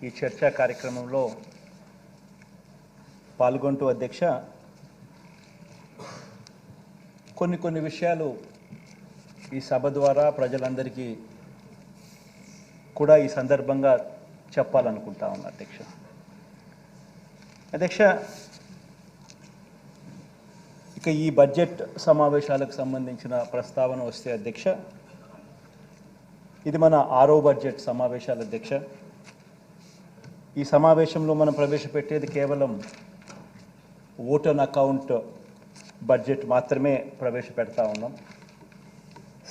ఈ చర్చా కార్యక్రమంలో పాల్గొంటూ అధ్యక్ష కొన్ని విషయాలు ఈ సభ ద్వారా ప్రజలందరికీ కూడా ఈ సందర్భంగా చెప్పాలనుకుంటా ఉన్నా అధ్యక్ష ఇక ఈ బడ్జెట్ సమావేశాలకు సంబంధించిన ప్రస్తావన వస్తే అధ్యక్ష ఇది మన 6వ బడ్జెట్ సమావేశాలు అధ్యక్ష. ఈ సమావేశంలో మనం ప్రవేశపెట్టేది కేవలం ఓట్ ఆన్ అకౌంట్ బడ్జెట్ మాత్రమే ప్రవేశపెడతా ఉన్నాం.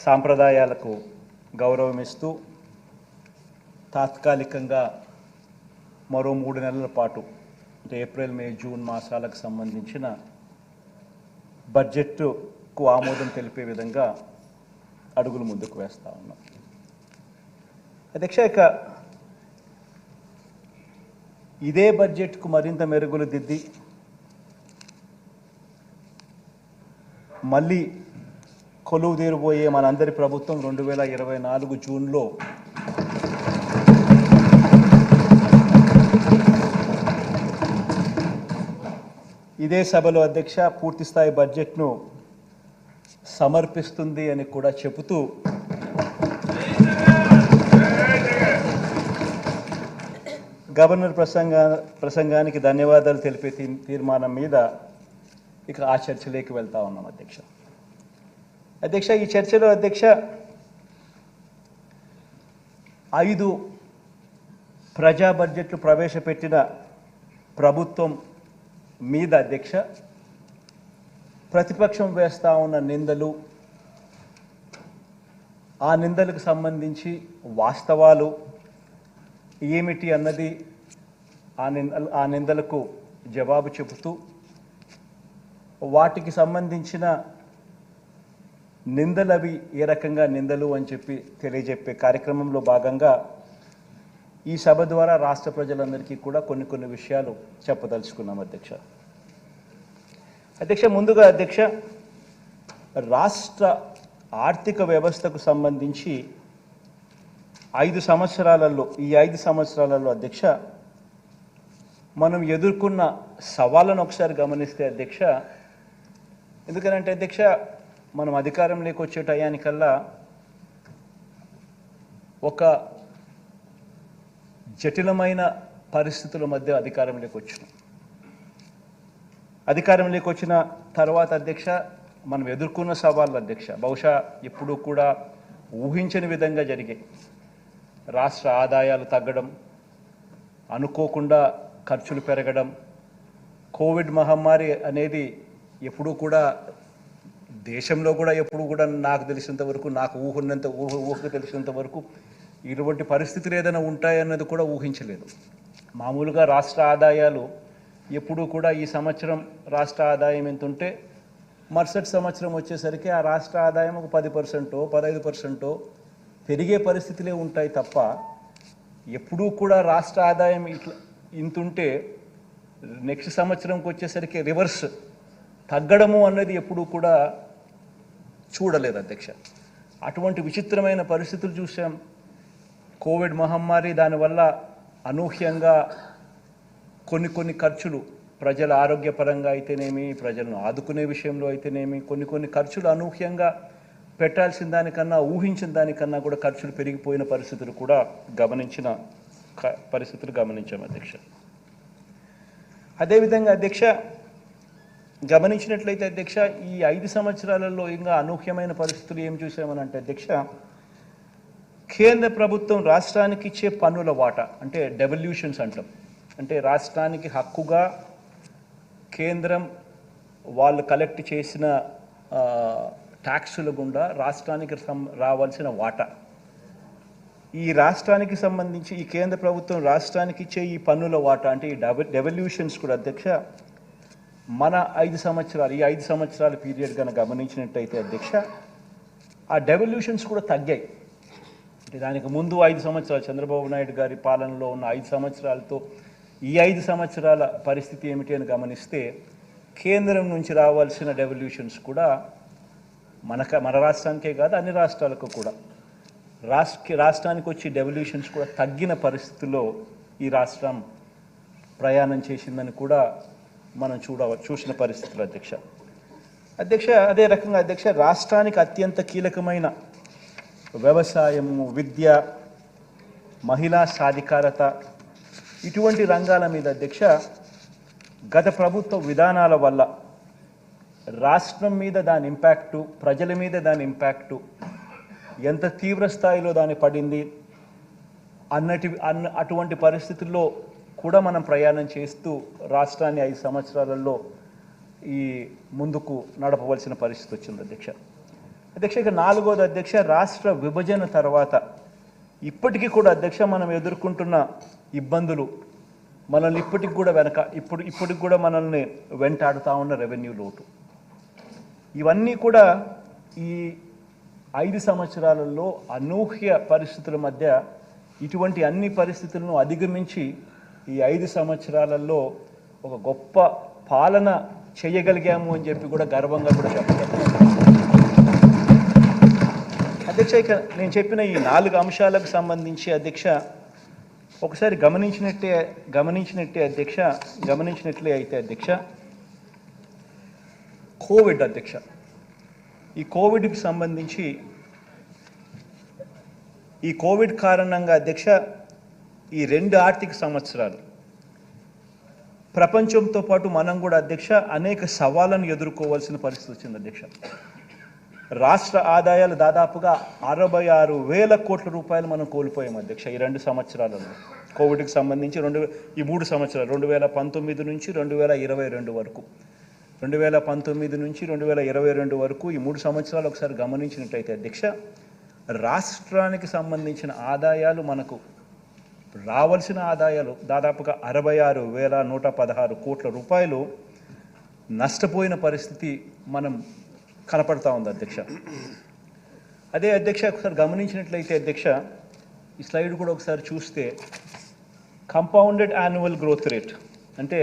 సాంప్రదాయాలకు గౌరవం ఇస్తూ తాత్కాలికంగా మరో 3 నెలల పాటు అంటే ఏప్రిల్ మే జూన్ మాసాలకు సంబంధించిన బడ్జెట్కు ఆమోదం తెలిపే విధంగా అడుగులు ముందుకు వేస్తూ ఉన్నాం అధ్యక్ష. ఇక ఇదే బడ్జెట్కు మరింత మెరుగులు దిద్ది మళ్ళీ కొలువు తీరబోయే మనందరి ప్రభుత్వం 2024 జూన్లో ఇదే సభలో అధ్యక్ష పూర్తిస్థాయి బడ్జెట్ను సమర్పిస్తుంది అని కూడా చెబుతూ గవర్నర్ ప్రసంగానికి ధన్యవాదాలు తెలిపే తీర్మానం మీద ఇక ఆ చర్చలోకి వెళ్తా ఉన్నాం అధ్యక్ష. ఈ చర్చలో అధ్యక్ష 5 ప్రజా బడ్జెట్లు ప్రవేశపెట్టిన ప్రభుత్వం మీద అధ్యక్ష ప్రతిపక్షం వేస్తూ ఉన్న నిందలు, ఆ నిందలకు సంబంధించి వాస్తవాలు ఏమిటి అన్నది ఆ నిందలకు జవాబు చెబుతూ వాటికి సంబంధించిన నిందలవి ఏ రకంగా నిందలు అని చెప్పి తెలియజెప్పే కార్యక్రమంలో భాగంగా ఈ సభ ద్వారా రాష్ట్ర ప్రజలందరికీ కూడా కొన్ని విషయాలు చెప్పదలుచుకున్నాం అధ్యక్ష. ముందుగా అధ్యక్ష రాష్ట్ర ఆర్థిక వ్యవస్థకు సంబంధించి 5 సంవత్సరాలలో ఈ 5 సంవత్సరాలలో అధ్యక్ష మనం ఎదుర్కొన్న సవాళ్ళను ఒకసారి గమనిస్తే అధ్యక్ష, ఎందుకనంటే అధ్యక్ష మనం అధికారంలోకి వచ్చే టయానికల్లా ఒక జటిలమైన పరిస్థితుల మధ్య అధికారంలోకి వచ్చిన తర్వాత అధ్యక్ష మనం ఎదుర్కొన్న సవాళ్ళు అధ్యక్ష బహుశా ఎప్పుడూ కూడా ఊహించని విధంగా జరిగాయి. రాష్ట్ర ఆదాయాలు తగ్గడం, అనుకోకుండా ఖర్చులు పెరగడం, కోవిడ్ మహమ్మారి అనేది ఎప్పుడూ కూడా దేశంలో కూడా ఎప్పుడు కూడా నాకు తెలిసినంత వరకు, నాకు ఊహకు తెలిసినంత వరకు ఇటువంటి పరిస్థితులు ఏదైనా ఉంటాయన్నది కూడా ఊహించలేదు. మామూలుగా రాష్ట్ర ఆదాయాలు ఎప్పుడూ కూడా ఈ సంవత్సరం రాష్ట్ర ఆదాయం ఎంత ఉంటే మరుసటి సంవత్సరం వచ్చేసరికి ఆ రాష్ట్ర ఆదాయం ఒక 10%, 15% పెరిగే పరిస్థితులే ఉంటాయి తప్ప ఎప్పుడూ కూడా రాష్ట్ర ఆదాయం ఇంతుంటే నెక్స్ట్ సంవత్సరంకి వచ్చేసరికి రివర్స్ తగ్గడము అన్నది ఎప్పుడూ కూడా చూడలేదు అధ్యక్ష. అటువంటి విచిత్రమైన పరిస్థితులు చూసాం. కోవిడ్ మహమ్మారి దానివల్ల అనూహ్యంగా కొన్ని ఖర్చులు ప్రజల ఆరోగ్యపరంగా అయితేనేమి, ప్రజలను ఆదుకునే విషయంలో అయితేనేమి కొన్ని ఖర్చులు అనూహ్యంగా పెట్టాల్సిన దానికన్నా ఊహించిన దానికన్నా కూడా ఖర్చులు పెరిగిపోయిన పరిస్థితులు కూడా గమనించాం అధ్యక్ష. అదేవిధంగా అధ్యక్ష గమనించినట్లయితే అధ్యక్ష ఈ 5 సంవత్సరాలలో ఇంకా అనూహ్యమైన పరిస్థితులు ఏం చూసామని అంటే అధ్యక్ష కేంద్ర ప్రభుత్వం రాష్ట్రానికి ఇచ్చే పన్నుల వాటా అంటే డెవల్యూషన్స్ అంటాం, అంటే రాష్ట్రానికి హక్కుగా కేంద్రం వాళ్ళు కలెక్ట్ చేసిన ట్యాక్సుల గుండా రాష్ట్రానికి రావాల్సిన వాటా, ఈ రాష్ట్రానికి సంబంధించి ఈ కేంద్ర ప్రభుత్వం రాష్ట్రానికి ఇచ్చే ఈ పన్నుల వాటా అంటే ఈ డెవల్యూషన్స్ కూడా అధ్యక్ష మన 5 సంవత్సరాలు ఈ 5 సంవత్సరాల పీరియడ్ కనుక గమనించినట్టయితే అధ్యక్ష ఆ డెవల్యూషన్స్ కూడా తగ్గాయి. అంటే దానికి ముందు 5 సంవత్సరాలు చంద్రబాబు నాయుడు గారి పాలనలో ఉన్న 5 సంవత్సరాలతో ఈ 5 సంవత్సరాల పరిస్థితి ఏమిటి అని గమనిస్తే కేంద్రం నుంచి రావాల్సిన డెవల్యూషన్స్ కూడా మన రాష్ట్రానికే కాదు అన్ని రాష్ట్రాలకు కూడా రాష్ట్రానికి వచ్చే డెవల్యూషన్స్ కూడా తగ్గిన పరిస్థితుల్లో ఈ రాష్ట్రం ప్రయాణం చేసిందని కూడా మనం చూసిన పరిస్థితులు అధ్యక్ష. అదే రకంగా అధ్యక్ష, రాష్ట్రానికి అత్యంత కీలకమైన వ్యవసాయము, విద్య, మహిళా సాధికారత ఇటువంటి రంగాల మీద అధ్యక్ష గత ప్రభుత్వ విధానాల వల్ల రాష్ట్రం మీద దాని ఇంపాక్టు, ప్రజల మీద దాని ఇంపాక్టు ఎంత తీవ్ర స్థాయిలో దాని పడింది అటువంటి పరిస్థితుల్లో కూడా మనం ప్రయాణం చేస్తూ రాష్ట్రాన్ని 5 సంవత్సరాలలో ఈ ముందుకు నడపవలసిన పరిస్థితి వచ్చింది అధ్యక్ష. ఇక 4వది అధ్యక్ష, రాష్ట్ర విభజన తర్వాత ఇప్పటికీ కూడా అధ్యక్ష మనం ఎదుర్కొంటున్న ఇబ్బందులు మనల్ని ఇప్పటికి కూడా ఇప్పటికి కూడా మనల్ని వెంటాడుతూ ఉన్న రెవెన్యూ లోటు, ఇవన్నీ కూడా ఈ 5 సంవత్సరాలలో అనూహ్య పరిస్థితుల మధ్య ఇటువంటి అన్ని పరిస్థితులను అధిగమించి ఈ 5 సంవత్సరాలలో ఒక గొప్ప పాలన చేయగలిగాము అని చెప్పి కూడా గర్వంగా కూడా చెప్పగలను అధ్యక్ష. ఇక నేను చెప్పిన ఈ 4 అంశాలకు సంబంధించి అధ్యక్ష ఒకసారి గమనించినట్లే అయితే అధ్యక్ష, కోవిడ్ అధ్యక్ష, ఈ కోవిడ్కి సంబంధించి ఈ కోవిడ్ కారణంగా అధ్యక్ష ఈ 2 ఆర్థిక సంవత్సరాలు ప్రపంచంతో పాటు మనం కూడా అధ్యక్ష అనేక సవాళ్ళను ఎదుర్కోవాల్సిన పరిస్థితి వచ్చింది అధ్యక్ష. రాష్ట్ర ఆదాయాలు దాదాపుగా 66,000 కోట్ల రూపాయలు మనం కోల్పోయాం అధ్యక్ష ఈ 2 సంవత్సరాలలో. కోవిడ్కి సంబంధించి ఈ 3 సంవత్సరాలు 2019 నుంచి 2022 వరకు, 2019 నుంచి 2022 వరకు ఈ 3 సంవత్సరాలు ఒకసారి గమనించినట్టయితే అధ్యక్ష, రాష్ట్రానికి సంబంధించిన ఆదాయాలు మనకు రావాల్సిన ఆదాయాలు దాదాపుగా 66,116 కోట్ల రూపాయలు నష్టపోయిన పరిస్థితి మనం కనపడతా ఉంది అధ్యక్ష. అదే అధ్యక్ష ఒకసారి గమనించినట్లయితే అధ్యక్ష ఈ స్లైడ్ కూడా ఒకసారి చూస్తే కంపౌండెడ్ యాన్యువల్ గ్రోత్ రేట్ అంటే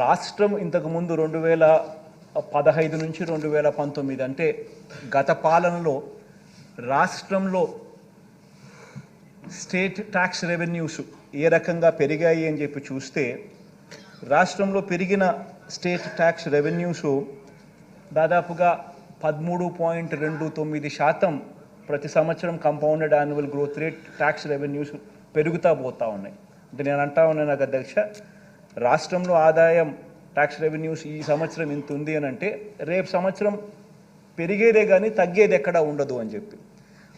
రాష్ట్రం ఇంతకుముందు 2015 నుంచి 2019 అంటే గత పాలనలో రాష్ట్రంలో స్టేట్ ట్యాక్స్ రెవెన్యూస్ ఏ రకంగా పెరిగాయి అని చెప్పి చూస్తే రాష్ట్రంలో పెరిగిన స్టేట్ ట్యాక్స్ రెవెన్యూస్ దాదాపుగా 13.29% ప్రతి సంవత్సరం compounded annual growth rate tax revenues పెరుగుతూ పోతూ ఉన్నాయి. అంటే నేను అంటా ఉన్నాను నాకు అధ్యక్ష, రాష్ట్రంలో ఆదాయం ట్యాక్స్ రెవెన్యూస్ ఈ సంవత్సరం ఇంత ఉంది అని అంటే రేపు సంవత్సరం పెరిగేదే కానీ తగ్గేది ఎక్కడా ఉండదు అని చెప్పి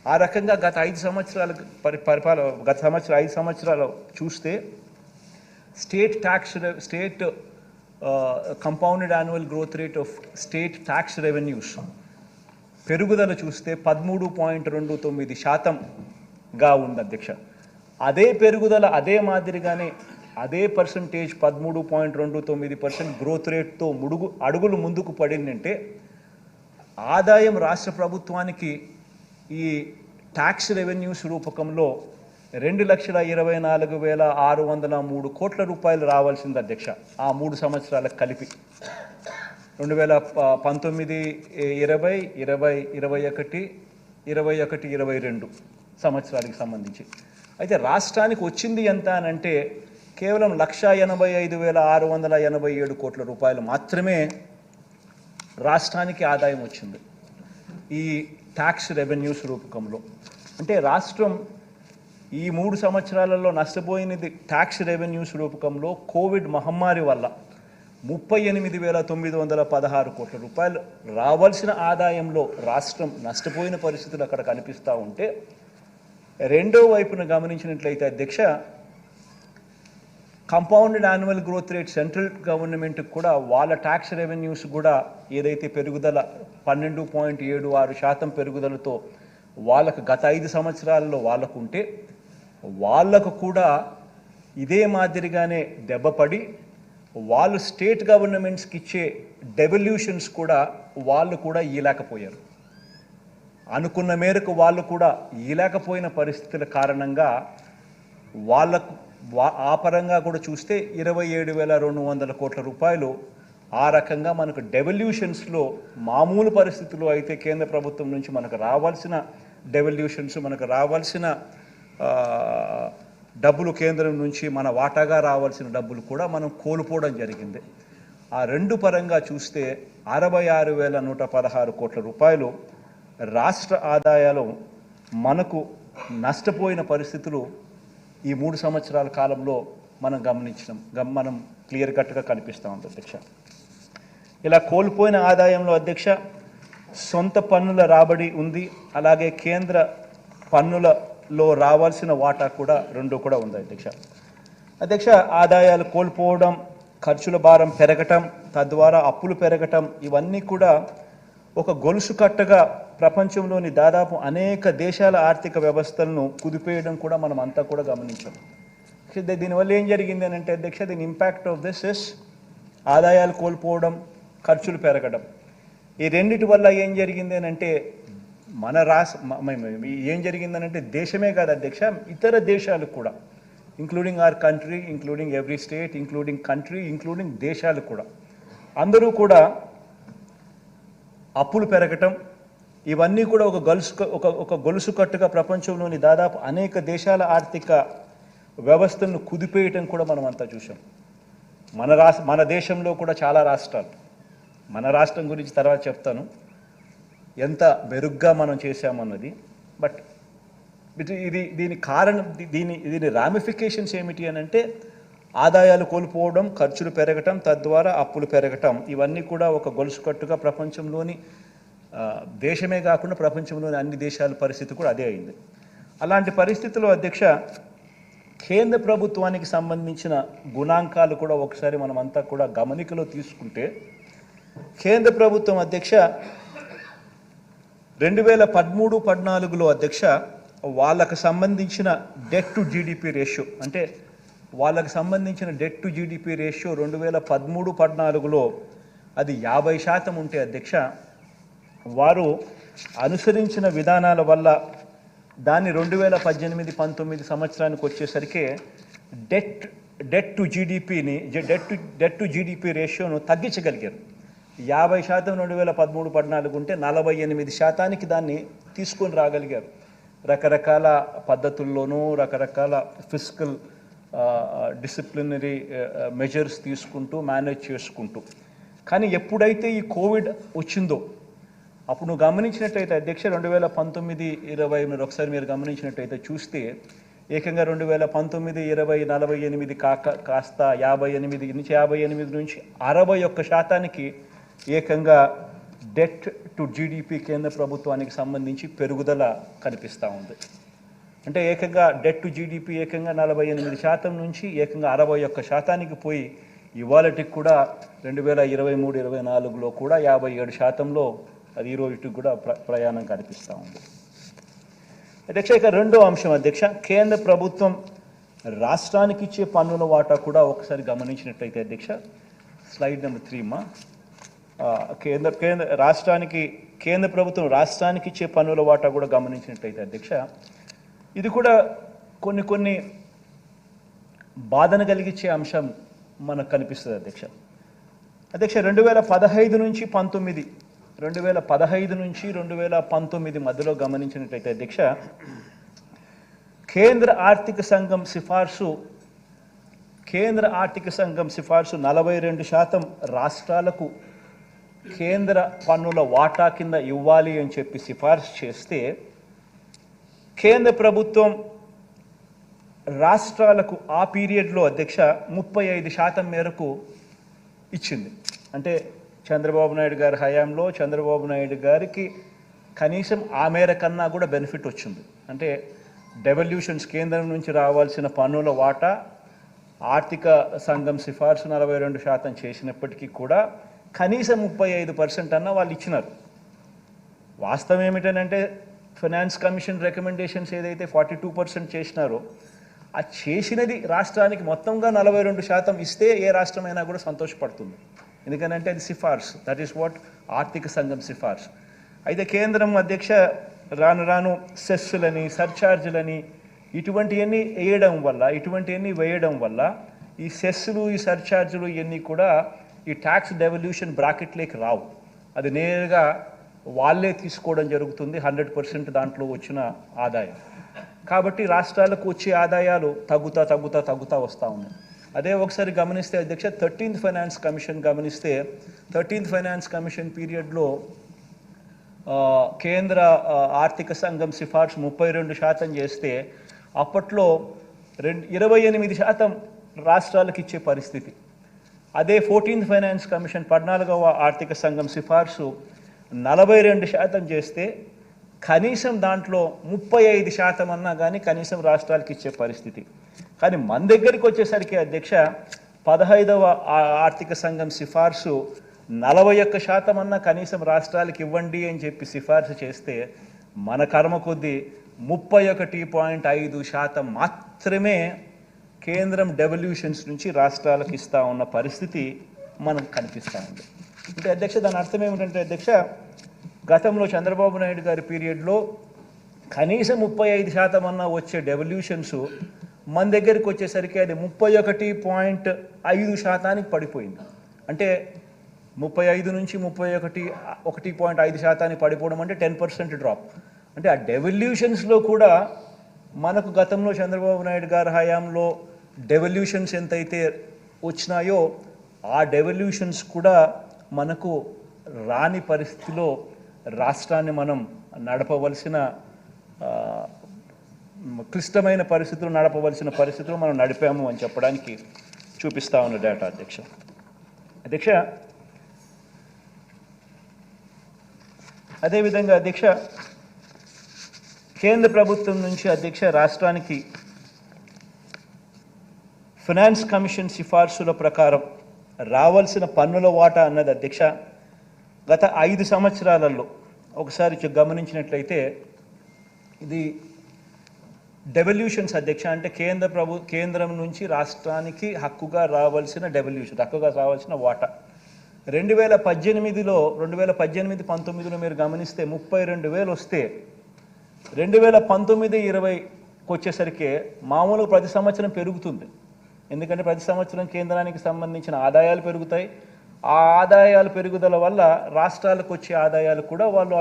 ఆ రకంగా గత 5 సంవత్సరాల గత 5 సంవత్సరాలు చూస్తే state compounded annual growth rate of state tax revenues పెరుగుదల చూస్తే 13.29%గా ఉంది అధ్యక్ష. అదే పెరుగుదల అదే మాదిరిగానే అదే పర్సంటేజ్ 13.29% గ్రోత్ రేట్తో అడుగులు ముందుకు పడిందంటే ఆదాయం రాష్ట్ర ప్రభుత్వానికి ఈ ట్యాక్స్ రెవెన్యూస్ రూపకంలో 2,24,603 కోట్ల రూపాయలు రావాల్సింది అధ్యక్ష. ఆ 3 సంవత్సరాలకు కలిపి 2019, 20, 20, 21, 22 సంబంధించి అయితే రాష్ట్రానికి వచ్చింది ఎంత అని అంటే కేవలం 1,85,687 కోట్ల రూపాయలు మాత్రమే రాష్ట్రానికి ఆదాయం వచ్చింది ఈ ట్యాక్స్ రెవెన్యూస్ రూపకంలో. అంటే రాష్ట్రం ఈ 3 సంవత్సరాలలో నష్టపోయినది ట్యాక్స్ రెవెన్యూస్ రూపకంలో కోవిడ్ మహమ్మారి వల్ల 38,916 కోట్ల రూపాయలు రావాల్సిన ఆదాయంలో రాష్ట్రం నష్టపోయిన పరిస్థితులు అక్కడ కనిపిస్తూ ఉంటే, రెండో వైపున గమనించినట్లయితే అధ్యక్ష compounded annual growth rate central గవర్నమెంట్కి కూడా వాళ్ళ ట్యాక్స్ రెవెన్యూస్ కూడా ఏదైతే పెరుగుదల 12.76% పెరుగుదలతో వాళ్ళకు గత 5 సంవత్సరాలలో వాళ్ళకు ఉంటే వాళ్ళకు కూడా ఇదే మాదిరిగానే దెబ్బపడి వాళ్ళు స్టేట్ గవర్నమెంట్స్కి ఇచ్చే డెవల్యూషన్స్ కూడా వాళ్ళు కూడా ఇవ్వలేకపోయారు. అనుకున్న మేరకు వాళ్ళు కూడా ఇవ్వలేకపోయిన పరిస్థితుల కారణంగా వాళ్ళకు ఆ పరంగా కూడా చూస్తే 27,200 కోట్ల రూపాయలు ఆ రకంగా మనకు డెవల్యూషన్స్లో మామూలు పరిస్థితుల్లో అయితే కేంద్ర ప్రభుత్వం నుంచి మనకు రావాల్సిన డెవల్యూషన్స్ మనకు రావాల్సిన డబ్బులు కేంద్రం నుంచి మన వాటాగా రావాల్సిన డబ్బులు కూడా మనం కోల్పోవడం జరిగింది. ఆ రెండు పరంగా చూస్తే 66,116 కోట్ల రూపాయలు రాష్ట్ర ఆదాయాలు మనకు నష్టపోయిన పరిస్థితులు ఈ 3 సంవత్సరాల కాలంలో మనం క్లియర్ కట్గా కనిపిస్తూ ఉంది అధ్యక్ష. ఇలా కోల్పోయిన ఆదాయంలో అధ్యక్ష సొంత పన్నుల రాబడి ఉంది, అలాగే కేంద్ర పన్నులలో రావాల్సిన వాటా కూడా రెండు కూడా ఉంది అధ్యక్ష. ఆదాయాలు కోల్పోవడం, ఖర్చుల భారం పెరగటం, తద్వారా అప్పులు పెరగటం, ఇవన్నీ కూడా ఒక గొలుసు కట్టగా ప్రపంచంలోని దాదాపు అనేక దేశాల ఆర్థిక వ్యవస్థలను కుదిపేయడం కూడా మనం అంతా కూడా గమనించాం. దీనివల్ల ఏం జరిగింది అని అంటే అధ్యక్ష, దీని ఇంపాక్ట్ ఆఫ్ దిస్ ఇస్ ఆదాయాలు కోల్పోవడం, ఖర్చులు పెరగడం. ఈ రెండిటి వల్ల ఏం జరిగింది అని అంటే ఏం జరిగిందనంటే దేశమే కాదు అధ్యక్ష, ఇతర దేశాలు కూడా, including our country, including every state, including country, including దేశాలు కూడా, అందరూ కూడా అప్పులు పెరగటం, ఇవన్నీ కూడా ఒక గొలుసు కట్టుగా ప్రపంచంలోని దాదాపు అనేక దేశాల ఆర్థిక వ్యవస్థలను కుదిపేయటం కూడా మనం అంతా చూసాం. మన దేశంలో కూడా చాలా రాష్ట్రాలు, మన రాష్ట్రం గురించి తర్వాత చెప్తాను ఎంత మెరుగ్గా మనం చేశామన్నది. బట్ దీని కారణం, దీని రామిఫికేషన్స్ ఏమిటి అని అంటే ఆదాయాలు కోల్పోవడం, ఖర్చులు పెరగటం, తద్వారా అప్పులు పెరగటం, ఇవన్నీ కూడా ఒక గొలుసు కట్టుగా ప్రపంచంలోని దేశమే కాకుండా ప్రపంచంలోని అన్ని దేశాల పరిస్థితి కూడా అదే అయింది. అలాంటి పరిస్థితుల్లో అధ్యక్ష కేంద్ర ప్రభుత్వానికి సంబంధించిన గుణాంకాలు కూడా ఒకసారి మనం అంతా కూడా గమనికలో తీసుకుంటే, కేంద్ర ప్రభుత్వం అధ్యక్ష 2013-14లో అధ్యక్ష వాళ్ళకు సంబంధించిన డెట్ టు జీడిపి రేషియో, అంటే వాళ్ళకు సంబంధించిన డెట్ టు జీడిపి రేషియో 2013-14లో అది 50% ఉంటే అధ్యక్ష, వారు అనుసరించిన విధానాల వల్ల దాన్ని 2018-19 సంవత్సరానికి వచ్చేసరికి డెట్ టు జీడిపి రేషియోను తగ్గించగలిగారు. 50% 2013-14 ఉంటే 48% దాన్ని తీసుకొని రాగలిగారు. రకరకాల పద్ధతుల్లోనూ, రకరకాల ఫిస్కల్ డిసిప్లినరీ మెజర్స్ తీసుకుంటూ, మేనేజ్ చేసుకుంటూ. కానీ ఎప్పుడైతే ఈ కోవిడ్ వచ్చిందో అప్పుడు నువ్వు గమనించినట్టయితే అధ్యక్ష 2019-20 మీరు ఒకసారి గమనించినట్టయితే చూస్తే ఏకంగా 2019-20 48 కాస్త 58 నుంచి 61% ఏకంగా డెట్ టు జీడిపి కేంద్ర ప్రభుత్వానికి సంబంధించి పెరుగుదల కనిపిస్తూ ఉంది. అంటే ఏకంగా డెట్ టు జీడిపి ఏకంగా 48% నుంచి ఏకంగా 61%కి పోయి ఇవాళకి కూడా 2023-24లో కూడా 57%లో అది ఈ రోజుకి కూడా ప్రయాణం కనిపిస్తూ ఉంది అధ్యక్ష. ఇక రెండో అంశం అధ్యక్ష, కేంద్ర ప్రభుత్వం రాష్ట్రానికి ఇచ్చే పన్నుల వాటా కూడా ఒకసారి గమనించినట్టయితే అధ్యక్ష, స్లైడ్ నెంబర్ 3 మా, కేంద్ర ప్రభుత్వం రాష్ట్రానికి ఇచ్చే పన్నుల వాటా కూడా గమనించినట్టయితే అధ్యక్ష, ఇది కూడా కొన్ని బాధను కలిగించే అంశం మనకు కనిపిస్తుంది అధ్యక్ష. 2015 నుంచి 2019 మధ్యలో గమనించినట్టయితే అధ్యక్ష, కేంద్ర ఆర్థిక సంఘం సిఫార్సు 42% రాష్ట్రాలకు కేంద్ర పన్నుల వాటా కింద ఇవ్వాలి అని చెప్పి సిఫార్సు చేస్తే, కేంద్ర ప్రభుత్వం రాష్ట్రాలకు ఆ పీరియడ్లో అధ్యక్ష 35% మేరకు ఇచ్చింది. అంటే చంద్రబాబు నాయుడు గారి హయాంలో చంద్రబాబు నాయుడు గారికి కనీసం ఆ మేర కన్నా కూడా బెనిఫిట్ వచ్చింది. అంటే డెవల్యూషన్స్, కేంద్రం నుంచి రావాల్సిన పన్నుల వాటా ఆర్థిక సంఘం సిఫార్సు 42% చేసినప్పటికీ కూడా కనీసం 35% అన్న వాళ్ళు ఇచ్చినారు. వాస్తవం ఏమిటనంటే ఫైనాన్స్ కమిషన్ రికమెండేషన్స్ ఏదైతే 42% చేసినారో ఆ చేసినది రాష్ట్రానికి మొత్తంగా 42% ఇస్తే ఏ రాష్ట్రమైనా కూడా సంతోషపడుతుంది. ఎందుకనంటే అది సిఫార్సు, దట్ ఈస్ వాట్ ఆర్థిక సంఘం సిఫార్సు. అయితే కేంద్రం అధ్యక్ష రాను సెస్సులని, సర్ఛార్జులని ఇటువంటివన్నీ వేయడం వల్ల ఈ సెస్సులు, ఈ సర్ఛార్జులు ఇవన్నీ కూడా ఈ ట్యాక్స్ డెవల్యూషన్ బ్రాకెట్లోకి రావు. అది నేరుగా వాళ్ళే తీసుకోవడం జరుగుతుంది 100% దాంట్లో వచ్చిన ఆదాయం. కాబట్టి రాష్ట్రాలకు వచ్చే ఆదాయాలు తగ్గుతా వస్తూ ఉన్నాయి. అదే ఒకసారి గమనిస్తే అధ్యక్ష 13th ఫైనాన్స్ కమిషన్ గమనిస్తే 13th ఫైనాన్స్ కమిషన్ పీరియడ్లో కేంద్ర ఆర్థిక సంఘం సిఫార్సు 32% చేస్తే అప్పట్లో 28% రాష్ట్రాలకు ఇచ్చే పరిస్థితి. అదే 14th ఫైనాన్స్ కమిషన్ 14వ ఆర్థిక సంఘం సిఫార్సు 42% చేస్తే కనీసం దాంట్లో 35% అన్నా కానీ కనీసం రాష్ట్రాలకు ఇచ్చే పరిస్థితి. కానీ మన దగ్గరికి వచ్చేసరికి అధ్యక్ష 15వ ఆర్థిక సంఘం సిఫార్సు 41% అన్నా కనీసం రాష్ట్రాలకు ఇవ్వండి అని చెప్పి సిఫార్సు చేస్తే మన కర్మ కొద్దీ 31.5% మాత్రమే కేంద్రం డెవల్యూషన్స్ నుంచి రాష్ట్రాలకు ఇస్తూ ఉన్న పరిస్థితి మనకు కనిపిస్తూ ఉంది. అంటే అధ్యక్ష దాని అర్థం ఏమిటంటే అధ్యక్ష గతంలో చంద్రబాబు నాయుడు గారి పీరియడ్లో కనీసం 35% అన్నా వచ్చే డెవల్యూషన్స్ మన దగ్గరికి వచ్చేసరికి అది 31.5% పడిపోయింది. అంటే 35 నుంచి 1.5% పడిపోవడం అంటే 10% డ్రాప్. అంటే ఆ డెవల్యూషన్స్లో కూడా మనకు గతంలో చంద్రబాబు నాయుడు గారి హయాంలో డెవల్యూషన్స్ ఎంతైతే వచ్చినాయో ఆ డెవల్యూషన్స్ కూడా మనకు రాని పరిస్థితిలో రాష్ట్రాన్ని మనం నడపవలసిన క్లిష్టమైన పరిస్థితులు పరిస్థితులు మనం నడిపాము అని చెప్పడానికి చూపిస్తా ఉన్న డేటా అధ్యక్ష. అదేవిధంగా అధ్యక్ష కేంద్ర ప్రభుత్వం నుంచి అధ్యక్ష రాష్ట్రానికి ఫైనాన్స్ కమిషన్ సిఫార్సుల ప్రకారం రావాల్సిన పన్నుల వాటా అన్నది అధ్యక్ష గత 5 సంవత్సరాలలో ఒకసారి గమనించినట్లయితే ఇది డెవల్యూషన్స్ అధ్యక్ష అంటే కేంద్రం నుంచి రాష్ట్రానికి హక్కుగా రావాల్సిన వాటా 2018-19లో మీరు గమనిస్తే 32,000 వస్తే 2019-20 వచ్చేసరికి మామూలుగా ప్రతి సంవత్సరం పెరుగుతుంది. ఎందుకంటే ప్రతి సంవత్సరం కేంద్రానికి సంబంధించిన ఆదాయాలు పెరుగుతాయి. ఆ ఆదాయాల పెరుగుదల వల్ల రాష్ట్రాలకు వచ్చే ఆదాయాలు కూడా వాళ్ళు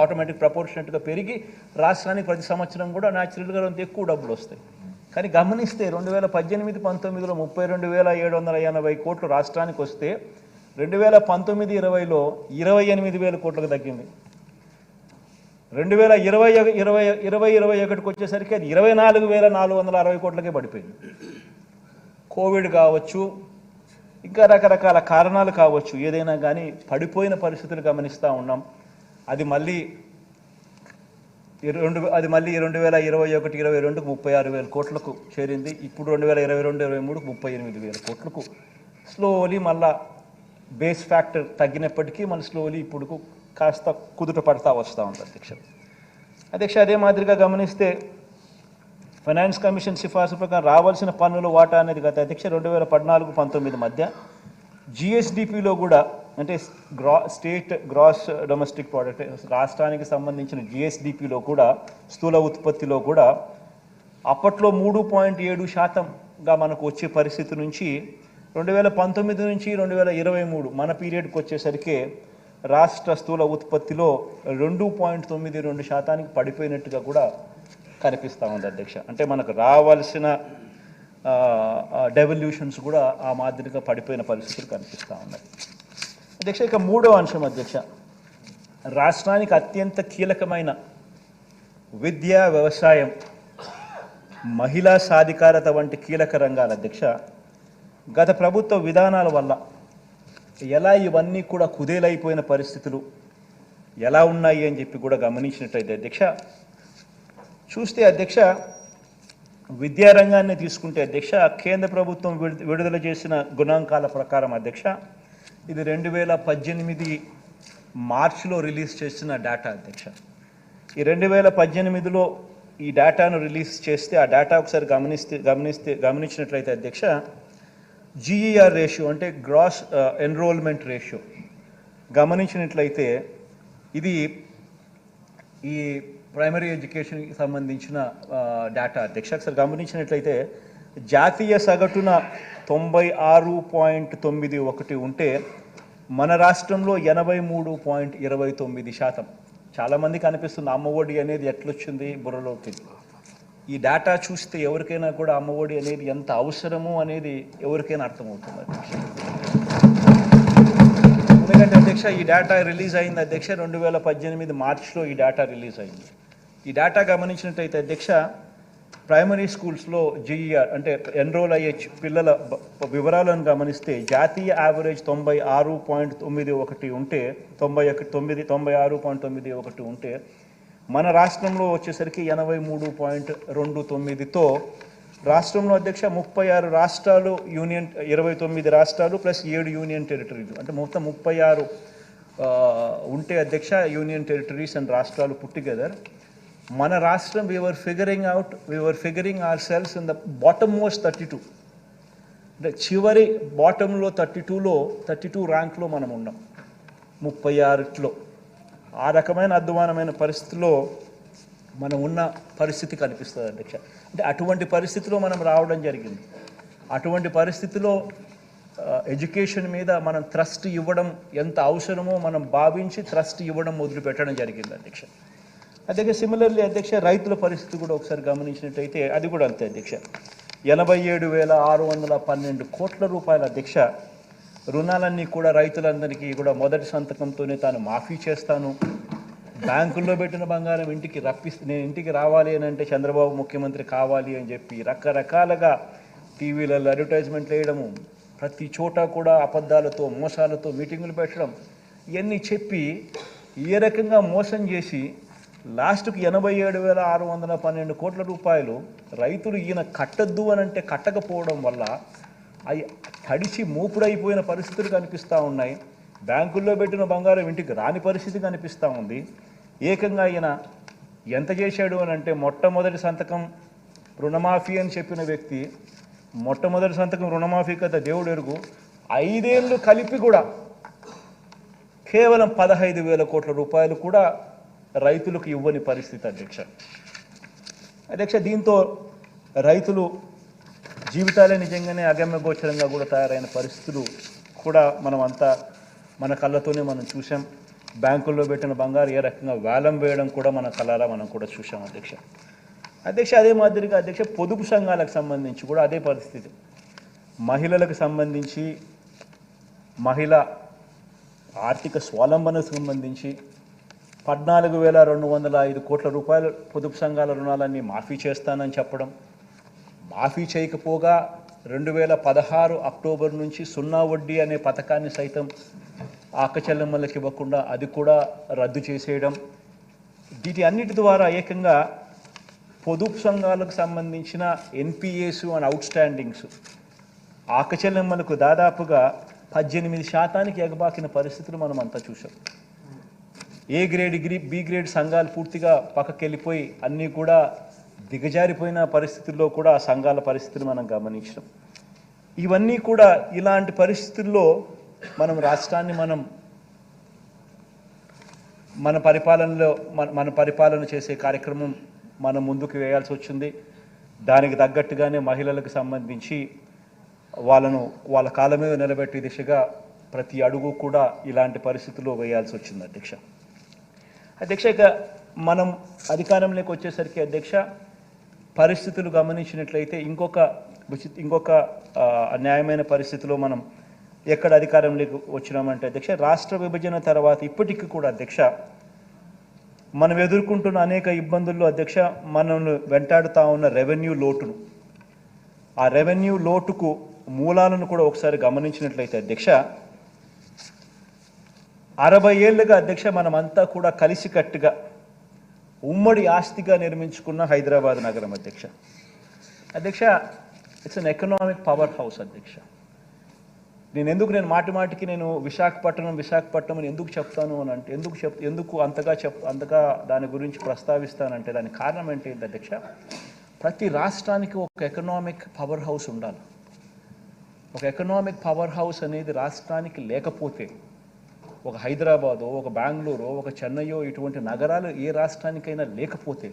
ఆటోమేటిక్ ప్రపోర్షనెట్గా పెరిగి రాష్ట్రానికి ప్రతి సంవత్సరం కూడా న్యాచురల్గా ఎక్కువ డబ్బులు వస్తాయి. కానీ గమనిస్తే 2018-19లో 32,780 కోట్లు రాష్ట్రానికి వస్తే 2019-20లో 28,000 కోట్లకు తగ్గింది. 2020-21 వచ్చేసరికి అది 24,460 కోట్లకే పడిపోయింది. కోవిడ్ కావచ్చు, ఇంకా రకరకాల కారణాలు కావచ్చు, ఏదైనా కానీ పడిపోయిన పరిస్థితులు గమనిస్తూ ఉన్నాం. అది మళ్ళీ 2021-22కు 36,000 కోట్లకు చేరింది. ఇప్పుడు 2022-23కు 38,000 కోట్లకు స్లోలీ మళ్ళా బేస్ ఫ్యాక్టర్ తగ్గినప్పటికీ మన స్లోలీ ఇప్పుడు కాస్త కుదుట పడతా వస్తూ ఉంది అధ్యక్ష. అదే మాదిరిగా గమనిస్తే ఫైనాన్స్ కమిషన్ సిఫార్సు ప్రకారం రావాల్సిన పన్నుల వాటా అనేది గత అధ్యక్ష 2014-19 మధ్య జిఎస్డిపిలో కూడా అంటే స్టేట్ గ్రాస్ డొమెస్టిక్ ప్రోడక్ట్ రాష్ట్రానికి సంబంధించిన జిఎస్డిపిలో కూడా స్థూల ఉత్పత్తిలో కూడా అప్పట్లో 3.7%గా మనకు వచ్చే పరిస్థితి నుంచి 2019 నుంచి 2023 మన పీరియడ్కి వచ్చేసరికి రాష్ట్ర స్థూల ఉత్పత్తిలో 2.92% పడిపోయినట్టుగా కూడా కనిపిస్తూ ఉంది అధ్యక్ష. అంటే మనకు రావాల్సిన డెవల్యూషన్స్ కూడా ఆ మాదిరిగా పడిపోయిన పరిస్థితులు కనిపిస్తూ ఉన్నాయి అధ్యక్ష. ఇక 3వ అంశం అధ్యక్ష, రాష్ట్రానికి అత్యంత కీలకమైన విద్య, వ్యవసాయం, మహిళా సాధికారత వంటి కీలక రంగాల అధ్యక్ష గత ప్రభుత్వ విధానాల వల్ల ఎలా ఇవన్నీ కూడా కుదేలైపోయిన పరిస్థితులు ఎలా ఉన్నాయి అని చెప్పి కూడా గమనించినట్టయితే అధ్యక్ష చూస్తే అధ్యక్ష విద్యారంగాన్ని తీసుకుంటే అధ్యక్ష కేంద్ర ప్రభుత్వం విడుదల చేసిన గణాంకాల ప్రకారం అధ్యక్ష ఇది 2018 మార్చిలో రిలీజ్ చేసిన డేటా అధ్యక్ష. ఈ 2018లో ఈ డేటాను రిలీజ్ చేస్తే ఆ డేటా ఒకసారి గమనించినట్లయితే అధ్యక్ష జీఈఆర్ రేషియో అంటే గ్రాస్ ఎన్రోల్మెంట్ రేషియో గమనించినట్లయితే ఇది ఈ ప్రైమరీ ఎడ్యుకేషన్కి సంబంధించిన డేటా అధ్యక్ష. ఒకసారి గమనించినట్లయితే జాతీయ సగటున 96.91 ఉంటే మన రాష్ట్రంలో 83.29%. చాలామందికి అనిపిస్తుంది అమ్మఒడి అనేది ఎట్లొచ్చింది బుర్రలోకి. ఈ డేటా చూస్తే ఎవరికైనా కూడా అమ్మఒడి అనేది ఎంత అవసరమో అనేది ఎవరికైనా అర్థమవుతుంది అధ్యక్ష. ఎందుకంటే అధ్యక్ష ఈ డేటా రిలీజ్ అయింది అధ్యక్ష 2018 మార్చిలో ఈ డేటా రిలీజ్ అయింది. ఈ డేటా గమనించినట్టయితే అధ్యక్ష ప్రైమరీ స్కూల్స్లో జీఈఆర్ అంటే ఎన్రోల్ అయ్యే పిల్లల వివరాలను గమనిస్తే జాతీయ యావరేజ్ 96.91 ఉంటే 96.91 ఉంటే మన రాష్ట్రంలో వచ్చేసరికి 83.29తో రాష్ట్రంలో అధ్యక్ష 36 రాష్ట్రాలు యూనియన్ 29 రాష్ట్రాలు ప్లస్ 7 యూనియన్ టెరిటరీలు అంటే మొత్తం 36 ఉంటే అధ్యక్ష యూనియన్ టెరిటరీస్ అండ్ రాష్ట్రాలు పుట్ టుగెదర్ మన రాష్ట్రం we were figuring ourselves in the bottommost 32 అంటే చివరి బాటంలో 32 ర్యాంక్లో మనం ఉన్నాం 36లో. ఆ రకమైన అధ్వానమైన పరిస్థితిలో మనం ఉన్న పరిస్థితి కనిపిస్తుంది అధ్యక్ష. అంటే అటువంటి పరిస్థితిలో మనం రావడం జరిగింది. అటువంటి పరిస్థితిలో ఎడ్యుకేషన్ మీద మనం ట్రస్ట్ ఇవ్వడం ఎంత అవసరమో మనం భావించి ట్రస్ట్ ఇవ్వడం మొదలుపెట్టడం జరిగింది అధ్యక్ష. అధ్యక్ష సిమిలర్లీ అధ్యక్ష రైతుల పరిస్థితి కూడా ఒకసారి గమనించినట్టయితే అది కూడా అంతే అధ్యక్ష. 87,612 కోట్ల రూపాయల అధ్యక్ష రుణాలన్నీ కూడా రైతులందరికీ కూడా మొదటి సంతకంతోనే తాను మాఫీ చేస్తాను, బ్యాంకుల్లో పెట్టిన బంగారం నేను ఇంటికి రావాలి అని అంటే చంద్రబాబు ముఖ్యమంత్రి కావాలి అని చెప్పి రకరకాలుగా టీవీలలో అడ్వర్టైజ్మెంట్లు వేయడము, ప్రతి చోట కూడా అబద్ధాలతో మోసాలతో మీటింగులు పెట్టడం, ఇవన్నీ చెప్పి ఏ రకంగా మోసం చేసి లాస్ట్కి 87,612 కోట్ల రూపాయలు రైతులు ఈయన కట్టద్దు అని అంటే కట్టకపోవడం వల్ల అవి తడిచి మూపుడైపోయిన పరిస్థితులు కనిపిస్తూ ఉన్నాయి. బ్యాంకుల్లో పెట్టిన బంగారం ఇంటికి రాని పరిస్థితి కనిపిస్తూ ఉంది. ఏకంగా ఈయన ఎంత చేశాడు అని అంటే మొట్టమొదటి సంతకం రుణమాఫీ అని చెప్పిన వ్యక్తి మొట్టమొదటి సంతకం రుణమాఫీ కదా దేవుడు ఎరుగు 5 ఏళ్ళు కలిపి కూడా కేవలం 15,000 కోట్ల రూపాయలు కూడా రైతులకు ఇవ్వని పరిస్థితి అధ్యక్ష. దీంతో రైతులు జీవితాలే నిజంగానే అగమ్యగోచరంగా కూడా తయారైన పరిస్థితులు కూడా మనం అంతా మన కళ్ళతోనే మనం చూసాం. బ్యాంకుల్లో పెట్టిన బంగారు ఏ రకంగా వేలం వేయడం కూడా మన కళ్ళారా మనం కూడా చూసాం అధ్యక్ష. అదే మాదిరిగా అధ్యక్ష పొదుపు సంఘాలకు సంబంధించి కూడా అదే పరిస్థితి. మహిళలకు సంబంధించి మహిళ ఆర్థిక స్వావలంబనకు సంబంధించి 14,205 కోట్ల రూపాయలు పొదుపు సంఘాల రుణాలన్నీ మాఫీ చేస్తానని చెప్పడం, మాఫీ చేయకపోగా 2016 అక్టోబర్ నుంచి 0 వడ్డీ అనే పథకాన్ని సైతం ఆకచెల్లెమ్మలకు ఇవ్వకుండా అది కూడా రద్దు చేసేయడం, వీటి అన్నిటి ద్వారా ఏకంగా పొదుపు సంఘాలకు సంబంధించిన ఎన్పిఏస్ అండ్ అవుట్ స్టాండింగ్స్ ఆకచెల్లెమ్మలకు దాదాపుగా 18% ఎగబాకిన పరిస్థితులు మనం అంతా చూసాం. ఏ గ్రేడ్ బి గ్రేడ్ సంఘాలు పూర్తిగా పక్కకెళ్ళిపోయి అన్నీ కూడా దిగజారిపోయిన పరిస్థితుల్లో కూడా ఆ సంఘాల పరిస్థితులు మనం గమనించడం. ఇవన్నీ కూడా ఇలాంటి పరిస్థితుల్లో మనం రాష్ట్రాన్ని మన పరిపాలన చేసే కార్యక్రమం మనం ముందుకు వేయాల్సి వచ్చింది. దానికి తగ్గట్టుగానే మహిళలకు సంబంధించి వాళ్ళ కాళ్ళ మీద నిలబెట్టే దిశగా ప్రతి అడుగు కూడా ఇలాంటి పరిస్థితుల్లో వేయాల్సి వచ్చింది అధ్యక్ష. ఇక మనం అధికారంలోకి వచ్చేసరికి అధ్యక్ష పరిస్థితులు గమనించినట్లయితే ఇంకొక న్యాయమైన పరిస్థితిలో మనం ఎక్కడ అధికారంలోకి వచ్చినామంటే అధ్యక్ష రాష్ట్ర విభజన తర్వాత ఇప్పటికీ కూడా అధ్యక్ష మనం ఎదుర్కొంటున్న అనేక ఇబ్బందుల్లో అధ్యక్ష మనల్ని వెంటాడుతూ ఉన్న రెవెన్యూ లోటును ఆ రెవెన్యూ లోటుకు మూలాలను కూడా ఒకసారి గమనించినట్లయితే అధ్యక్ష 60 ఏళ్ళుగా అధ్యక్ష మనమంతా కూడా కలిసికట్టుగా ఉమ్మడి ఆస్తిగా నిర్మించుకున్న హైదరాబాద్ నగరం అధ్యక్ష. It's an economic power house అధ్యక్ష. నేను మాటికి నేను విశాఖపట్నం అని ఎందుకు చెప్తాను అని అంటే ఎందుకు అంతగా దాని గురించి ప్రస్తావిస్తానంటే దానికి కారణం ఏంటి అధ్యక్ష, ప్రతి రాష్ట్రానికి ఒక ఎకనామిక్ పవర్ హౌస్ ఉండాలి. ఒక ఎకనామిక్ పవర్ హౌస్ అనేది రాష్ట్రానికి లేకపోతే ఒక హైదరాబాదో ఒక బెంగళూరు ఒక చెన్నైయో ఇటువంటి నగరాలు ఏ రాష్ట్రానికైనా లేకపోతే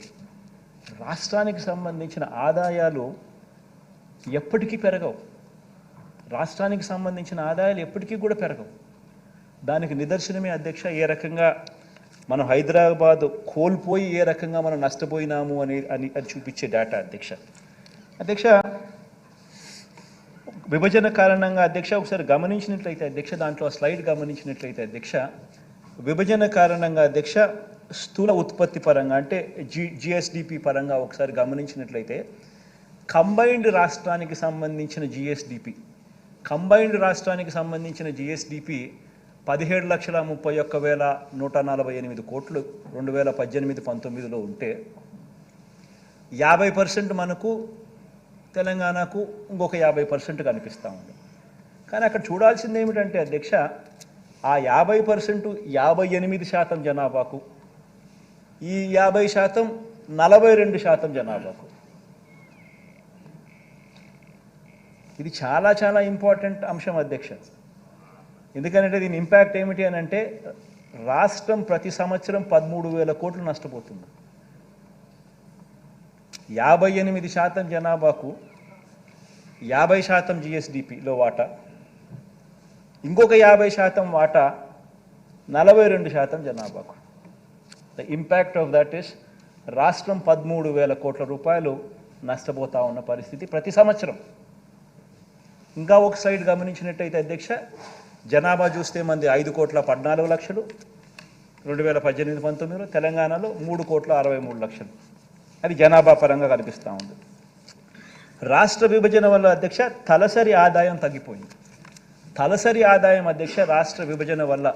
రాష్ట్రానికి సంబంధించిన ఆదాయాలు ఎప్పటికీ పెరగవు. రాష్ట్రానికి సంబంధించిన ఆదాయాలు ఎప్పటికీ కూడా పెరగవు. దానికి నిదర్శనమే అధ్యక్ష ఏ రకంగా మనం హైదరాబాద్ కోల్పోయి ఏ రకంగా మనం నష్టపోయినాము అది చూపించే డేటా అధ్యక్ష విభజన కారణంగా అధ్యక్ష ఒకసారి గమనించినట్లయితే అధ్యక్ష దాంట్లో ఆ స్లైడ్ గమనించినట్లయితే అధ్యక్ష విభజన కారణంగా అధ్యక్ష స్థూల ఉత్పత్తి పరంగా అంటే జిఎస్డిపి పరంగా ఒకసారి గమనించినట్లయితే కంబైన్డ్ రాష్ట్రానికి సంబంధించిన జిఎస్డిపి 17,31,148 కోట్లు 2018-19లో ఉంటే 50% మనకు తెలంగాణకు ఇంకొక 50% కనిపిస్తూ ఉంది. కానీ అక్కడ చూడాల్సింది ఏమిటంటే అధ్యక్ష ఆ 50% 58% జనాభాకు, ఈ 50% 42% జనాభాకు. ఇది చాలా చాలా ఇంపార్టెంట్ అంశం అధ్యక్ష. ఎందుకంటే దీని ఇంపాక్ట్ ఏమిటి అని అంటే రాష్ట్రం ప్రతి సంవత్సరం 13,000 కోట్లు నష్టపోతుంది. 58% జనాభాకు 50% జిఎస్డిపిలో వాటా, ఇంకొక 50% వాటా 42% జనాభాకు. The impact of that is రాష్ట్రం 13,000 కోట్ల రూపాయలు నష్టపోతా ఉన్న పరిస్థితి ప్రతి సంవత్సరం. ఇంకా ఒక సైడ్ గమనించినట్టయితే అధ్యక్ష జనాభా చూస్తే మంది 5,14,00,000 2018-19లో, తెలంగాణలో 3,63,00,000. అది జనాభా పరంగా కనిపిస్తూ ఉంది. రాష్ట్ర విభజన వల్ల అధ్యక్ష తలసరి ఆదాయం తగ్గిపోయింది. తలసరి ఆదాయం అధ్యక్ష రాష్ట్ర విభజన వల్ల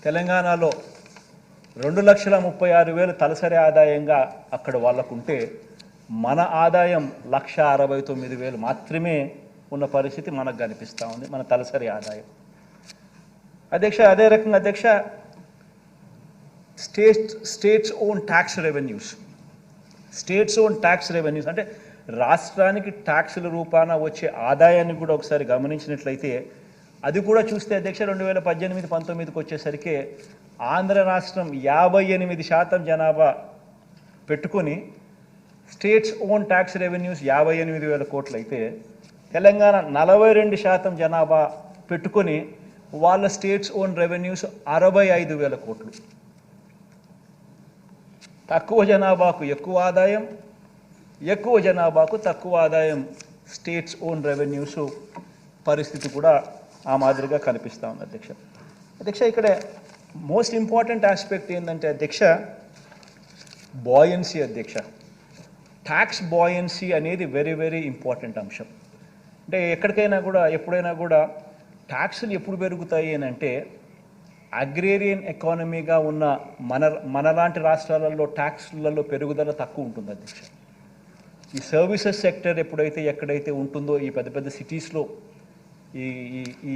తెలంగాణలో 2,36,000 తలసరి ఆదాయంగా అక్కడ వాళ్ళకుంటే మన ఆదాయం 1,69,000 మాత్రమే ఉన్న పరిస్థితి మనకు కనిపిస్తూ ఉంది, మన తలసరి ఆదాయం అధ్యక్ష. అదే రకంగా అధ్యక్ష స్టేట్స్ ఓన్ ట్యాక్స్ రెవెన్యూస్ అంటే రాష్ట్రానికి ట్యాక్సుల రూపాన వచ్చే ఆదాయాన్ని కూడా ఒకసారి గమనించినట్లయితే అది కూడా చూస్తే అధ్యక్ష 2018-19కి వచ్చేసరికి ఆంధ్ర రాష్ట్రం 58% జనాభా పెట్టుకొని స్టేట్స్ ఓన్ ట్యాక్స్ రెవెన్యూస్ 58,000 కోట్లు అయితే, తెలంగాణ 42% జనాభా పెట్టుకొని వాళ్ళ స్టేట్స్ ఓన్ రెవెన్యూస్ 65,000 కోట్లు. తక్కువ జనాభాకు ఎక్కువ ఆదాయం, ఎక్కువ జనాభాకు తక్కువ ఆదాయం స్టేట్స్ ఓన్ రెవెన్యూస్ పరిస్థితి కూడా ఆ మాదిరిగా కనిపిస్తూ ఉంది అధ్యక్ష. ఇక్కడ మోస్ట్ ఇంపార్టెంట్ ఆస్పెక్ట్ ఏంటంటే అధ్యక్ష బాయన్సీ అధ్యక్ష. ట్యాక్స్ బాయన్సీ అనేది వెరీ వెరీ ఇంపార్టెంట్ అంశం. అంటే ఎక్కడికైనా కూడా ఎప్పుడైనా కూడా ట్యాక్సులు ఎప్పుడు పెరుగుతాయి అని అంటే అగ్రేరియన్ ఎకానమీగా ఉన్న మనలాంటి రాష్ట్రాలలో ట్యాక్స్లలో పెరుగుదల తక్కువ ఉంటుంది అధ్యక్ష. ఈ సర్వీసెస్ సెక్టర్ ఎక్కడైతే ఉంటుందో ఈ పెద్ద పెద్ద సిటీస్లో ఈ ఈ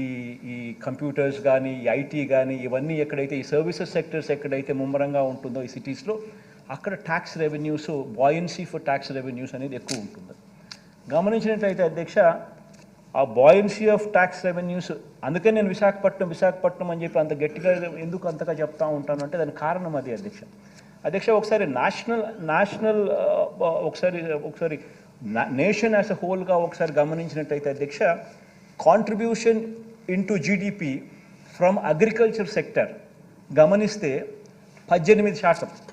ఈ కంప్యూటర్స్ కానీ ఈ ఐటీ కానీ ఇవన్నీ ఎక్కడైతే ఈ సర్వీసెస్ సెక్టర్స్ ఎక్కడైతే ముమ్మరంగా ఉంటుందో ఈ సిటీస్లో అక్కడ tax revenues buoyancy for tax revenues అనేది ఎక్కువ ఉంటుంది. గమనించినట్లయితే అధ్యక్ష ఆ బాయన్సీ ఆఫ్ ట్యాక్స్ రెవెన్యూస్, అందుకే నేను విశాఖపట్నం అని చెప్పి అంత గట్టిగా ఎందుకు అంతగా చెప్తా ఉంటాను అంటే దానికి కారణం అది అధ్యక్ష. ఒకసారి నేషనల్ ఒకసారి నేషన్ యాజ్ అ హోల్గా ఒకసారి గమనించినట్టయితే అధ్యక్ష contribution into GDP from agriculture sector గమనిస్తే 18%.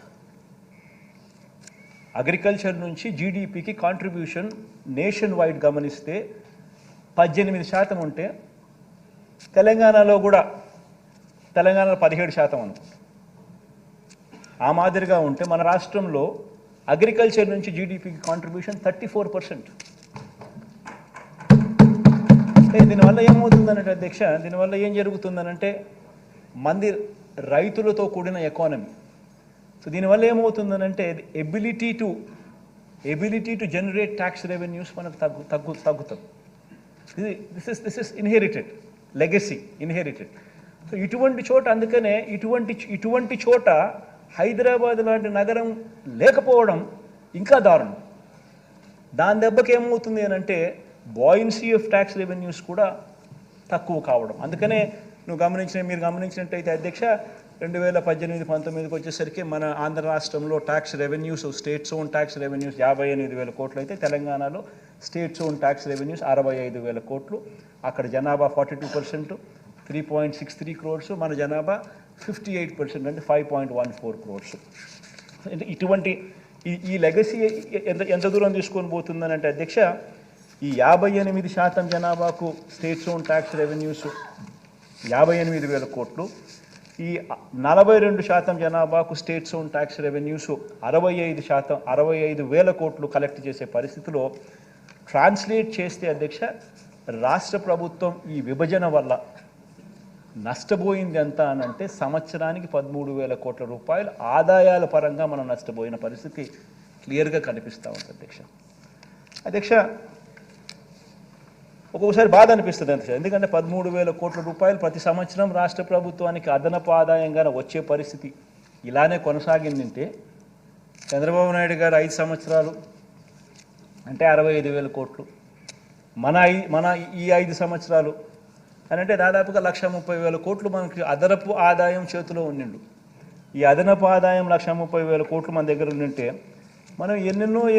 అగ్రికల్చర్ నుంచి జీడిపికి కాంట్రిబ్యూషన్ నేషన్ వైడ్ గమనిస్తే 18% ఉంటే తెలంగాణలో 17% అనుకుంటా. ఆ మాదిరిగా ఉంటే మన రాష్ట్రంలో అగ్రికల్చర్ నుంచి జీడిపికి కాంట్రిబ్యూషన్ 34%. దీనివల్ల ఏమవుతుందనంటే అధ్యక్ష, దీనివల్ల ఏం జరుగుతుందనంటే మంది రైతులతో కూడిన ఎకానమీ. సో దీనివల్ల ఏమవుతుందనంటే ability to generate tax revenues మనకు తగ్గుతుంది. This is inherited legacy. So ఇటువంటి చోట అందుకనే ఇటువంటి చోట హైదరాబాద్ లాంటి నగరం లేకపోవడం ఇంకా దారుణం. దాని దెబ్బకి ఏమవుతుంది అని అంటే బాయన్సీ ఆఫ్ ట్యాక్స్ రెవెన్యూస్ కూడా తక్కువ కావడం. అందుకనే మీరు గమనించినట్టయితే అధ్యక్ష 2018-19కి వచ్చేసరికి మన ఆంధ్ర రాష్ట్రంలో tax revenues states own tax revenues 58,000 కోట్లు అయితే తెలంగాణలో స్టేట్స్ ఓన్ ట్యాక్స్ రెవెన్యూస్ 65,000 కోట్లు. అక్కడ జనాభా 42%, 3.63 crores, మన జనాభా 58% అంటే 5.14 crores. ఇటువంటి ఈ లెగసీ ఎంత దూరం తీసుకొని పోతుందని అంటే అధ్యక్ష, ఈ 58% జనాభాకు స్టేట్స్ ఓన్ ట్యాక్స్ రెవెన్యూస్ 58,000 కోట్లు, ఈ 42% జనాభాకు స్టేట్స్ ఓన్ ట్యాక్స్ రెవెన్యూస్ 65,000 కోట్లు కలెక్ట్ చేసే పరిస్థితిలో ట్రాన్స్లేట్ చేస్తే అధ్యక్ష, రాష్ట్ర ప్రభుత్వం ఈ విభజన వల్ల నష్టపోయింది ఎంత అని అంటే సంవత్సరానికి 13,000 కోట్ల రూపాయలు ఆదాయాల పరంగా మనం నష్టపోయిన పరిస్థితి క్లియర్గా కనిపిస్తూ ఉంది అధ్యక్ష. అధ్యక్ష, ఒక్కొక్కసారి బాధ అనిపిస్తుంది అధ్యక్ష, ఎందుకంటే 13,000 కోట్ల రూపాయలు ప్రతి సంవత్సరం రాష్ట్ర ప్రభుత్వానికి అదనపు ఆదాయంగా వచ్చే పరిస్థితి ఇలానే కొనసాగిందంటే చంద్రబాబు నాయుడు గారు 5 సంవత్సరాలు అంటే 65,000 కోట్లు, మన ఈ 5 సంవత్సరాలు అని అంటే దాదాపుగా 1,30,000 కోట్లు మనకి అదనపు ఆదాయం చేతిలో ఉండిండు. ఈ అదనపు ఆదాయం 1,30,000 కోట్లు మన దగ్గర ఉండింటే మనం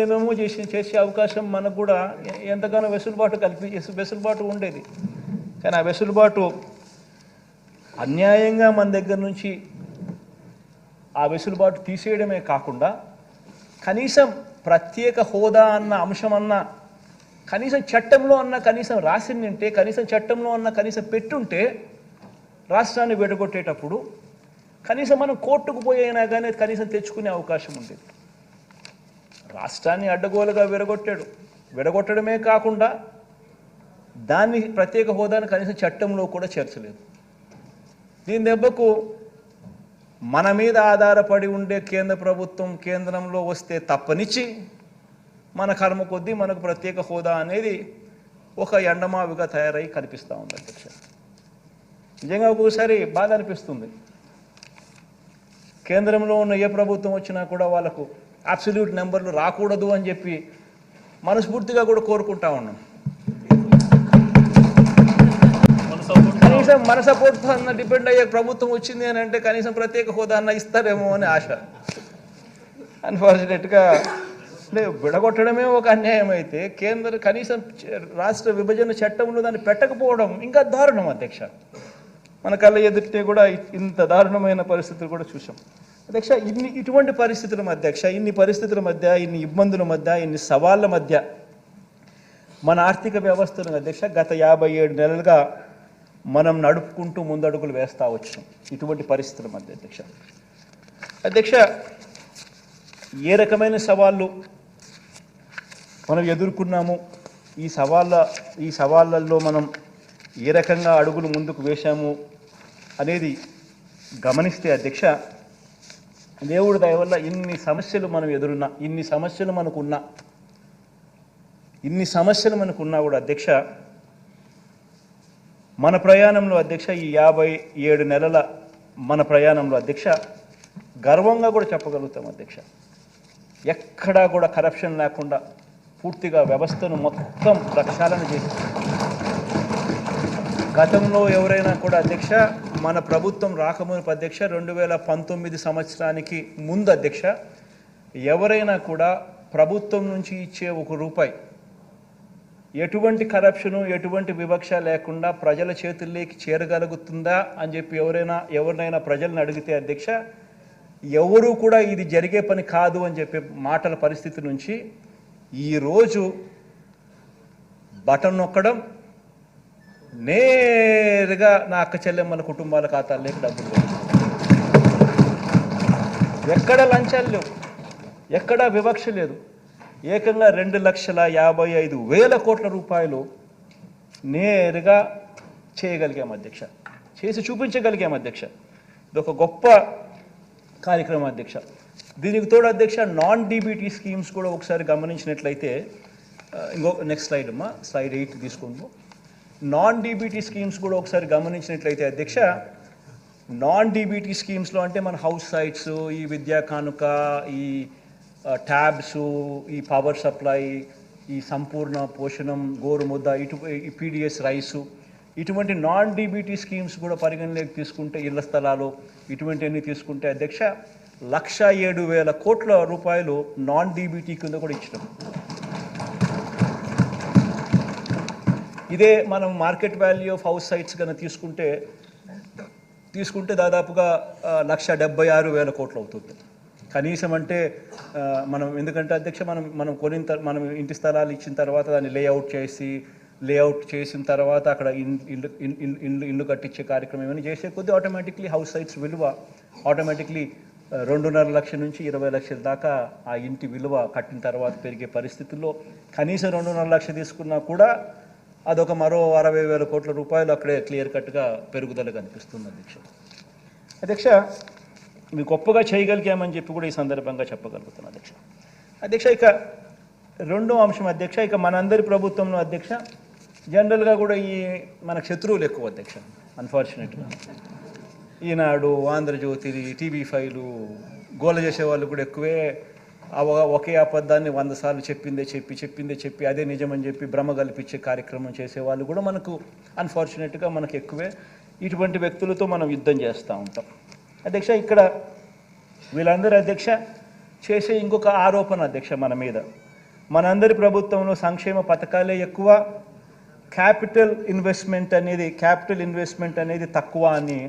ఏమేమో చేసే అవకాశం మనకు కూడా ఎంతగానో వెసులుబాటు ఉండేది. కానీ ఆ వెసులుబాటు అన్యాయంగా మన దగ్గర నుంచి ఆ వెసులుబాటు తీసేయడమే కాకుండా కనీసం ప్రత్యేక హోదా అన్న అంశం అన్న కనీసం చట్టంలో అన్న కనీసం రాసిందంటే, కనీసం చట్టంలో అన్న కనీసం పెట్టుంటే రాష్ట్రాన్ని విడగొట్టేటప్పుడు కనీసం మనం కోర్టుకు పోయినా కానీ కనీసం తెచ్చుకునే అవకాశం ఉండేది. రాష్ట్రాన్ని అడ్డగోలుగా విడగొట్టడమే కాకుండా దాన్ని ప్రత్యేక హోదాను కనీసం చట్టంలో కూడా చేర్చలేదు. దీని దెబ్బకు మన మీద ఆధారపడి ఉండే కేంద్ర ప్రభుత్వం కేంద్రంలో వస్తే తప్పనిచ్చి మన కర్మ కొద్దీ మనకు ప్రత్యేక హోదా అనేది ఒక ఎండమావిగా తయారై కనిపిస్తూ ఉంది అధ్యక్ష. నిజంగా ఒక్కోసారి బాధ అనిపిస్తుంది. కేంద్రంలో ఉన్న ఏ ప్రభుత్వం వచ్చినా కూడా వాళ్ళకు అబ్సల్యూట్ నెంబర్లు రాకూడదు అని చెప్పి మనస్ఫూర్తిగా కూడా కోరుకుంటా ఉన్నాం. కనీసం మన సపోర్ట్తో అన్న డిపెండ్ అయ్యే ప్రభుత్వం వచ్చింది అని అంటే కనీసం ప్రత్యేక హోదా అన్న ఇస్తారేమో అని ఆశ. అన్ఫార్చునేట్గా విడగొట్టడమే ఒక అన్యాయం అయితే కనీసం రాష్ట్ర విభజన చట్టంలో దాన్ని పెట్టకపోవడం ఇంకా దారుణం అధ్యక్ష. మన కళ్ళ ఎదుటే కూడా ఇంత దారుణమైన పరిస్థితులు కూడా చూసాం అధ్యక్ష. ఇటువంటి పరిస్థితుల మధ్య అధ్యక్ష, ఇన్ని పరిస్థితుల మధ్య, ఇన్ని ఇబ్బందుల మధ్య, ఇన్ని సవాళ్ళ మధ్య మన ఆర్థిక వ్యవస్థను అధ్యక్ష గత 57 నెలలుగా మనం నడుపుకుంటూ ముందడుగులు వేస్తూ వచ్చాం. ఇటువంటి పరిస్థితుల మధ్య అధ్యక్ష ఏ రకమైన సవాళ్ళు మనం ఎదుర్కొన్నాము, ఈ సవాళ్ళల్లో మనం ఏ రకంగా అడుగులు ముందుకు వేశాము అనేది గమనిస్తే అధ్యక్ష, దేవుడి దయ వల్ల ఇన్ని సమస్యలు మనం ఎదురున్నా, ఇన్ని సమస్యలు మనకున్నా కూడా అధ్యక్ష మన ప్రయాణంలో అధ్యక్ష ఈ 57 నెలల మన ప్రయాణంలో అధ్యక్ష గర్వంగా కూడా చెప్పగలుగుతాం అధ్యక్ష. ఎక్కడా కూడా కరప్షన్ లేకుండా పూర్తిగా వ్యవస్థను మొత్తం ప్రక్షాళన చేసి, గతంలో ఎవరైనా కూడా అధ్యక్ష మన ప్రభుత్వం రాకమునుపు అధ్యక్ష 2019 సంవత్సరానికి ముందు అధ్యక్ష ఎవరైనా కూడా ప్రభుత్వం నుంచి ఇచ్చే ₹1 ఎటువంటి కరప్షను ఎటువంటి వివక్ష లేకుండా ప్రజల చేతుల్లోకి చేరగలుగుతుందా అని చెప్పి ఎవరినైనా ప్రజలను అడిగితే అధ్యక్ష ఎవరు కూడా ఇది జరిగే పని కాదు అని చెప్పే మాటల పరిస్థితి నుంచి ఈరోజు బటన్ నొక్కడం, నేరుగా నా అక్క చెల్లెమ్మల కుటుంబాల ఖాతాల్లోకి డబ్బులు పోతుంది. ఎక్కడ లంచాలు లేవు, ఎక్కడా వివక్ష లేదు. ఏకంగా 2,55,000 కోట్ల రూపాయలు నేరుగా చేయగలిగాం అధ్యక్ష, చేసి చూపించగలిగాం అధ్యక్ష. ఇది ఒక గొప్ప కార్యక్రమం అధ్యక్ష. దీనికి తోడు అధ్యక్ష నాన్ డీబీటీ స్కీమ్స్ కూడా ఒకసారి గమనించినట్లయితే, నెక్స్ట్ స్లైడ్ అమ్మా, స్లైడ్ 8 తీసుకుందాం. నాన్ డీబీటీ స్కీమ్స్ కూడా ఒకసారి గమనించినట్లయితే అధ్యక్ష, నాన్ డీబీటీ స్కీమ్స్లో అంటే మన హౌస్ సైట్స్, ఈ విద్యా కానుక, ఈ ట్యాబ్స్, ఈ పవర్ సప్లై, ఈ సంపూర్ణ పోషణం, గోరుముద్ద, ఈ పీడిఎస్ రైసు, ఇటువంటి నాన్ డీబీటీ స్కీమ్స్ కూడా పరిగణలోకి తీసుకుంటే, ఇళ్ల స్థలాలు ఇటువంటివన్నీ తీసుకుంటే అధ్యక్ష 1,07,000 కోట్ల రూపాయలు నాన్ డీబీటీ కింద కూడా ఇచ్చినాం. ఇదే మనం market value of house sites కన్నా తీసుకుంటే తీసుకుంటే దాదాపుగా 1,76,000 కోట్లు అవుతుంది. కనీసం అంటే మనం ఎందుకంటే అధ్యక్ష మనం మనం ఇంటి స్థలాలు ఇచ్చిన తర్వాత దాన్ని లేఅవుట్ చేసిన తర్వాత అక్కడ ఇల్లు కట్టించే కార్యక్రమం ఏమైనా చేసే కొద్దీ ఆటోమేటిక్లీ హౌస్ సైట్స్ విలువ ఆటోమేటిక్లీ 2.5 లక్షల నుంచి 20 లక్షల దాకా ఆ ఇంటి విలువ కట్టిన తర్వాత పెరిగే పరిస్థితుల్లో కనీసం 2.5 లక్షలు తీసుకున్నా కూడా అదొక మరో 60,000 కోట్ల రూపాయలు అక్కడే క్లియర్ కట్గా పెరుగుదల కనిపిస్తుంది అధ్యక్ష మీకు గొప్పగా చేయగలిగామని చెప్పి కూడా ఈ సందర్భంగా చెప్పగలుగుతున్నాను అధ్యక్ష ఇక రెండో అంశం అధ్యక్ష ఇక మనందరి ప్రభుత్వంలో అధ్యక్ష జనరల్గా కూడా ఈ మనకు శత్రువులు ఎక్కువ అధ్యక్ష అన్ఫార్చునేట్గా ఈనాడు ఆంధ్రజ్యోతి TV5 గోల చేసే వాళ్ళు కూడా ఎక్కువే ఒకే అబద్ధాన్ని 100 సార్లు చెప్పిందే చెప్పి అదే నిజమని చెప్పి భ్రమ కల్పించే కార్యక్రమం చేసేవాళ్ళు కూడా మనకు అన్ఫార్చునేట్గా మనకు ఎక్కువే. ఇటువంటి వ్యక్తులతో మనం యుద్ధం చేస్తూ ఉంటాం అధ్యక్ష. ఇక్కడ వీళ్ళందరూ అధ్యక్ష చేసే ఇంకొక ఆరోపణ అధ్యక్ష మన మీద మనందరి ప్రభుత్వంలో సంక్షేమ పథకాలే ఎక్కువ, క్యాపిటల్ ఇన్వెస్ట్మెంట్ అనేది తక్కువ అని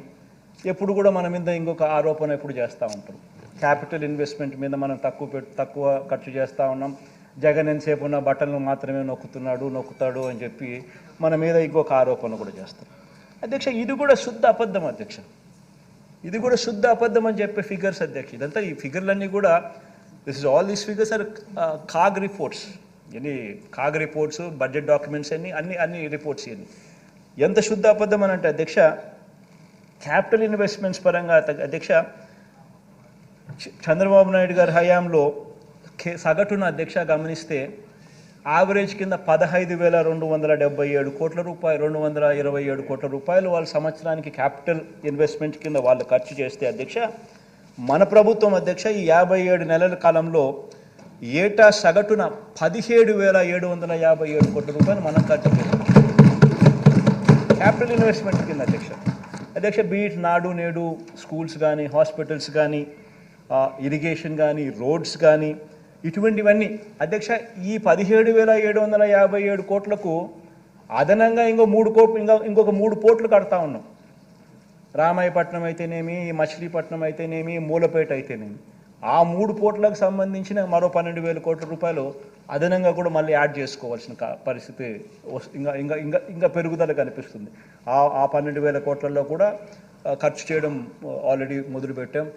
ఎప్పుడు కూడా మన మీద ఇంకొక ఆరోపణ ఎప్పుడు చేస్తూ ఉంటారు. క్యాపిటల్ ఇన్వెస్ట్మెంట్ మీద మనం తక్కువ ఖర్చు చేస్తూ ఉన్నాం, జగన్ ఎంతసేపు ఉన్న బట్టలను మాత్రమే నొక్కుతాడు అని చెప్పి మన మీద ఇంకొక ఆరోపణ కూడా చేస్తారు అధ్యక్ష. ఇది కూడా శుద్ధ అబద్ధం అధ్యక్ష, ఇది కూడా శుద్ధ అబద్ధం అని చెప్పే ఫిగర్స్ అధ్యక్ష. ఇదంతా ఈ ఫిగర్లన్నీ కూడా all these figures are CAG reports, CAG reports, budget documents అన్ని రిపోర్ట్స్ ఇవన్నీ. ఎంత శుద్ధ అబద్ధం అని అంటే అధ్యక్ష క్యాపిటల్ ఇన్వెస్ట్మెంట్స్ పరంగా అధ్యక్ష చంద్రబాబు నాయుడు గారి హయాంలో సగటున అధ్యక్ష గమనిస్తే యావరేజ్ కింద 15,277 కోట్ల రూపాయలు 227 కోట్ల రూపాయలు వాళ్ళ సంవత్సరానికి క్యాపిటల్ ఇన్వెస్ట్మెంట్ కింద వాళ్ళు ఖర్చు చేస్తే అధ్యక్ష మన ప్రభుత్వం అధ్యక్ష ఈ 57 నెలల కాలంలో ఏటా సగటున 17,757 కోట్ల రూపాయలు మనం ఖర్చు చేస్తాం క్యాపిటల్ ఇన్వెస్ట్మెంట్ కింద అధ్యక్ష. బీట్ నాడు నేడు స్కూల్స్ కానీ, హాస్పిటల్స్ కానీ, ఇరిగేషన్ కానీ, రోడ్స్ కానీ, ఇటువంటివన్నీ అధ్యక్ష ఈ 17,757 కోట్లకు అదనంగా ఇంకొక 3 పోర్ట్లు కడతా ఉన్నాం. రామాయపట్నం అయితేనేమి, మచిలీపట్నం అయితేనేమి, మూలపేట అయితేనేమి, ఆ 3 పోర్ట్లకు సంబంధించిన మరో 12,000 కోట్ల రూపాయలు అదనంగా కూడా మళ్ళీ యాడ్ చేసుకోవాల్సిన పరిస్థితి ఇంకా పెరుగుదల కనిపిస్తుంది. ఆ 12,000 కోట్లలో కూడా ఖర్చు చేయడం ఆల్రెడీ మొదలుపెట్టాం.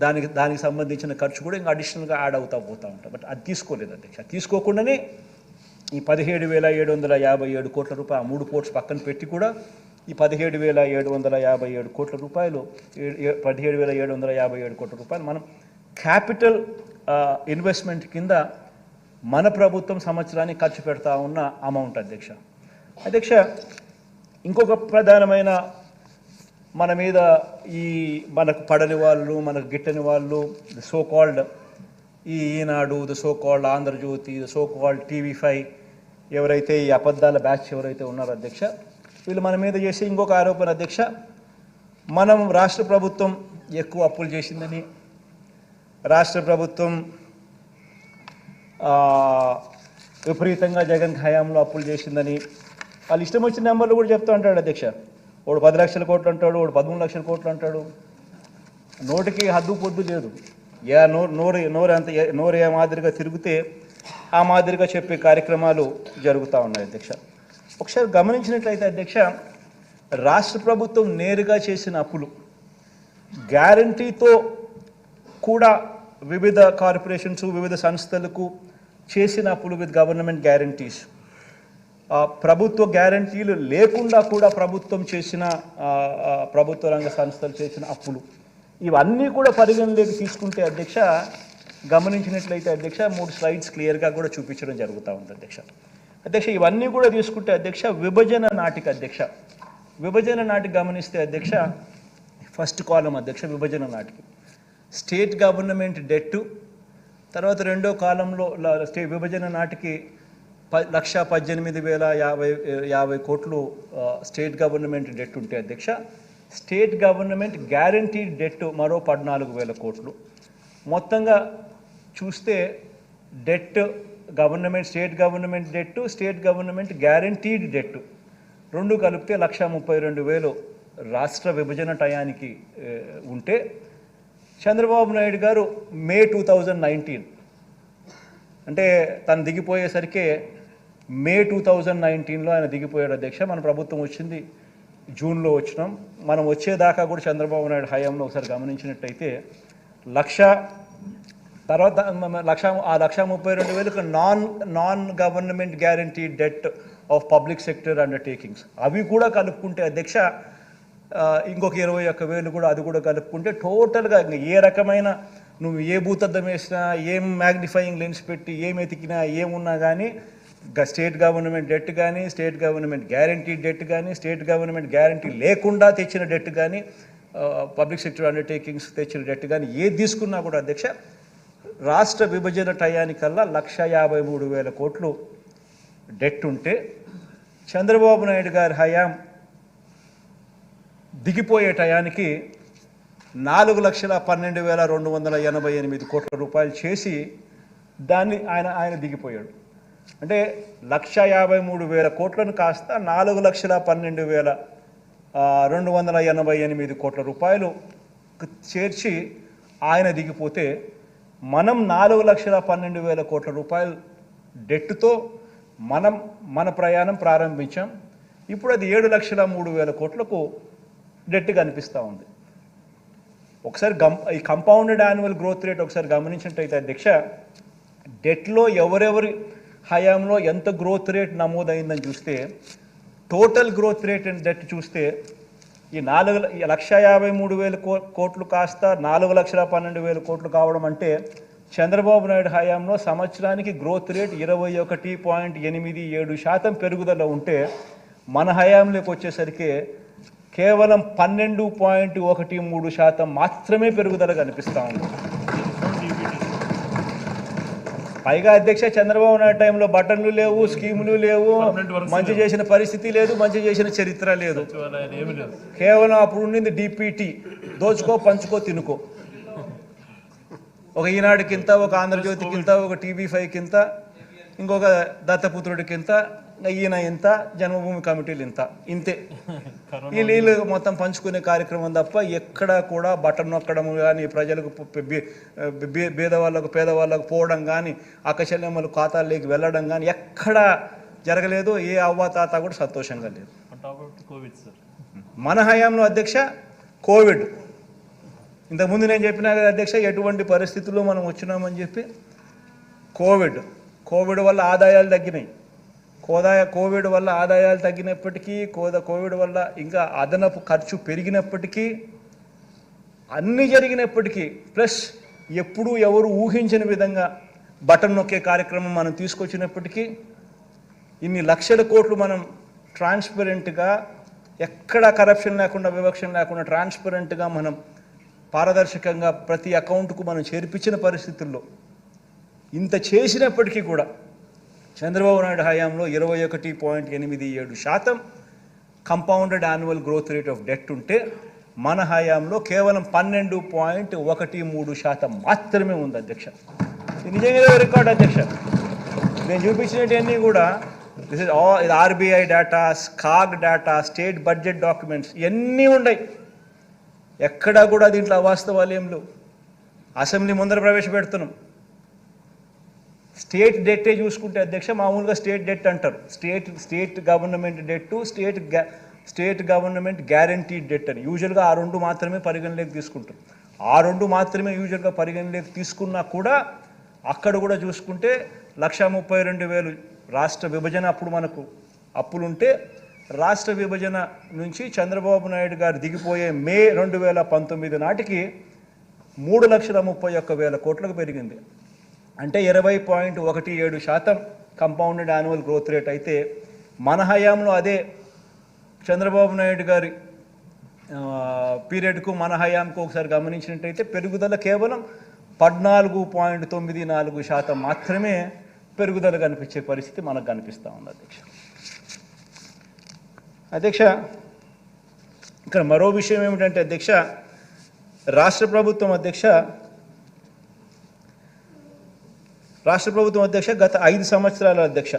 దానికి సంబంధించిన ఖర్చు కూడా ఇంకా అడిషనల్గా యాడ్ అవుతూ పోతూ ఉంటాం. బట్ అది తీసుకోలేదు అధ్యక్ష. తీసుకోకుండానే ఈ 17,757 కోట్ల రూపాయలు 3 పోర్ట్స్ పక్కన పెట్టి కూడా ఈ 17,757 కోట్ల రూపాయలు 17,757 కోట్ల రూపాయలు మనం క్యాపిటల్ ఇన్వెస్ట్మెంట్ కింద మన ప్రభుత్వం సంవత్సరానికి ఖర్చు పెడతా ఉన్న అమౌంట్ అధ్యక్ష. ఇంకొక ప్రధానమైన మన మీద మనకు పడని వాళ్ళు, మనకు గిట్టని వాళ్ళు, the so called Eenadu, the so called Andhrajyothi, the so called TV5 ఎవరైతే ఈ అబద్ధాల బ్యాచ్ ఎవరైతే ఉన్నారో అధ్యక్ష వీళ్ళు మన మీద చేసే ఇంకొక ఆరోపణ అధ్యక్ష మనం రాష్ట్ర ప్రభుత్వం ఎక్కువ అప్పులు చేసిందని, రాష్ట్ర ప్రభుత్వం విపరీతంగా జగన్ హయాంలో అప్పులు చేసిందని వాళ్ళు ఇష్టం వచ్చిన నెంబర్లు కూడా చెప్తూ ఉంటాడు అధ్యక్ష. వాడు 10 లక్షల కోట్లు అంటాడు, వాడు 13 లక్షల కోట్లు అంటాడు. నోటికి హద్దు పొద్దు లేదు. నోరు ఏ మాదిరిగా తిరిగితే ఆ మాదిరిగా చెప్పే కార్యక్రమాలు జరుగుతూ ఉన్నాయి అధ్యక్ష. ఒకసారి గమనించినట్లయితే అధ్యక్ష రాష్ట్ర ప్రభుత్వం నేరుగా చేసిన అప్పులు, గ్యారంటీతో కూడా వివిధ కార్పొరేషన్స్, వివిధ సంస్థలకు చేసిన అప్పులు విత్ గవర్నమెంట్ గ్యారంటీస్, ప్రభుత్వ గ్యారంటీలు లేకుండా కూడా ప్రభుత్వ రంగ సంస్థలు చేసిన అప్పులు, ఇవన్నీ కూడా పరిగణలోకి తీసుకుంటే అధ్యక్ష గమనించినట్లయితే అధ్యక్ష 3 స్లైడ్స్ క్లియర్గా కూడా చూపించడం జరుగుతూ ఉంది అధ్యక్ష. ఇవన్నీ కూడా తీసుకుంటే అధ్యక్ష విభజన నాటికి గమనిస్తే అధ్యక్ష ఫస్ట్ కాలం అధ్యక్ష విభజన నాటికి స్టేట్ గవర్నమెంట్ డెట్టు, తర్వాత రెండో కాలంలో విభజన నాటికి 1,18,050 కోట్లు స్టేట్ గవర్నమెంట్ డెట్ ఉంటే అధ్యక్ష స్టేట్ గవర్నమెంట్ గ్యారంటీడ్ డెట్ మరో 14,000 కోట్లు. మొత్తంగా చూస్తే debt state government debt, state government guaranteed debt రెండు కలిపితే 1,32,000 రాష్ట్ర విభజన టయానికి ఉంటే చంద్రబాబు నాయుడు గారు మే 2019 అంటే తను దిగిపోయేసరికి మే 2019లో ఆయన దిగిపోయాడు అధ్యక్ష. మన ప్రభుత్వం వచ్చింది జూన్లో వచ్చినాం. మనం వచ్చేదాకా కూడా చంద్రబాబు నాయుడు హయాంలో ఒకసారి గమనించినట్టయితే తర్వాత 1,32,000 non government guarantee det of public sector undertakings అవి కూడా కలుపుకుంటే అధ్యక్ష ఇంకొక 21,000 కూడా అది కూడా కలుపుకుంటే టోటల్గా ఏ రకమైన నువ్వు ఏ భూతద్దం వేసినా ఏం మ్యాగ్నిఫైయింగ్ లెన్స్ పెట్టి ఏం ఎతికినా ఏమున్నా కానీ స్టేట్ గవర్నమెంట్ డెట్ కానీ స్టేట్ గవర్నమెంట్ గ్యారంటీ డెట్ కానీ స్టేట్ గవర్నమెంట్ గ్యారంటీ లేకుండా తెచ్చిన డెట్ కానీ పబ్లిక్ సెక్టర్ అండర్టేకింగ్స్ తెచ్చిన డెట్ కానీ ఏది తీసుకున్నా కూడా అధ్యక్ష రాష్ట్ర విభజన టయానికల్లా 1,53,000 కోట్లు డెట్ ఉంటే చంద్రబాబు నాయుడు గారి హయాం దిగిపోయే టయానికి 4,12,288 కోట్ల రూపాయలు చేసి దాన్ని ఆయన దిగిపోయాడు. అంటే 1,53,000 కోట్లను కాస్త 4,12,288 కోట్ల రూపాయలు చేర్చి ఆయన దిగిపోతే మనం 4,12,000 కోట్ల రూపాయలు డెట్తో మన ప్రయాణం ప్రారంభించాం. ఇప్పుడు అది 7,03,000 కోట్లకు డెట్ కనిపిస్తూ ఉంది. ఒకసారి ఈ కంపౌండెడ్ యాన్యువల్ గ్రోత్ రేట్ ఒకసారి గమనించినట్టయితే అధ్యక్ష డెట్లో ఎవరెవరి హయాంలో ఎంత గ్రోత్ రేట్ నమోదైందని చూస్తే total growth rate and debt చూస్తే ఈ 1,53,000 కోట్లు కాస్త 4,12,000 కోట్లు కావడం అంటే చంద్రబాబు నాయుడు హయాంలో సంవత్సరానికి గ్రోత్ రేట్ 21.87% పెరుగుదల ఉంటే మన హయాంలోకి వచ్చేసరికి కేవలం 12.13% మాత్రమే పెరుగుదల కనిపిస్తూ ఉంది. పైగా అధ్యక్ష చంద్రబాబు నాయుడు టైంలో బటన్లు లేవు, స్కీములు లేవు, మంచి చేసిన పరిస్థితి లేదు, మంచి చేసిన చరిత్ర లేదు. కేవలం అప్పుడు ఉండింది డిపిటి, దోచుకో పంచుకో తినుకో. ఒక ఈనాడుకింత, ఒక ఆంధ్రజ్యోతికింత, ఒక TV5కింత, ఇంకొక దత్తపుత్రుడికింత, ఈయన ఇంత, జన్మభూమి కమిటీలు ఇంతే. ఈ నీళ్ళు మొత్తం పంచుకునే కార్యక్రమం తప్ప ఎక్కడా కూడా బటన్ నొక్కడం కానీ, ప్రజలకు పేదవాళ్ళకు పోవడం కానీ, అక్కచెల్లెమ్మలు ఖాతాల్లోకి వెళ్ళడం కానీ ఎక్కడా జరగలేదు. ఏ అవ్వాతాత కూడా సంతోషంగా లేదు. మన హయాంలో అధ్యక్ష కోవిడ్, ఇంతకుముందు నేను చెప్పినా కదా అధ్యక్ష ఎటువంటి పరిస్థితుల్లో మనం వచ్చినామని చెప్పి. కోవిడ్ వల్ల ఆదాయాలు తగ్గినాయి. కోవిడ్ వల్ల ఆదాయాలు తగ్గినప్పటికీ, కోవిడ్ వల్ల ఇంకా అదనపు ఖర్చు పెరిగినప్పటికీ, అన్నీ జరిగినప్పటికీ, ప్లస్ ఎప్పుడూ ఎవరు ఊహించని విధంగా బటన్ నొక్కే కార్యక్రమం మనం తీసుకొచ్చినప్పటికీ ఇన్ని లక్షల కోట్లు మనం ట్రాన్స్పరెంట్గా, ఎక్కడ కరప్షన్ లేకుండా, వివక్ష లేకుండా ట్రాన్స్పరెంట్గా మనం పారదర్శకంగా ప్రతి అకౌంట్కు మనం చేర్పించిన పరిస్థితుల్లో ఇంత చేసినప్పటికీ కూడా చంద్రబాబు నాయుడు హయాంలో 21.87% compounded annual growth rate of debt ఉంటే మన హయాంలో కేవలం 12.13% మాత్రమే ఉంది అధ్యక్ష. ఇది నిజంగా రికార్డ్ అధ్యక్ష. నేను చూపించినవన్నీ కూడా this is all RBI data, CAG data, state budget documents ఇవన్నీ ఉన్నాయి. ఎక్కడా కూడా దీంట్లో అవాస్తవాలు ఏం లేవు. అసెంబ్లీ ముందర ప్రవేశపెడుతున్నాం. స్టేట్ డెట్టే చూసుకుంటే అధ్యక్ష మామూలుగా స్టేట్ డెట్ అంటారు. State government debt, state government guarantee debt అని యూజువల్గా ఆ రెండు మాత్రమే పరిగణలోకి తీసుకుంటారు. ఆ రెండు మాత్రమే యూజువల్గా పరిగణలోకి తీసుకున్నా కూడా అక్కడ కూడా చూసుకుంటే 1,32,000 రాష్ట్ర విభజన అప్పుడు మనకు అప్పులుంటే రాష్ట్ర విభజన నుంచి చంద్రబాబు నాయుడు గారు దిగిపోయే మే 2019 నాటికి 3,31,000 కోట్లకు పెరిగింది. అంటే 20.17% కంపౌండెడ్ యాన్యువల్ గ్రోత్ రేట్ అయితే మన హయాంలో అదే చంద్రబాబు నాయుడు గారి పీరియడ్కు మన హయాంకు ఒకసారి గమనించినట్టయితే పెరుగుదల కేవలం 14.94% మాత్రమే పెరుగుదల కనిపించే పరిస్థితి మనకు కనిపిస్తూ ఉంది అధ్యక్ష. అధ్యక్ష ఇక్కడ మరో విషయం ఏమిటంటే అధ్యక్ష రాష్ట్ర ప్రభుత్వం అధ్యక్ష గత 5 సంవత్సరాల అధ్యక్ష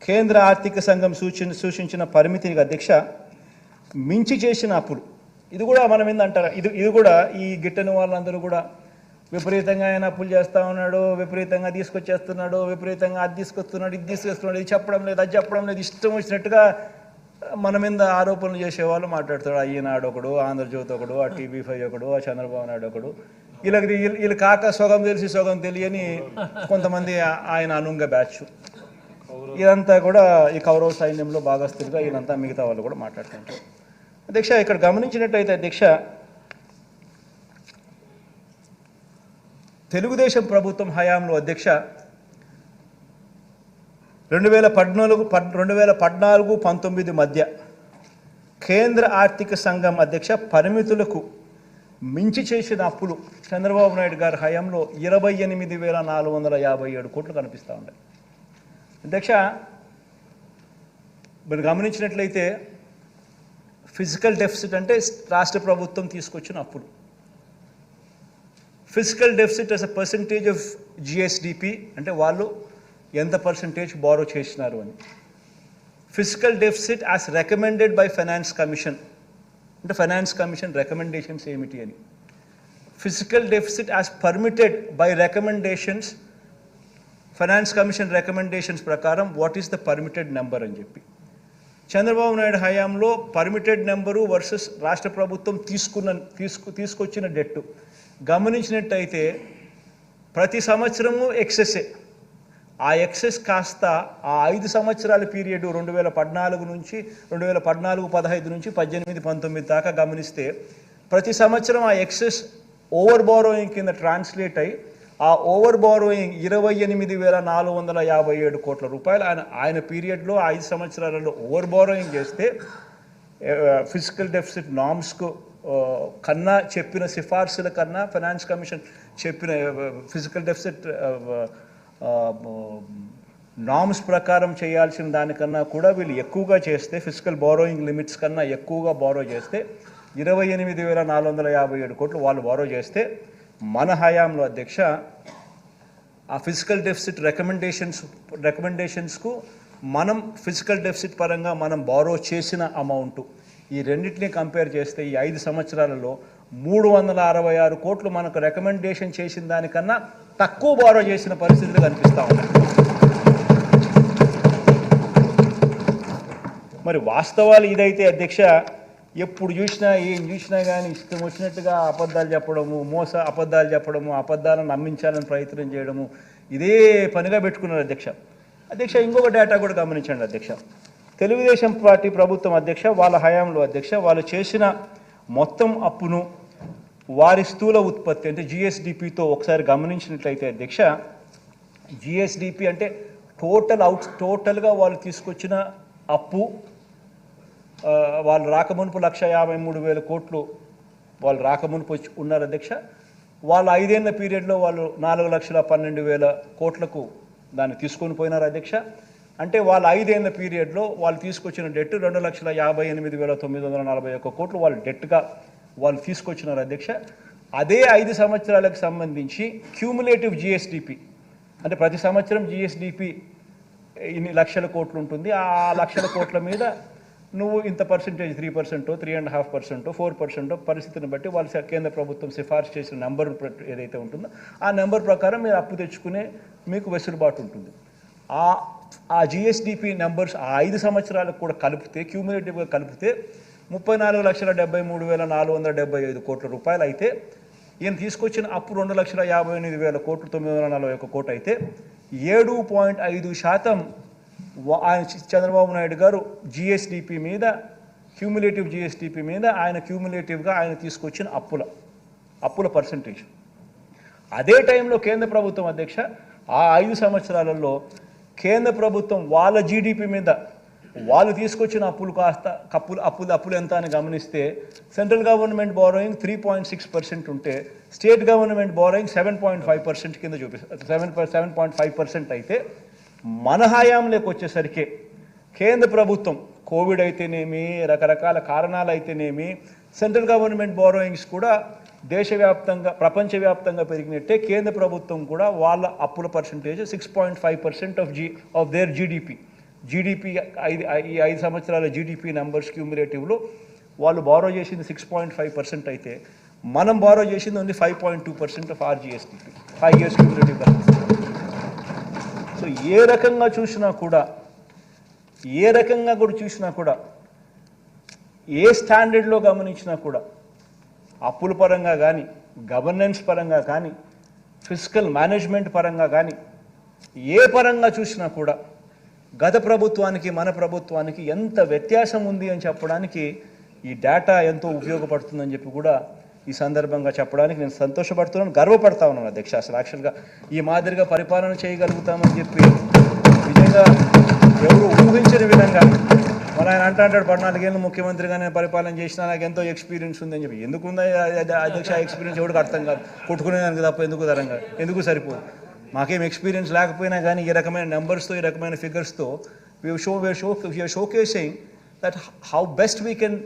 కేంద్ర ఆర్థిక సంఘం సూచించిన పరిమితికి అధ్యక్ష మించి చేసిన అప్పులు. ఇది కూడా మనం ఏందంటారా, ఇది కూడా ఈ గిట్టని వాళ్ళందరూ కూడా విపరీతంగా ఆయన అప్పులు చేస్తూ ఉన్నాడు, విపరీతంగా తీసుకొచ్చేస్తున్నాడు, విపరీతంగా అది తీసుకొస్తున్నాడు, ఇది తీసుకొస్తున్నాడు, ఇది చెప్పడం లేదు, అది చెప్పడం లేదు, ఇష్టం వచ్చినట్టుగా మన మీద ఆరోపణలు చేసేవాళ్ళు మాట్లాడతాడు. ఈనాడు ఒకడు, ఆంధ్రజ్యోతి ఒకడు, ఆ TV5 ఒకడు, ఆ చంద్రబాబు నాయుడు ఒకడు, వీళ్ళు కాక సొగం తెలిసి సొగం తెలియని కొంతమంది ఆయన అనుంగ బ్యాచ్. ఇదంతా కూడా ఈ కౌరవ సైన్యంలో భాగస్తులుగా వీళ్ళంతా మిగతా వాళ్ళు కూడా మాట్లాడుతుంటారు. అధ్యక్ష, ఇక్కడ గమనించినట్టయితే అధ్యక్ష, తెలుగుదేశం ప్రభుత్వం హయాంలో అధ్యక్ష 2014-19 మధ్య కేంద్ర ఆర్థిక సంఘం అధ్యక్ష పరిమితులకు మించి చేసిన అప్పులు చంద్రబాబు నాయుడు గారి హయాంలో 28,457 కోట్లు కనిపిస్తూ ఉన్నాయి. అధ్యక్ష, మీరు గమనించినట్లయితే ఫిజికల్ డెఫిసిట్ అంటే రాష్ట్ర ప్రభుత్వం తీసుకొచ్చిన అప్పులు. Physical deficit as a percentage of GSDP అంటే వాళ్ళు ఎంత పర్సంటేజ్ బారో చేసినారు అని. Physical deficit as recommended by finance commission అంటే ఫైనాన్స్ కమిషన్ రికమెండేషన్స్ ఏమిటి అని. Physical deficit as permitted by recommendations, finance commission recommendations ప్రకారం what is the permitted number అని చెప్పి. చంద్రబాబు నాయుడు హయాంలో పర్మిటెడ్ నెంబరు వర్సెస్ రాష్ట్ర ప్రభుత్వం తీసుకొచ్చిన డెట్టు గమనించినట్టయితే ప్రతి సంవత్సరము ఎక్సెస్సే. ఆ ఎక్సెస్ కాస్త ఆ 5 సంవత్సరాల పీరియడ్ 2014 నుంచి 2014-15 నుంచి 18-19 దాకా గమనిస్తే ప్రతి సంవత్సరం ఆ ఎక్సెస్ ఓవర్ బారోయింగ్ కింద ట్రాన్స్లేట్ అయ్యి ఆ ఓవర్ బారోయింగ్ 28,457 కోట్ల రూపాయలు ఆయన పీరియడ్లో 5 సంవత్సరాలలో ఓవర్ బారోయింగ్ చేస్తే ఫిజికల్ డెఫిసిట్ నామ్స్కు కన్నా చెప్పిన సిఫార్సుల కన్నా ఫైనాన్స్ కమిషన్ చెప్పిన ఫిజికల్ డెఫిసిట్ నామ్స్ ప్రకారం చేయాల్సిన దానికన్నా కూడా వీళ్ళు ఎక్కువగా చేస్తే, ఫిజికల్ బారోయింగ్ లిమిట్స్ కన్నా ఎక్కువగా బారో చేస్తే 28,457 కోట్లు వాళ్ళు బారో చేస్తే మన హయాంలో అధ్యక్ష ఆ ఫిజికల్ డెఫిసిట్ రికమెండేషన్స్కు మనం ఫిజికల్ డెఫిసిట్ పరంగా మనం బారో చేసిన అమౌంట్ ఈ రెండింటిని కంపేర్ చేస్తే ఈ 5 సంవత్సరాలలో 366 కోట్లు మనకు రికమెండేషన్ చేసిన దానికన్నా తక్కువ బారో చేసిన పరిస్థితులు కనిపిస్తూ ఉన్నాయి. మరి వాస్తవాలు ఇదైతే అధ్యక్ష, ఎప్పుడు చూసినా ఏం చూసినా కానీ ఇష్టం వచ్చినట్టుగా అబద్ధాలు చెప్పడము, అబద్ధాలను నమ్మించాలని ప్రయత్నం చేయడము ఇదే పనిగా పెట్టుకున్నారు అధ్యక్ష. ఇంకొక డేటా కూడా గమనించండి అధ్యక్ష. తెలుగుదేశం పార్టీ ప్రభుత్వం అధ్యక్ష వాళ్ళ హయాంలో అధ్యక్ష వాళ్ళు చేసిన మొత్తం అప్పును వారి స్థూల ఉత్పత్తి అంటే GSDPతో ఒకసారి గమనించినట్లయితే అధ్యక్ష, GSDP అంటే టోటల్గా వాళ్ళు తీసుకొచ్చిన అప్పు వాళ్ళు రాకమునుపు 1,53,000 కోట్లు వాళ్ళు రాకమునుపు ఉన్నారు అధ్యక్ష. వాళ్ళు 5 ఏళ్ల పీరియడ్లో వాళ్ళు 4,12,000 కోట్లకు దాన్ని తీసుకొని పోయినారు అధ్యక్ష. అంటే వాళ్ళు 5 ఏళ్ల పీరియడ్లో వాళ్ళు తీసుకొచ్చిన డెట్ 2,58,941 కోట్లు వాళ్ళు డెట్గా వాళ్ళు తీసుకొచ్చినారు అధ్యక్ష. అదే 5 సంవత్సరాలకు సంబంధించి క్యూములేటివ్ GSDP అంటే ప్రతి సంవత్సరం GSDP ఇన్ని లక్షల కోట్లు ఉంటుంది. ఆ లక్షల కోట్ల మీద నువ్వు ఇంత పర్సెంటేజ్ 3%, 3.5%, 4% పరిస్థితిని బట్టి వాళ్ళు కేంద్ర ప్రభుత్వం సిఫార్సు చేసిన నెంబర్ ఏదైతే ఉంటుందో ఆ నెంబర్ ప్రకారం మీరు అప్పు తెచ్చుకునే మీకు వెసులుబాటు ఉంటుంది. ఆ GSDP నెంబర్స్ ఆ 5 సంవత్సరాలకు కూడా కలిపితే క్యూములేటివ్గా కలిపితే 34,73,475 కోట్ల రూపాయలు అయితే ఈయన తీసుకొచ్చిన అప్పు 2,58,000 కోట్లు 941 కోట్లు అయితే 7.5% ఆయన చంద్రబాబు నాయుడు గారు GSDP మీద క్యూములేటివ్ GSDP మీద ఆయన క్యూములేటివ్గా ఆయన తీసుకొచ్చిన అప్పుల పర్సంటేజ్. అదే టైంలో కేంద్ర ప్రభుత్వం అధ్యక్ష ఆ 5 సంవత్సరాలలో కేంద్ర ప్రభుత్వం వాళ్ళ GDP మీద వాళ్ళు తీసుకొచ్చిన అప్పులు కాస్త అప్పులు ఎంత అని గమనిస్తే సెంట్రల్ గవర్నమెంట్ బారోయింగ్ 3.6% ఉంటే స్టేట్ గవర్నమెంట్ బారోయింగ్ 7.5% కింద చూపిస్తారు. 7.5% అయితే మన హయాంలోకి వచ్చేసరికి కేంద్ర ప్రభుత్వం కోవిడ్ అయితేనేమి రకరకాల కారణాలు అయితేనేమి సెంట్రల్ గవర్నమెంట్ బారోయింగ్స్ కూడా దేశవ్యాప్తంగా ప్రపంచవ్యాప్తంగా పెరిగినట్టే కేంద్ర ప్రభుత్వం కూడా వాళ్ళ అప్పుల పర్సంటేజ్ 6.5% ఆఫ్ దేర్ GDP ఈ 5 సంవత్సరాల GDP నెంబర్స్ క్యూములేటివ్లో వాళ్ళు బారో చేసింది 6.5% అయితే మనం బారో చేసింది only 5.2% of our GSDP 5 years cumulative balance. So ఏ రకంగా చూసినా కూడా ఏ స్టాండర్డ్లో గమనించినా కూడా అప్పుల పరంగా కానీ గవర్నెన్స్ పరంగా కానీ ఫిస్కల్ మేనేజ్మెంట్ పరంగా కానీ ఏ పరంగా చూసినా కూడా గత ప్రభుత్వానికి మన ప్రభుత్వానికి ఎంత వ్యత్యాసం ఉంది అని చెప్పడానికి ఈ డేటా ఎంతో ఉపయోగపడుతుందని చెప్పి కూడా ఈ సందర్భంగా చెప్పడానికి నేను సంతోషపడుతున్నాను, గర్వపడతా ఉన్నాను అధ్యక్ష. అసలు యాక్చువల్గా ఈ మాదిరిగా పరిపాలన చేయగలుగుతామని చెప్పి నిజంగా ఎవరు ఊహించని విధంగా మన ఆయన అంటాడు 14 ఏళ్ళు ముఖ్యమంత్రిగా నేను పరిపాలన చేసినా నాకు ఎంతో ఎక్స్పీరియన్స్ ఉందని చెప్పి. ఎందుకు ఉందా అధ్యక్ష ఎక్స్పీరియన్స్? ఎవరికి అర్థం కాదు. కొట్టుకునేదానికి తప్ప ఎందుకు సరిపోదు. మాకేం ఎక్స్పీరియన్స్ లేకపోయినా కానీ ఈ రకమైన నెంబర్స్తో ఈ రకమైన ఫిగర్స్తో we are showcasing that how best we can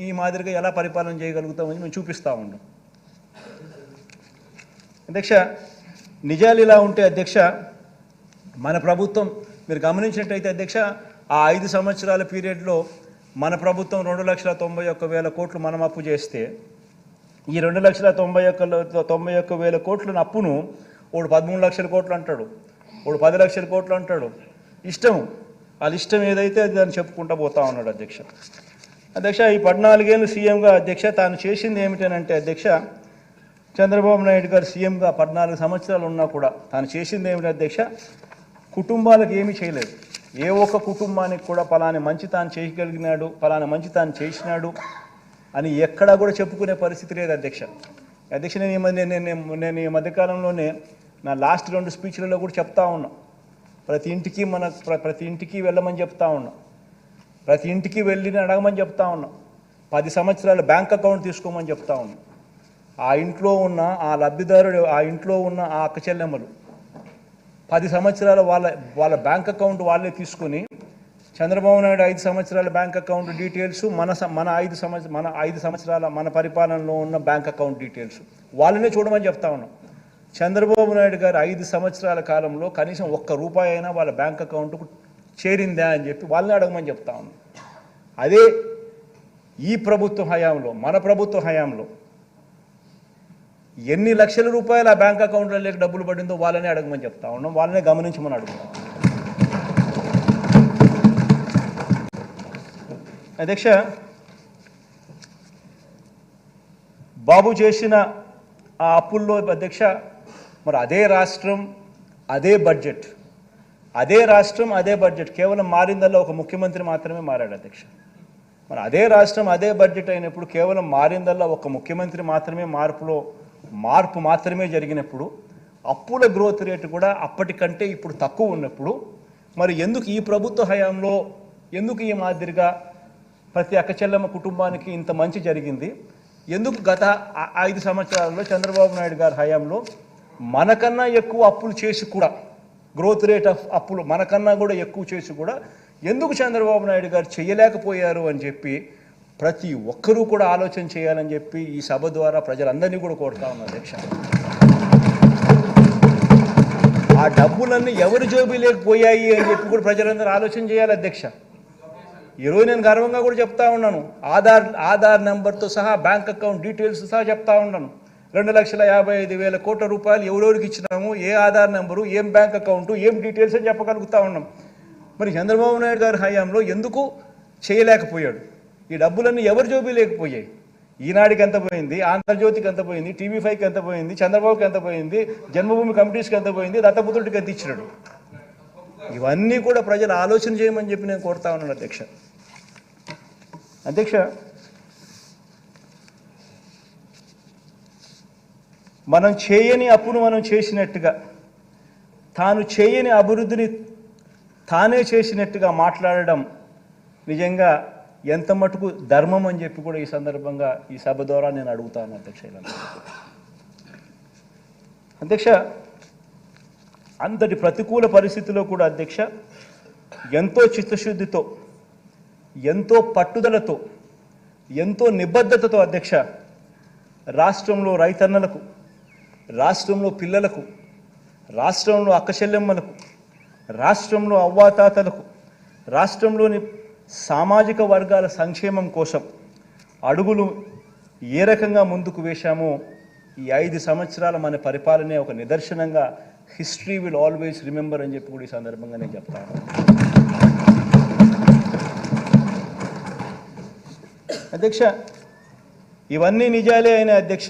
ఈ మాదిరిగా ఎలా పరిపాలన చేయగలుగుతామని మేము చూపిస్తూ ఉన్నాం అధ్యక్ష. నిజాలు ఇలా ఉంటే అధ్యక్ష, మన ప్రభుత్వం మీరు గమనించినట్టయితే అధ్యక్ష, ఆ 5 సంవత్సరాల పీరియడ్లో మన ప్రభుత్వం 2,91,000 కోట్లు మనం అప్పు చేస్తే ఈ 2,91,000 కోట్ల అప్పును వాడు 13 లక్షల కోట్లు అంటాడు, వాడు 10 లక్షల కోట్లు అంటాడు. వాళ్ళ ఇష్టం ఏదైతే అది దాన్ని చెప్పుకుంటూ పోతా ఉన్నాడు అధ్యక్ష. ఈ 14 ఏళ్ళు సీఎంగా అధ్యక్ష తాను చేసింది ఏమిటనంటే అధ్యక్ష, చంద్రబాబు నాయుడు గారు సీఎంగా 14 సంవత్సరాలు ఉన్నా కూడా తాను చేసింది ఏమిటి అధ్యక్ష, కుటుంబాలకు ఏమీ చేయలేదు. ఏ ఒక్క కుటుంబానికి కూడా పలానా మంచి తాను చేయగలిగినాడు, పలానా మంచి తాను చేసినాడు అని ఎక్కడా కూడా చెప్పుకునే పరిస్థితి లేదు అధ్యక్ష. నేను ఈ మధ్యకాలంలోనే నా లాస్ట్ 2 స్పీచ్లలో కూడా చెప్తా ఉన్నా, ప్రతి ఇంటికి వెళ్ళమని చెప్తా ఉన్నా, ప్రతి ఇంటికి వెళ్ళి అడగమని చెప్తా ఉన్నా, 10 సంవత్సరాల బ్యాంక్ అకౌంట్ తీసుకోమని చెప్తా ఉన్నా. ఆ ఇంట్లో ఉన్న ఆ లబ్ధిదారుడు, ఆ ఇంట్లో ఉన్న ఆ అక్క చెల్లెమ్మలు 10 సంవత్సరాల వాళ్ళ బ్యాంక్ అకౌంట్ వాళ్ళే తీసుకుని చంద్రబాబు నాయుడు 5 సంవత్సరాల బ్యాంక్ అకౌంట్ డీటెయిల్స్ మన 5 సంవత్సరాల మన పరిపాలనలో ఉన్న బ్యాంక్ అకౌంట్ డీటెయిల్స్ వాళ్ళనే చూడమని చెప్తా ఉన్నాం. చంద్రబాబు నాయుడు గారు 5 సంవత్సరాల కాలంలో కనీసం ₹1 అయినా వాళ్ళ బ్యాంక్ అకౌంట్కు చేరిందా అని చెప్పి వాళ్ళని అడగమని చెప్తా ఉన్నాం. అదే ఈ ప్రభుత్వ హయాంలో, మన ప్రభుత్వ హయాంలో ఎన్ని లక్షల రూపాయలు ఆ బ్యాంక్ అకౌంట్లో లేక డబ్బులు పడిందో వాళ్ళనే అడగమని చెప్తా ఉన్నాం, వాళ్ళనే గమనించమని అడుగుతాం అధ్యక్ష. బాబు చేసిన ఆ అప్పుల్లో అధ్యక్ష, మరి అదే రాష్ట్రం అదే బడ్జెట్, కేవలం మారిందల్లా ఒక ముఖ్యమంత్రి మాత్రమే మారాడు అధ్యక్ష. మరి అదే రాష్ట్రం అదే బడ్జెట్ అయినప్పుడు కేవలం మారిందల్లా ఒక ముఖ్యమంత్రి మాత్రమే మార్పు మాత్రమే జరిగినప్పుడు, అప్పుల గ్రోత్ రేటు కూడా అప్పటికంటే ఇప్పుడు తక్కువ ఉన్నప్పుడు, మరి ఎందుకు ఈ ప్రభుత్వ హయాంలో ఎందుకు ఈ మాదిరిగా ప్రతి అక్కచెల్లెమ్మ కుటుంబానికి ఇంత మంచి జరిగింది? ఎందుకు గత 5 సంవత్సరాల్లో చంద్రబాబు నాయుడు గారి హయాంలో మనకన్నా ఎక్కువ అప్పులు చేసి కూడా, గ్రోత్ రేట్ ఆఫ్ అప్పులు మనకన్నా కూడా ఎక్కువ చేసి కూడా ఎందుకు చంద్రబాబు నాయుడు గారు చేయలేకపోయారు అని చెప్పి ప్రతి ఒక్కరూ కూడా ఆలోచన చేయాలని చెప్పి ఈ సభ ద్వారా ప్రజలందరినీ కూడా కోరుతా ఉన్నారు అధ్యక్ష. ఆ డబ్బులన్నీ ఎవరి జోబీలేకపోయాయి అని చెప్పి కూడా ప్రజలందరూ ఆలోచన చేయాలి అధ్యక్ష. ఈరోజు నేను గర్వంగా కూడా చెప్తా ఉన్నాను, ఆధార్ నెంబర్తో సహా బ్యాంక్ అకౌంట్ డీటెయిల్స్ సహా చెప్తా ఉన్నాను. 2,55,000 కోట్ల రూపాయలు ఎవరెవరికి ఇచ్చినాము, ఏ ఆధార్ నెంబరు, ఏం బ్యాంక్ అకౌంటు, ఏం డీటెయిల్స్ అని చెప్పగలుగుతా ఉన్నాం. మరి చంద్రబాబు నాయుడు గారి హయాంలో ఎందుకు చేయలేకపోయాడు? ఈ డబ్బులన్నీ ఎవరి జోబీ లేకపోయాయి? ఈనాడికి ఎంత పోయింది, ఆంధ్రజ్యోతికి ఎంత పోయింది, TV5కి ఎంత పోయింది, చంద్రబాబుకి ఎంత పోయింది, జన్మభూమి కమిటీస్కి ఎంత పోయింది, దత్తపుత్రుడికి ఎంత ఇచ్చినాడు? ఇవన్నీ కూడా ప్రజలు ఆలోచన చేయమని చెప్పి నేను కోరుతా ఉన్నాను అధ్యక్ష. మనం చేయని అప్పును మనం చేసినట్టుగా, తాను చేయని అభివృద్ధిని తానే చేసినట్టుగా మాట్లాడడం నిజంగా ఎంత మటుకు ధర్మం అని చెప్పి కూడా ఈ సందర్భంగా ఈ సభ ద్వారా నేను అడుగుతాను అధ్యక్ష. అంతటి ప్రతికూల పరిస్థితిలో కూడా అధ్యక్ష ఎంతో చిత్తశుద్ధితో, ఎంతో పట్టుదలతో, ఎంతో నిబద్ధతతో అధ్యక్ష రాష్ట్రంలో రైతన్నలకు, రాష్ట్రంలో పిల్లలకు, రాష్ట్రంలో అక్కచెల్లెమ్మలకు, రాష్ట్రంలో అవ్వాతాతలకు, రాష్ట్రంలోని సామాజిక వర్గాల సంక్షేమం కోసం అడుగులు ఏ రకంగా ముందుకు వేశామో ఈ 5 సంవత్సరాల మన పరిపాలనే ఒక నిదర్శనంగా హిస్టరీ విల్ ఆల్వేస్ రిమెంబర్ అని చెప్పి కూడా ఈ సందర్భంగా నేను చెప్తాను. అధ్యక్ష, ఇవన్నీ నిజాలే అయిన అధ్యక్ష,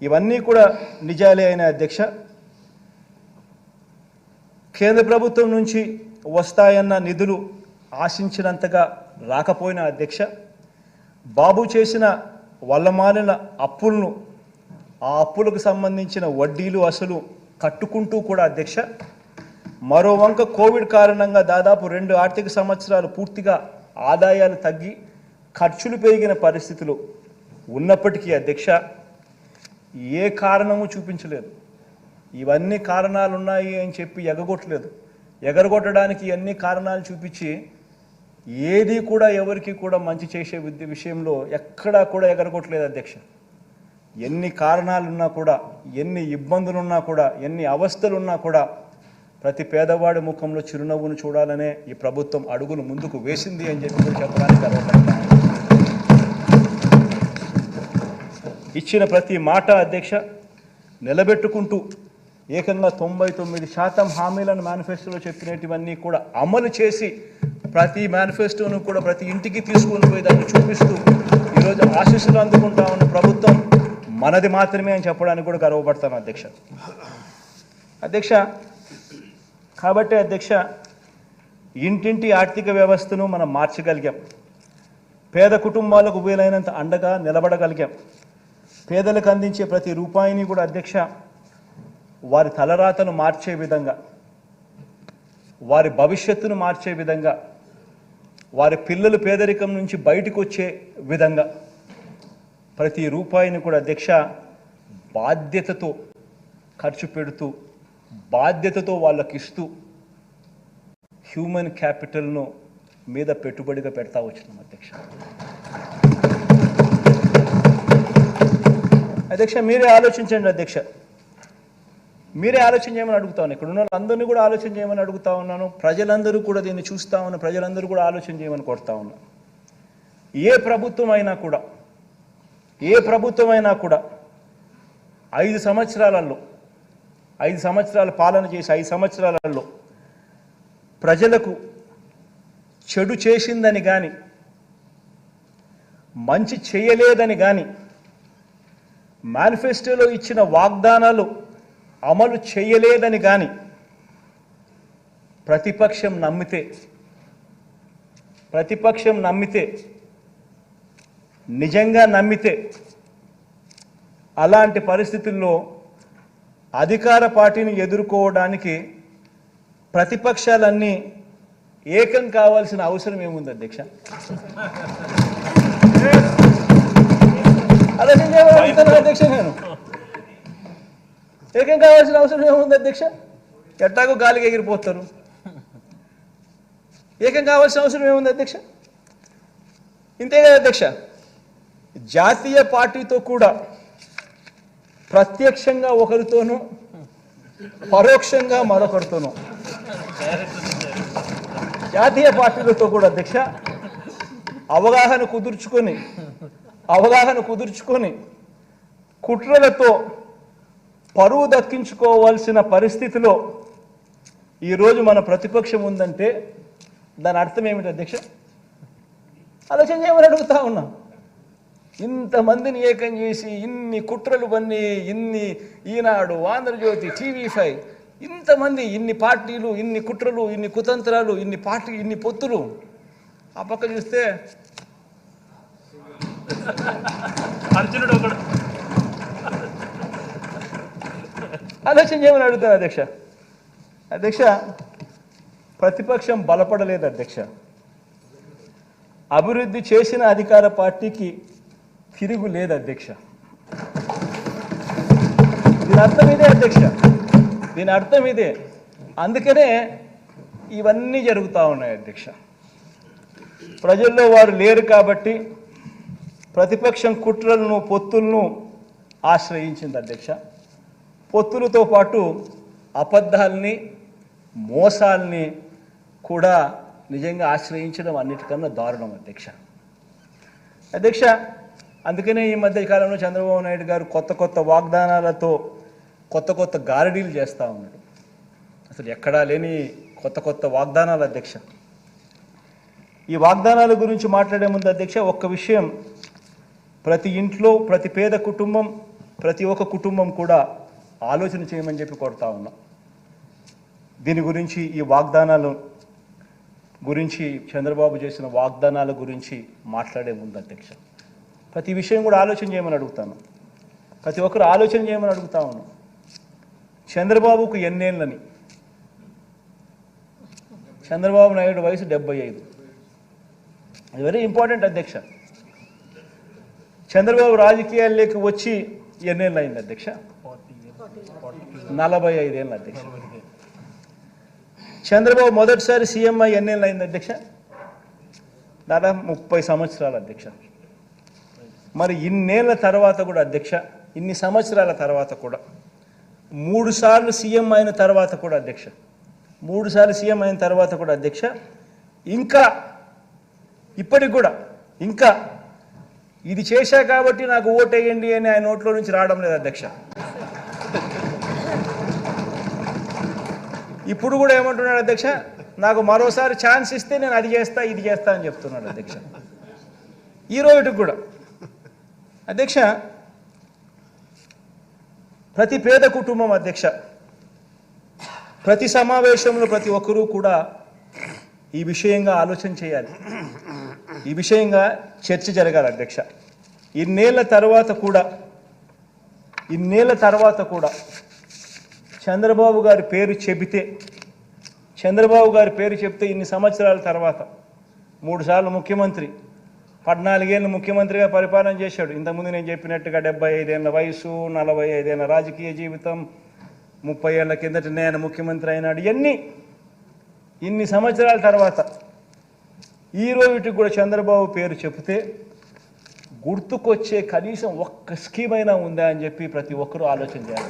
ఇవన్నీ కూడా నిజాలే అయిన అధ్యక్ష, కేంద్ర ప్రభుత్వం నుంచి వస్తాయన్న నిధులు ఆశించినంతగా రాకపోయిన అధ్యక్ష, బాబు చేసిన వల్లమాలిన అప్పులను, ఆ అప్పులకు సంబంధించిన వడ్డీలు అసలు కట్టుకుంటూ కూడా అధ్యక్ష, మరో వంక కోవిడ్ కారణంగా దాదాపు 2 ఆర్థిక సంవత్సరాలు పూర్తిగా ఆదాయాలు తగ్గి ఖర్చులు పెరిగిన పరిస్థితులు ఉన్నప్పటికీ అధ్యక్ష ఏ కారణము చూపించలేదు. ఇవన్నీ కారణాలు ఉన్నాయి అని చెప్పి ఎగరగొట్టడానికి అన్ని కారణాలు చూపించి ఏది కూడా ఎవరికి కూడా మంచి చేసే విషయంలో ఎక్కడా కూడా ఎగరగొట్టలేదు అధ్యక్ష. ఎన్ని కారణాలున్నా కూడా, ఎన్ని ఇబ్బందులున్నా కూడా, ఎన్ని అవస్థలున్నా కూడా ప్రతి పేదవాడి ముఖంలో చిరునవ్వును చూడాలనే ఈ ప్రభుత్వం అడుగులు ముందుకు వేసింది అని చెప్పి చెప్పడానికి గర్వపడతాను. ఇచ్చిన ప్రతి మాట అధ్యక్ష నిలబెట్టుకుంటూ ఏకంగా 99% హామీలను మేనిఫెస్టోలో చెప్పినటువన్నీ కూడా అమలు చేసి ప్రతి మేనిఫెస్టోను కూడా ప్రతి ఇంటికి తీసుకుని పోయి దాన్ని చూపిస్తూ ఈరోజు ఆశీస్సులు అందుకుంటా ఉన్న ప్రభుత్వం మనది మాత్రమే అని చెప్పడానికి కూడా గర్వపడతాను అధ్యక్ష. కాబట్టి అధ్యక్ష, ఇంటింటి ఆర్థిక వ్యవస్థను మనం మార్చగలిగాం. పేద కుటుంబాలకు వీలైనంత అండగా నిలబడగలిగాం. పేదలకు అందించే ప్రతి రూపాయిని కూడా అధ్యక్ష వారి తలరాతను మార్చే విధంగా, వారి భవిష్యత్తును మార్చే విధంగా, వారి పిల్లలు పేదరికం నుంచి బయటకు వచ్చే విధంగా ప్రతి రూపాయిని కూడా అధ్యక్ష బాధ్యతతో ఖర్చు పెడుతూ, బాధ్యతతో వాళ్ళకి ఇస్తూ హ్యూమన్ క్యాపిటల్ను మీద పెట్టుబడిగా పెడతా వచ్చినాం అధ్యక్ష. అధ్యక్ష మీరే ఆలోచించండి అధ్యక్ష, మీరే ఆలోచన చేయమని అడుగుతా ఉన్నాను. ఇక్కడ ఉన్న వాళ్ళందరినీ కూడా ఆలోచన చేయమని అడుగుతా ఉన్నాను. ప్రజలందరూ కూడా దీన్ని చూస్తూ ఉన్న ప్రజలందరూ కూడా ఆలోచన చేయమని కోరుతా ఉన్నాను. ఏ ప్రభుత్వం అయినా కూడా 5 సంవత్సరాలలో 5 సంవత్సరాల పాలన చేసి 5 సంవత్సరాలలో ప్రజలకు చెడు చేసిందని కానీ, మంచి చేయలేదని కానీ, మేనిఫెస్టోలో ఇచ్చిన వాగ్దానాలు అమలు చేయలేదని కానీ ప్రతిపక్షం నమ్మితే నిజంగా నమ్మితే అలాంటి పరిస్థితుల్లో అధికార పార్టీని ఎదుర్కోవడానికి ప్రతిపక్షాలన్నీ ఏకం కావాల్సిన అవసరం ఏముంది అధ్యక్ష? అధ్యక్ష నేను ఏకం కావాల్సిన అవసరం ఏముంది అధ్యక్ష? ఎట్టాగో గాలికి ఎగిరిపోతారు. ఏకం కావాల్సిన అవసరం ఏముంది అధ్యక్ష? ఇంతే కదా అధ్యక్ష, జాతీయ పార్టీతో కూడా ప్రత్యక్షంగా ఒకరితోనూ, పరోక్షంగా మరొకరితోనూ, జాతీయ పార్టీలతో కూడా అధ్యక్ష అవగాహన కుదుర్చుకొని కుట్రలతో పరువు దక్కించుకోవాల్సిన పరిస్థితిలో ఈరోజు మన ప్రతిపక్షం ఉందంటే దాని అర్థం ఏమిటి అధ్యక్ష? ఆలోచన చేయమని అడుగుతా ఉన్నా. ఇంతమందిని ఏకం చేసి ఇన్ని కుట్రలు పన్ని, ఇన్ని ఈనాడు, ఆంధ్రజ్యోతి, TV5, ఇంతమంది, ఇన్ని పార్టీలు, ఇన్ని కుట్రలు, ఇన్ని కుతంత్రాలు, ఇన్ని పొత్తులు, ఆ పక్క చూస్తే అర్జునుడు ఒకడు. ఆలోచన చేయమని అడుగుతాను అధ్యక్ష. ప్రతిపక్షం బలపడలేదు అధ్యక్ష. అభివృద్ధి చేసిన అధికార పార్టీకి తిరుగు లేదు అధ్యక్ష. దీని అర్థం ఇదే అధ్యక్ష, దీని అర్థం ఇదే. అందుకనే ఇవన్నీ జరుగుతూ ఉన్నాయి అధ్యక్ష. ప్రజల్లో వారు లేరు కాబట్టి ప్రతిపక్షం కుట్రలను, పొత్తులను ఆశ్రయించింది అధ్యక్ష. పొత్తులతో పాటు అబద్ధాలని, మోసాల్ని కూడా నిజంగా ఆశ్రయించడం అన్నిటికన్నా దారుణం అధ్యక్ష. అందుకనే ఈ మధ్య కాలంలో చంద్రబాబు నాయుడు గారు కొత్త వాగ్దానాలతో కొత్త గారడీలు చేస్తూ ఉన్నాడు. అసలు ఎక్కడా లేని కొత్త వాగ్దానాలు అధ్యక్ష. ఈ వాగ్దానాల గురించి మాట్లాడే ముందు అధ్యక్ష ఒక్క విషయం, ప్రతి ఇంట్లో ప్రతి పేద కుటుంబం ప్రతి ఒక్క కుటుంబం కూడా ఆలోచన చేయమని చెప్పి కోరుతా ఉన్నా. దీని గురించి ఈ వాగ్దానాల గురించి చంద్రబాబు చేసిన వాగ్దానాల గురించి మాట్లాడే ముందు అధ్యక్ష ప్రతి విషయం కూడా ఆలోచన చేయమని అడుగుతాను. ప్రతి ఒక్కరు ఆలోచన చేయమని అడుగుతా ఉన్నాను. చంద్రబాబుకు ఎన్నేళ్ళని? చంద్రబాబు నాయుడు వయసు 75. అది వెరీ ఇంపార్టెంట్ అధ్యక్ష. చంద్రబాబు రాజకీయాల్లోకి వచ్చి ఎన్నేళ్ళు అయింది అధ్యక్ష? 45 ఏళ్ళు అధ్యక్ష. చంద్రబాబు మొదటిసారి సీఎం అయ్యి ఎన్నేళ్ళు అయింది అధ్యక్ష? దాదాపు 30 సంవత్సరాలు అధ్యక్ష. మరి ఇన్నేళ్ల తర్వాత కూడా అధ్యక్ష, ఇన్ని సంవత్సరాల తర్వాత కూడా 3 సార్లు సీఎం అయిన తర్వాత కూడా అధ్యక్ష, 3 సార్లు సీఎం అయిన తర్వాత కూడా అధ్యక్ష, ఇంకా ఇప్పటికి కూడా ఇంకా ఇది చేశా కాబట్టి నాకు ఓటేయండి అని ఆయన నోట్లో నుంచి రావడం లేదు అధ్యక్ష. ఇప్పుడు కూడా ఏమంటున్నాడు అధ్యక్ష, నాకు మరోసారి ఛాన్స్ ఇస్తే నేను అది చేస్తా ఇది చేస్తా అని చెప్తున్నాడు అధ్యక్ష. ఈ రోజుకి కూడా అధ్యక్ష ప్రతి పేద కుటుంబం అధ్యక్ష, ప్రతి సమావేశంలో ప్రతి ఒక్కరూ కూడా ఈ విషయంగా ఆలోచన చేయాలి, ఈ విషయంగా చర్చ జరగాలి అధ్యక్ష. ఇన్నేళ్ల తర్వాత కూడా చంద్రబాబు గారి పేరు చెబితే ఇన్ని సంవత్సరాల తర్వాత 3 సార్లు ముఖ్యమంత్రి, 14 ఏళ్ళు ముఖ్యమంత్రిగా పరిపాలన చేశాడు. ఇంతకుముందు నేను చెప్పినట్టుగా 75 ఏళ్ళ వయసు, 45 ఏళ్ళ రాజకీయ జీవితం, 30 ఏళ్ల కిందట నేను ముఖ్యమంత్రి అయినాడు. ఇన్ని సంవత్సరాల తర్వాత ఈ రోజుకి కూడా చంద్రబాబు పేరు చెబితే గుర్తుకొచ్చే కనీసం ఒక్క స్కీమ్ అయినా ఉందా అని చెప్పి ప్రతి ఒక్కరూ ఆలోచన చేయాలి.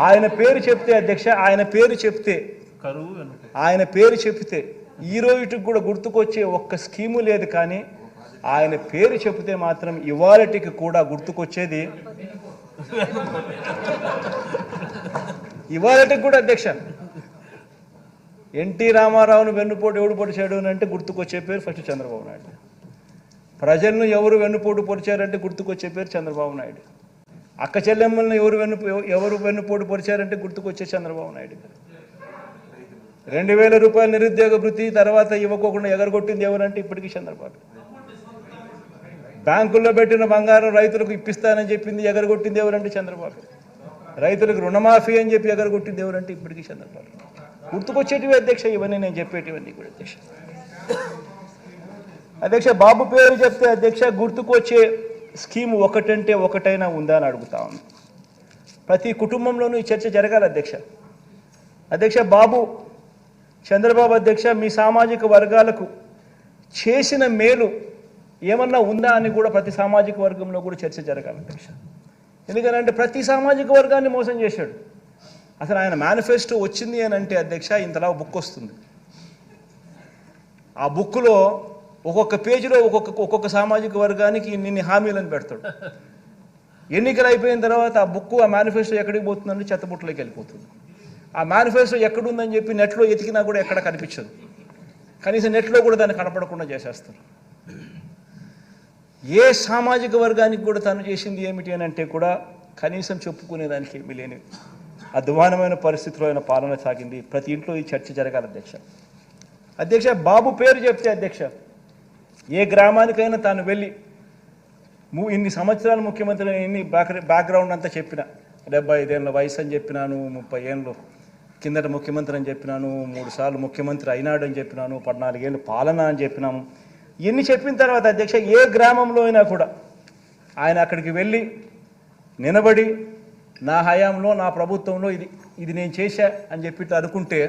ఆయన పేరు చెప్తే అధ్యక్ష, ఆయన పేరు చెప్తే ఈ రోజుకి కూడా గుర్తుకొచ్చే ఒక్క స్కీము లేదు. కానీ ఆయన పేరు చెబితే మాత్రం ఇవాళటికి కూడా గుర్తుకొచ్చేది ఇవాళటికి కూడా అధ్యక్ష ఎన్టీ రామారావును వెన్నుపోటు ఎవడు పొడిచాడు అని అంటే గుర్తుకొచ్చే పేరు ఫస్ట్ చంద్రబాబు నాయుడు. ప్రజలను ఎవరు వెన్నుపోటు పొడిచారంటే గుర్తుకొచ్చే పేరు చంద్రబాబు నాయుడు. అక్క చెల్లెమ్మలను ఎవరు వెన్నుపోటు పొడిచారంటే గుర్తుకొచ్చే చంద్రబాబు నాయుడు. 2000 రూపాయల నిరుద్యోగ భృతి తర్వాత ఇవ్వకోకుండా ఎగరగొట్టింది ఎవరంటే ఇప్పటికీ చంద్రబాబు. బ్యాంకుల్లో పెట్టిన బంగారం రైతులకు ఇప్పిస్తానని చెప్పింది ఎగరగొట్టింది ఎవరంటే చంద్రబాబు. రైతులకు రుణమాఫీ అని చెప్పి ఎగరగొట్టింది ఎవరంటే ఇప్పటికీ చంద్రబాబు. గుర్తుకొచ్చేటివి అధ్యక్ష ఇవన్నీ, నేను చెప్పేటివన్నీ కూడా అధ్యక్ష. బాబు పేరు చెప్తే అధ్యక్ష గుర్తుకొచ్చే స్కీము ఒకటంటే ఒకటైనా ఉందా అని అడుగుతా ఉన్నాను. ప్రతి కుటుంబంలోనూ ఈ చర్చ జరగాలి అధ్యక్ష. బాబు చంద్రబాబు అధ్యక్ష మీ సామాజిక వర్గాలకు చేసిన మేలు ఏమన్నా ఉందా అని కూడా ప్రతి సామాజిక వర్గంలో కూడా చర్చ జరగాలి అధ్యక్ష. ఎందుకంటే ప్రతి సామాజిక వర్గాన్ని మోసం చేశాడు. అసలు ఆయన మేనిఫెస్టో వచ్చింది అని అంటే అధ్యక్ష ఇంతలా బుక్ వస్తుంది. ఆ బుక్లో ఒక్కొక్క పేజీలో ఒక్కొక్క సామాజిక వర్గానికి ఇన్ని హామీలను పెడతాడు. ఎన్నికలు అయిపోయిన తర్వాత ఆ బుక్ ఆ మేనిఫెస్టో ఎక్కడికి పోతుందంటే చెత్తబుట్టలోకి వెళ్ళిపోతుంది. ఆ మేనిఫెస్టో ఎక్కడుందని చెప్పి నెట్లో ఎతికినా కూడా ఎక్కడ కనిపించదు. కనీసం నెట్లో కూడా దాన్ని కనపడకుండా చేసేస్తారు. ఏ సామాజిక వర్గానికి కూడా తను చేసింది ఏమిటి అని అంటే కూడా కనీసం చెప్పుకునేదానికి ఏమీ లేని అధ్వానమైన పరిస్థితిలో ఆయన పాలన సాగింది. ప్రతి ఇంట్లో ఈ చర్చ జరగాలి అధ్యక్ష. బాబు పేరు చెప్తే అధ్యక్ష ఏ గ్రామానికైనా తాను వెళ్ళి ఇన్ని సంవత్సరాలు ముఖ్యమంత్రి ఇన్ని బ్యాక్గ్రౌండ్ అంతా చెప్పిన, 75 ఏళ్ళ వయసు అని చెప్పినాను, 30 ఏళ్ళు కిందట ముఖ్యమంత్రి అని చెప్పినాను, 3 సార్లు ముఖ్యమంత్రి అయినాడు అని చెప్పినాను, 14 ఏళ్ళు పాలన అని చెప్పినాము. ఇన్ని చెప్పిన తర్వాత అధ్యక్ష ఏ గ్రామంలో అయినా కూడా ఆయన అక్కడికి వెళ్ళి నిలబడి నా హయాంలో నా ప్రభుత్వంలో ఇది నేను చేశా అని చెప్పి అనుకుంటే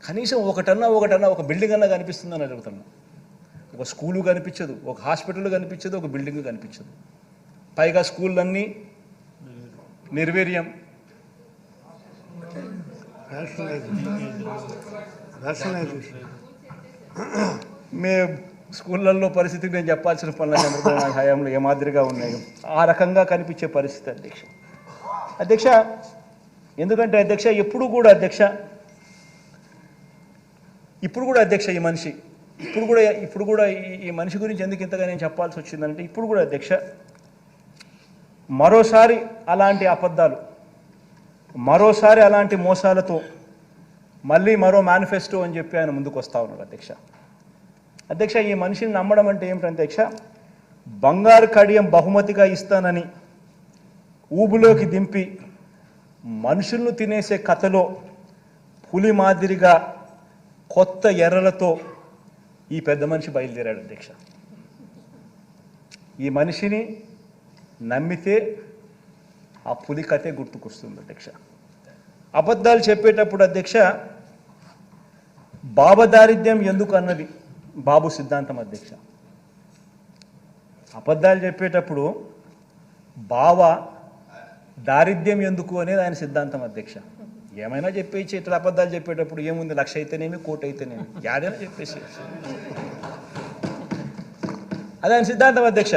కనీసం ఒకటన్నా ఒక బిల్డింగ్ అన్నా కనిపిస్తుందని అడుగుతున్నా. ఒక స్కూలు కనిపించదు, ఒక హాస్పిటల్ కనిపించదు, ఒక బిల్డింగ్ కనిపించదు. పైగా స్కూళ్ళన్నీ నిర్వీర్యం. మే స్కూళ్ళల్లో పరిస్థితికి నేను చెప్పాల్సిన పనుల చంద్రబాబు నాయుడు హయాంలో ఏ మాదిరిగా ఉన్నాయి ఆ రకంగా కనిపించే పరిస్థితి అధ్యక్ష. ఎందుకంటే అధ్యక్ష ఇప్పుడు కూడా అధ్యక్ష ఈ మనిషి ఇప్పుడు కూడా ఈ మనిషి గురించి ఎందుకు ఇంతగా నేను చెప్పాల్సి వచ్చిందంటే ఇప్పుడు కూడా అధ్యక్ష మరోసారి అలాంటి అబద్ధాలు, మరోసారి అలాంటి మోసాలతో మళ్ళీ మరో మేనిఫెస్టో అని చెప్పి ఆయన ముందుకు వస్తూ ఉన్నాడు అధ్యక్ష. ఈ మనిషిని నమ్మడం అంటే ఏమిటంటే అధ్యక్ష, బంగారు కడియం బహుమతిగా ఇస్తానని ఊబులోకి దింపి మనుషులను తినేసే కథలో పులి మాదిరిగా కొత్త ఎర్రలతో ఈ పెద్ద మనిషి బయలుదేరాడు అధ్యక్ష. ఈ మనిషిని నమ్మితే ఆ పులి కథే గుర్తుకొస్తుంది అధ్యక్ష. అబద్ధాలు చెప్పేటప్పుడు అధ్యక్ష బాబదారిద్ర్యం ఎందుకు అన్నది బాబు సిద్ధాంతం అధ్యక్ష. అబద్ధాలు చెప్పేటప్పుడు బావ దారిద్ర్యం ఎందుకు అనేది ఆయన సిద్ధాంతం అధ్యక్ష. ఏమైనా చెప్పేసి ఇట్లా అబద్ధాలు చెప్పేటప్పుడు ఏముంది, 1,00,000 అయితేనేమి, 1,00,00,000 అయితేనేమి, యాడైనా చెప్పేసి అది ఆయన సిద్ధాంతం అధ్యక్ష.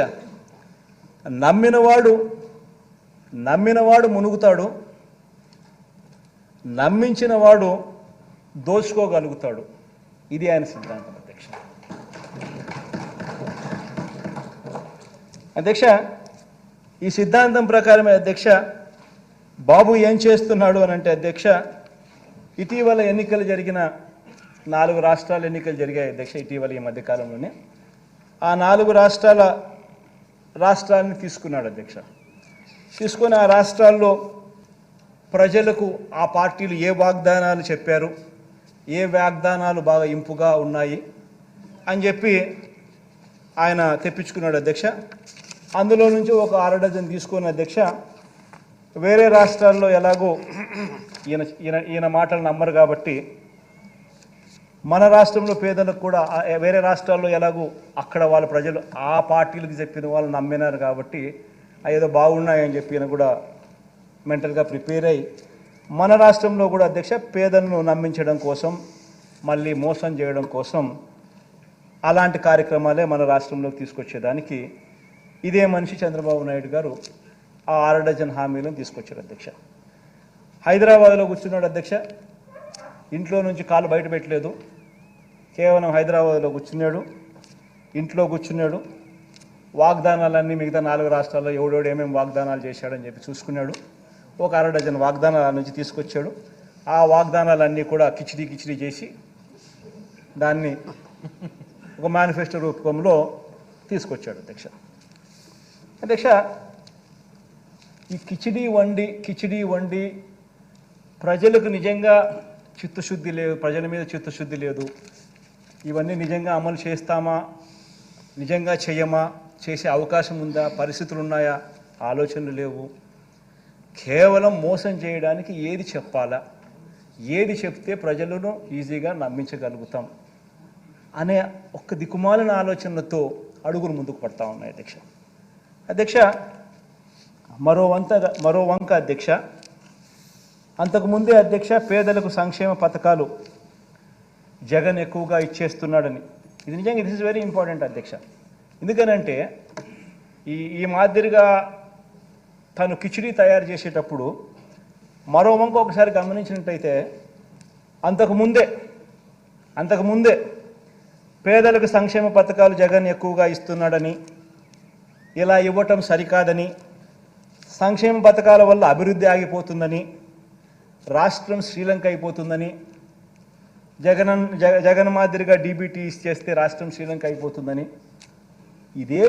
నమ్మినవాడు మునుగుతాడు, నమ్మించిన వాడు దోచుకోగలుగుతాడు. ఇది ఆయన సిద్ధాంతం అధ్యక్ష. ఈ సిద్ధాంతం ప్రకారమే అధ్యక్ష బాబు ఏం చేస్తున్నాడు అని అంటే అధ్యక్ష, ఇటీవల ఎన్నికలు జరిగిన 4 రాష్ట్రాల ఎన్నికలు జరిగాయి అధ్యక్ష ఇటీవల ఈ మధ్యకాలంలోనే. ఆ 4 రాష్ట్రాలను తీసుకున్నాడు అధ్యక్ష. తీసుకొని ఆ రాష్ట్రాల్లో ప్రజలకు ఆ పార్టీలు ఏ వాగ్దానాలు చెప్పారు, ఏ వాగ్దానాలు బాగా ఇంపుగా ఉన్నాయి అని చెప్పి ఆయన తెప్పించుకున్నాడు అధ్యక్ష. అందులో నుంచి ఒక 6 డజన్ తీసుకున్న అధ్యక్ష వేరే రాష్ట్రాల్లో ఎలాగో ఈయన మాటలు నమ్మరు కాబట్టి మన రాష్ట్రంలో పేదలకు కూడా వేరే రాష్ట్రాల్లో ఎలాగో అక్కడ వాళ్ళ ప్రజలు ఆ పార్టీలకు చెప్పిన వాళ్ళు నమ్మినారు కాబట్టి ఏదో బాగున్నాయని చెప్పి ఈయన కూడా మెంటల్గా ప్రిపేర్ అయ్యి మన రాష్ట్రంలో కూడా అధ్యక్ష పేదలను నమ్మించడం కోసం, మళ్ళీ మోసం చేయడం కోసం అలాంటి కార్యక్రమాలే మన రాష్ట్రంలోకి తీసుకొచ్చేదానికి ఇదే మనిషి చంద్రబాబు నాయుడు గారు ఆ 6 డజన్ హామీలను తీసుకొచ్చారు అధ్యక్ష. హైదరాబాద్లో కూర్చున్నాడు అధ్యక్ష, ఇంట్లో నుంచి కాలు బయట పెట్టలేదు, కేవలం హైదరాబాద్లో కూర్చున్నాడు, ఇంట్లో కూర్చున్నాడు. వాగ్దానాలన్నీ మిగతా 4 రాష్ట్రాల్లో ఎవడోడు ఏమేమి వాగ్దానాలు చేశాడని చెప్పి చూసుకున్నాడు. ఒక 6 డజన్ వాగ్దానాల నుంచి తీసుకొచ్చాడు. ఆ వాగ్దానాలన్నీ కూడా కిచిడి చేసి దాన్ని ఒక మేనిఫెస్టో రూపంలో తీసుకొచ్చాడు అధ్యక్ష. ఈ కిచిడి వండి ప్రజలకు నిజంగా చిత్తశుద్ధి లేదు, ప్రజల మీద చిత్తశుద్ధి లేదు, ఇవన్నీ నిజంగా అమలు చేస్తామా, నిజంగా చేయమా, చేసే అవకాశం ఉందా, పరిస్థితులు ఉన్నాయా, ఆలోచనలు లేవు. కేవలం మోసం చేయడానికి ఏది చెప్పాలా, ఏది చెప్తే ప్రజలను ఈజీగా నమ్మించగలుగుతాం అనే ఒక్క దిక్కుమాలిన ఆలోచనలతో అడుగులు ముందుకు పడతా ఉన్నాయి అధ్యక్ష. మరో వంక అధ్యక్ష, అంతకుముందే అధ్యక్ష పేదలకు సంక్షేమ పథకాలు జగన్ ఎక్కువగా ఇచ్చేస్తున్నాడని, ఇది నిజంగా దిస్ ఇస్ వెరీ ఇంపార్టెంట్ అధ్యక్ష. ఎందుకనంటే ఈ మాదిరిగా తను కిచిడి తయారు చేసేటప్పుడు మరో వంక ఒకసారి గమనించినట్టయితే అంతకుముందే పేదలకు సంక్షేమ పథకాలు జగన్ ఎక్కువగా ఇస్తున్నాడని, ఇలా ఇవ్వటం సరికాదని, సంక్షేమ పథకాల వల్ల అభివృద్ధి ఆగిపోతుందని, రాష్ట్రం శ్రీలంక అయిపోతుందని, జగన్ మాదిరిగా డీబీటీ చేస్తే రాష్ట్రం శ్రీలంక అయిపోతుందని ఇదే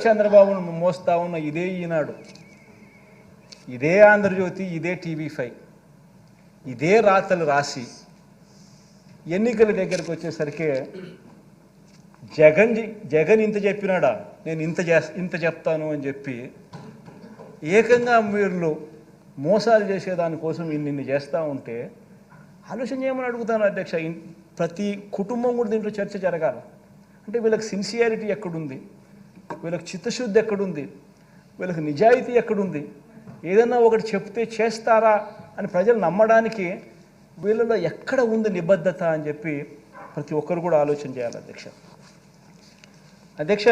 చంద్రబాబును మోస్తా ఉన్న ఇదే ఈనాడు, ఇదే ఆంధ్రజ్యోతి, ఇదే TV5 ఇదే రాతలు రాసి ఎన్నికల దగ్గరకు వచ్చేసరికి జగన్ ఇంత చెప్పినాడా, నేను ఇంత చెప్తాను అని చెప్పి ఏకంగా మీరు మోసాలు చేసేదానికోసం ఇన్ని చేస్తూ ఉంటే ఆలోచన చేయమని అడుగుతాను అధ్యక్ష. ప్రతి కుటుంబం కూడా దీంట్లో చర్చ జరగాలి. అంటే వీళ్ళకి సిన్సియారిటీ ఎక్కడుంది, వీళ్ళకి చిత్తశుద్ధి ఎక్కడుంది, వీళ్ళకి నిజాయితీ ఎక్కడుంది, ఏదన్నా ఒకటి చెప్తే చేస్తారా అని ప్రజలు నమ్మడానికి వీళ్ళలో ఎక్కడ ఉంది నిబద్ధత అని చెప్పి ప్రతి ఒక్కరు కూడా ఆలోచన చేయాలి అధ్యక్ష. అధ్యక్ష,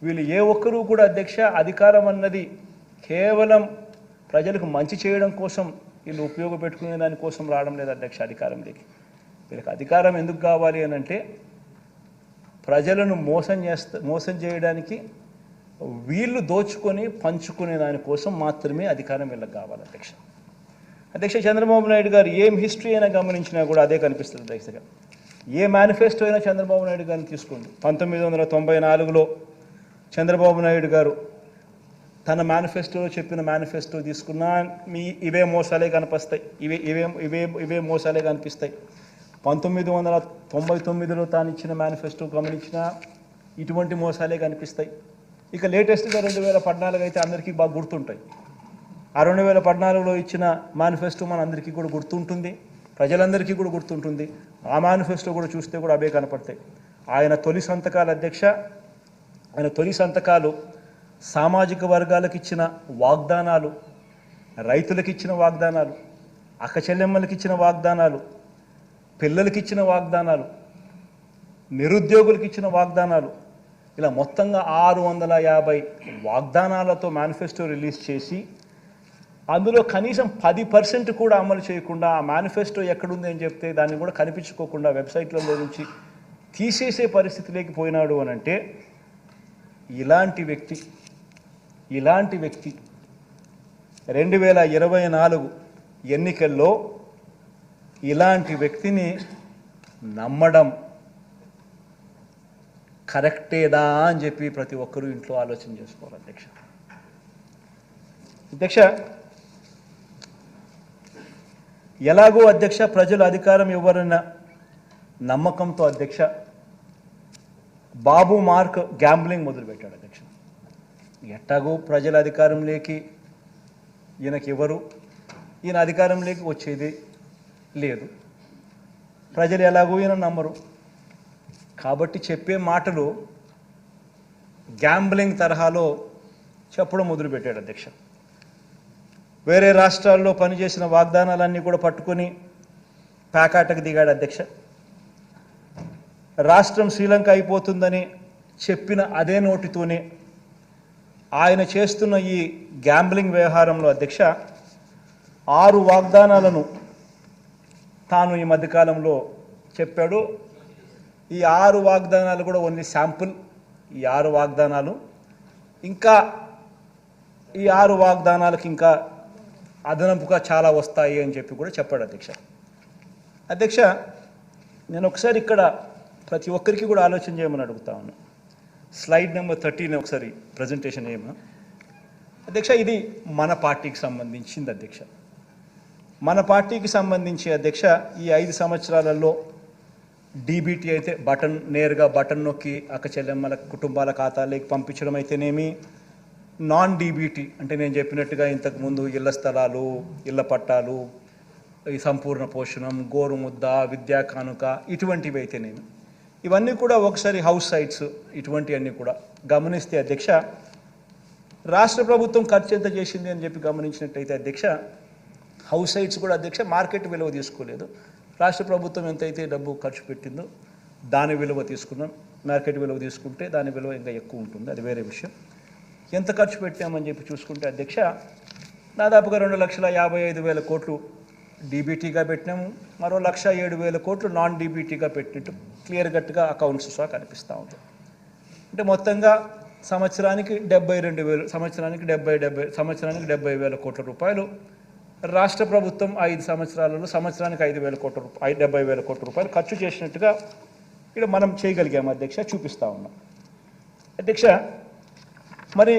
వీళ్ళు ఏ ఒక్కరూ కూడా అధ్యక్ష అధికారం అన్నది కేవలం ప్రజలకు మంచి చేయడం కోసం వీళ్ళు ఉపయోగపెట్టుకునే దానికోసం రావడం లేదు అధ్యక్ష అధికారంలోకి. వీళ్ళకి అధికారం ఎందుకు కావాలి అని అంటే ప్రజలను మోసం చేయడానికి, వీళ్ళు దోచుకొని పంచుకునే దానికోసం మాత్రమే అధికారం వీళ్ళకి కావాలి అధ్యక్ష. అధ్యక్ష, చంద్రబాబు నాయుడు గారు ఏం హిస్టరీ అయినా గమనించినా కూడా అదే కనిపిస్తుంది అధ్యక్షగా. ఏ మేనిఫెస్టో అయినా చంద్రబాబు నాయుడు గారిని తీసుకోండి. 1994లో చంద్రబాబు నాయుడు గారు తన మేనిఫెస్టోలో చెప్పిన మేనిఫెస్టో తీసుకున్నా ఇవే మోసాలే కనిపిస్తాయి, ఇవే మోసాలే కనిపిస్తాయి. 1999లో తాను ఇచ్చిన మేనిఫెస్టో గమనించినా ఇటువంటి మోసాలే కనిపిస్తాయి. ఇక లేటెస్ట్గా 2014 అయితే అందరికీ బాగా గుర్తుంటాయి. ఆ 2014లో ఇచ్చిన మేనిఫెస్టో మన అందరికీ కూడా గుర్తుంటుంది, ప్రజలందరికీ కూడా గుర్తుంటుంది. ఆ మేనిఫెస్టో కూడా చూస్తే కూడా అవే కనపడతాయి. ఆయన తొలి సంతకాలు అధ్యక్ష, ఆయన తొలి సంతకాలు సామాజిక వర్గాలకు ఇచ్చిన వాగ్దానాలు, రైతులకు ఇచ్చిన వాగ్దానాలు, అక్క చెల్లెమ్మలకు ఇచ్చిన వాగ్దానాలు, పిల్లలకి ఇచ్చిన వాగ్దానాలు, నిరుద్యోగులకు ఇచ్చిన వాగ్దానాలు, ఇలా మొత్తంగా 650 వాగ్దానాలతో మేనిఫెస్టో రిలీజ్ చేసి అందులో కనీసం 10% కూడా అమలు చేయకుండా ఆ మేనిఫెస్టో ఎక్కడుంది అని చెప్తే దాన్ని కూడా కనిపించుకోకుండా వెబ్సైట్లలో నుంచి తీసేసే పరిస్థితిలోకి పోయినాడు అని అంటే ఇలాంటి వ్యక్తి 2024 ఎన్నికల్లో ఇలాంటి వ్యక్తిని నమ్మడం కరెక్టేదా అని చెప్పి ప్రతి ఒక్కరూ ఇంట్లో ఆలోచన చేసుకోవాలి అధ్యక్ష. అధ్యక్ష, ఎలాగో అధ్యక్ష ప్రజలు అధికారం ఇవ్వరన్న నమ్మకంతో అధ్యక్ష బాబు మార్క్ గ్యాంబ్లింగ్ మొదలుపెట్టాడు అధ్యక్ష. ఎట్టాగో ప్రజల అధికారంలోకి ఈయనకి ఎవరు, ఈయన అధికారంలోకి వచ్చేది లేదు, ప్రజలు ఎలాగో ఈయన నమ్మరు కాబట్టి చెప్పే మాటలు గ్యాంబ్లింగ్ తరహాలో చెప్పడం మొదలుపెట్టాడు అధ్యక్ష. వేరే రాష్ట్రాల్లో పనిచేసిన వాగ్దానాలన్నీ కూడా పట్టుకొని ప్యాకాటకు దిగాడు అధ్యక్ష. రాష్ట్రం శ్రీలంక అయిపోతుందని చెప్పిన అదే నోటితోనే ఆయన చేస్తున్న ఈ గ్యాంబ్లింగ్ వ్యవహారంలో అధ్యక్ష 6 వాగ్దానాలను తాను ఈ మధ్యకాలంలో చెప్పాడు. ఈ 6 వాగ్దానాలు కూడా ఓన్లీ శాంపుల్. ఈ 6 వాగ్దానాలు ఇంకా ఈ 6 వాగ్దానాలకు ఇంకా అదనపుగా చాలా వస్తాయి అని చెప్పి కూడా చెప్పాడు అధ్యక్ష. అధ్యక్ష, నేను ఒకసారి ఇక్కడ ప్రతి ఒక్కరికి కూడా ఆలోచన చేయమని అడుగుతా ఉన్నాను. స్లైడ్ నెంబర్ 13 ఒకసారి ప్రజెంటేషన్ చేయమా అధ్యక్ష. ఇది మన పార్టీకి సంబంధించింది అధ్యక్ష. మన పార్టీకి సంబంధించి అధ్యక్ష ఈ 5 సంవత్సరాలలో డీబీటీ అయితే నేరుగా బటన్ నొక్కి అక్క చెల్లెమ్మల కుటుంబాల ఖాతాలోకి పంపించడం అయితేనేమి, నాన్ డీబీటీ అంటే నేను చెప్పినట్టుగా ఇంతకుముందు ఇళ్ల స్థలాలు, ఇళ్ల పట్టాలు, ఈ సంపూర్ణ పోషణం, గోరుముద్ద, విద్యా కానుక ఇటువంటివి అయితేనేమి, ఇవన్నీ కూడా ఒకసారి హౌస్ సైట్స్ ఇటువంటివన్నీ కూడా గమనిస్తే అధ్యక్ష రాష్ట్ర ప్రభుత్వం ఖర్చు ఎంత చేసింది అని చెప్పి గమనించినట్టయితే అధ్యక్ష హౌస్ సైట్స్ కూడా అధ్యక్ష మార్కెట్ విలువ తీసుకోలేదు. రాష్ట్ర ప్రభుత్వం ఎంతైతే డబ్బు ఖర్చు పెట్టిందో దాని విలువ తీసుకున్నాం. మార్కెట్ విలువ తీసుకుంటే దాని విలువ ఇంకా ఎక్కువ ఉంటుంది, అది వేరే విషయం. ఎంత ఖర్చు పెట్టామని చెప్పి చూసుకుంటే అధ్యక్ష దాదాపుగా 2,55,000 కోట్లు డీబీటీగా పెట్టినాము, మరో 1,07,000 కోట్లు నాన్ డీబీటీగా పెట్టినట్టు క్లియర్ కట్గా అకౌంట్స్ సహా కనిపిస్తూ ఉంటుంది. అంటే మొత్తంగా సంవత్సరానికి 72,000, సంవత్సరానికి 70,000 కోట్ల రూపాయలు రాష్ట్ర ప్రభుత్వం 5 సంవత్సరాలలో సంవత్సరానికి 70,000 కోట్ల రూపాయలు ఖర్చు చేసినట్టుగా ఇక్కడ మనం చేయగలిగాము అధ్యక్ష, చూపిస్తూ ఉన్నాం అధ్యక్ష. మరి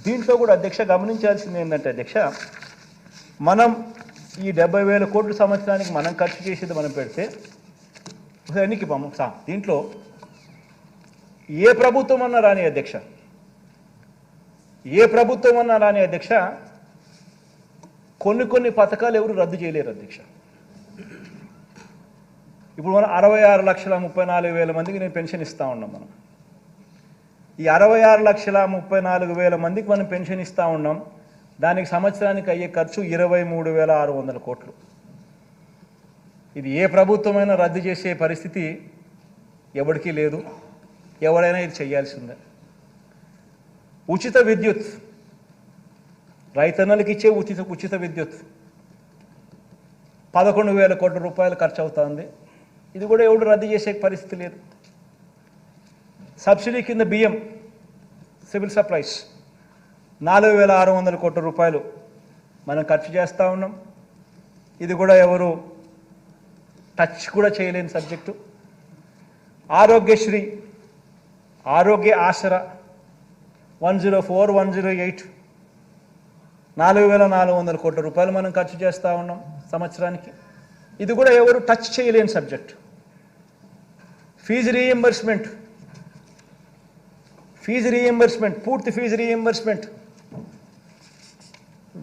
దీంట్లో కూడా అధ్యక్ష గమనించాల్సింది ఏంటంటే అధ్యక్ష మనం ఈ 70,000 కోట్ల సంవత్సరానికి మనం ఖర్చు చేసేది మనం పెడితే ఎన్నికి దీంట్లో ఏ ప్రభుత్వం అన్నా రాని అధ్యక్ష, ఏ ప్రభుత్వం అన్నా రాని అధ్యక్ష కొన్ని పథకాలు ఎవరు రద్దు చేయలేరు అధ్యక్ష. ఇప్పుడు మనం 66,34,000 మందికి నేను పెన్షన్ ఇస్తూ ఉన్నాం. మనం ఈ 66,34,000 మందికి మనం పెన్షన్ ఇస్తూ ఉన్నాం. దానికి సంవత్సరానికి అయ్యే ఖర్చు 23,600 కోట్లు. ఇది ఏ ప్రభుత్వమైనా రద్దు చేసే పరిస్థితి ఎవరికీ లేదు. ఎవరైనా ఇది చేయాల్సిందే. ఉచిత విద్యుత్, రైతన్నలకు ఇచ్చే ఉచిత విద్యుత్ 11,000 కోట్ల రూపాయలు ఖర్చు అవుతుంది. ఇది కూడా ఎవడు రద్దు చేసే పరిస్థితి లేదు. సబ్సిడీ కింద బియ్యం, సివిల్ సప్లైస్ 4,600 కోట్ల రూపాయలు మనం ఖర్చు చేస్తూ ఉన్నాం. ఇది కూడా ఎవరు టచ్ కూడా చేయలేని సబ్జెక్టు. ఆరోగ్యశ్రీ, ఆరోగ్య ఆసరా 104, 108 4,400 కోట్ల రూపాయలు మనం ఖర్చు చేస్తూ ఉన్నాం సంవత్సరానికి. ఇది కూడా ఎవరు టచ్ చేయలేని సబ్జెక్ట్. ఫీజు రీఎంబర్స్మెంట్, పూర్తి ఫీజు రీఎంబర్స్మెంట్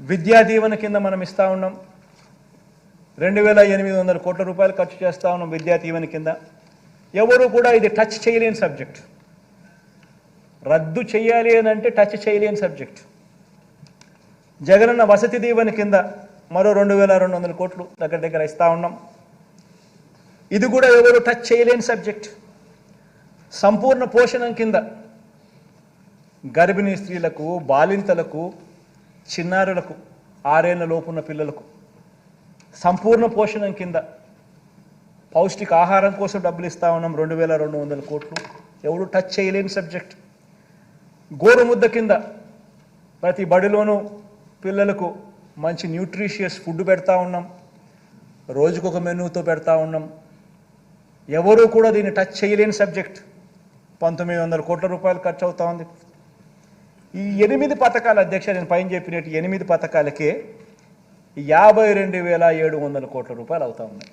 విద్యా దీవెన కింద మనం ఇస్తూ ఉన్నాం. 2,800 కోట్ల రూపాయలు ఖర్చు చేస్తూ ఉన్నాం విద్యా దీవెన కింద. ఎవరు కూడా ఇది టచ్ చేయలేని సబ్జెక్ట్. రద్దు చేయాలి అని అంటే టచ్ చేయలేని సబ్జెక్ట్. జగనన్న వసతి దీవెన కింద మరో 2,200 కోట్లు దగ్గర ఇస్తూ ఉన్నాం. ఇది కూడా ఎవరు టచ్ చేయలేని సబ్జెక్ట్. సంపూర్ణ పోషణం కింద గర్భిణీ స్త్రీలకు, బాలింతలకు, చిన్నారులకు, 6 ఏళ్ల లోపున్న పిల్లలకు సంపూర్ణ పోషణం కింద పౌష్టిక ఆహారం కోసం డబ్బులు ఇస్తూ ఉన్నాం 2,200 కోట్లు. ఎవరు టచ్ చేయలేని సబ్జెక్ట్. గోరుముద్ద కింద ప్రతి బడిలోనూ పిల్లలకు మంచి న్యూట్రిషియస్ ఫుడ్ పెడతా ఉన్నాం. రోజుకొక మెనూతో పెడతా ఉన్నాం. ఎవరు కూడా దీన్ని టచ్ చేయలేని సబ్జెక్ట్. 1,900 కోట్ల రూపాయలు ఖర్చు అవుతా ఉంది. ఈ 8 పథకాల అధ్యక్ష, నేను పైన చెప్పినట్టు 8 పథకాలకే 52,700 కోట్ల రూపాయలు అవుతా ఉన్నాయి.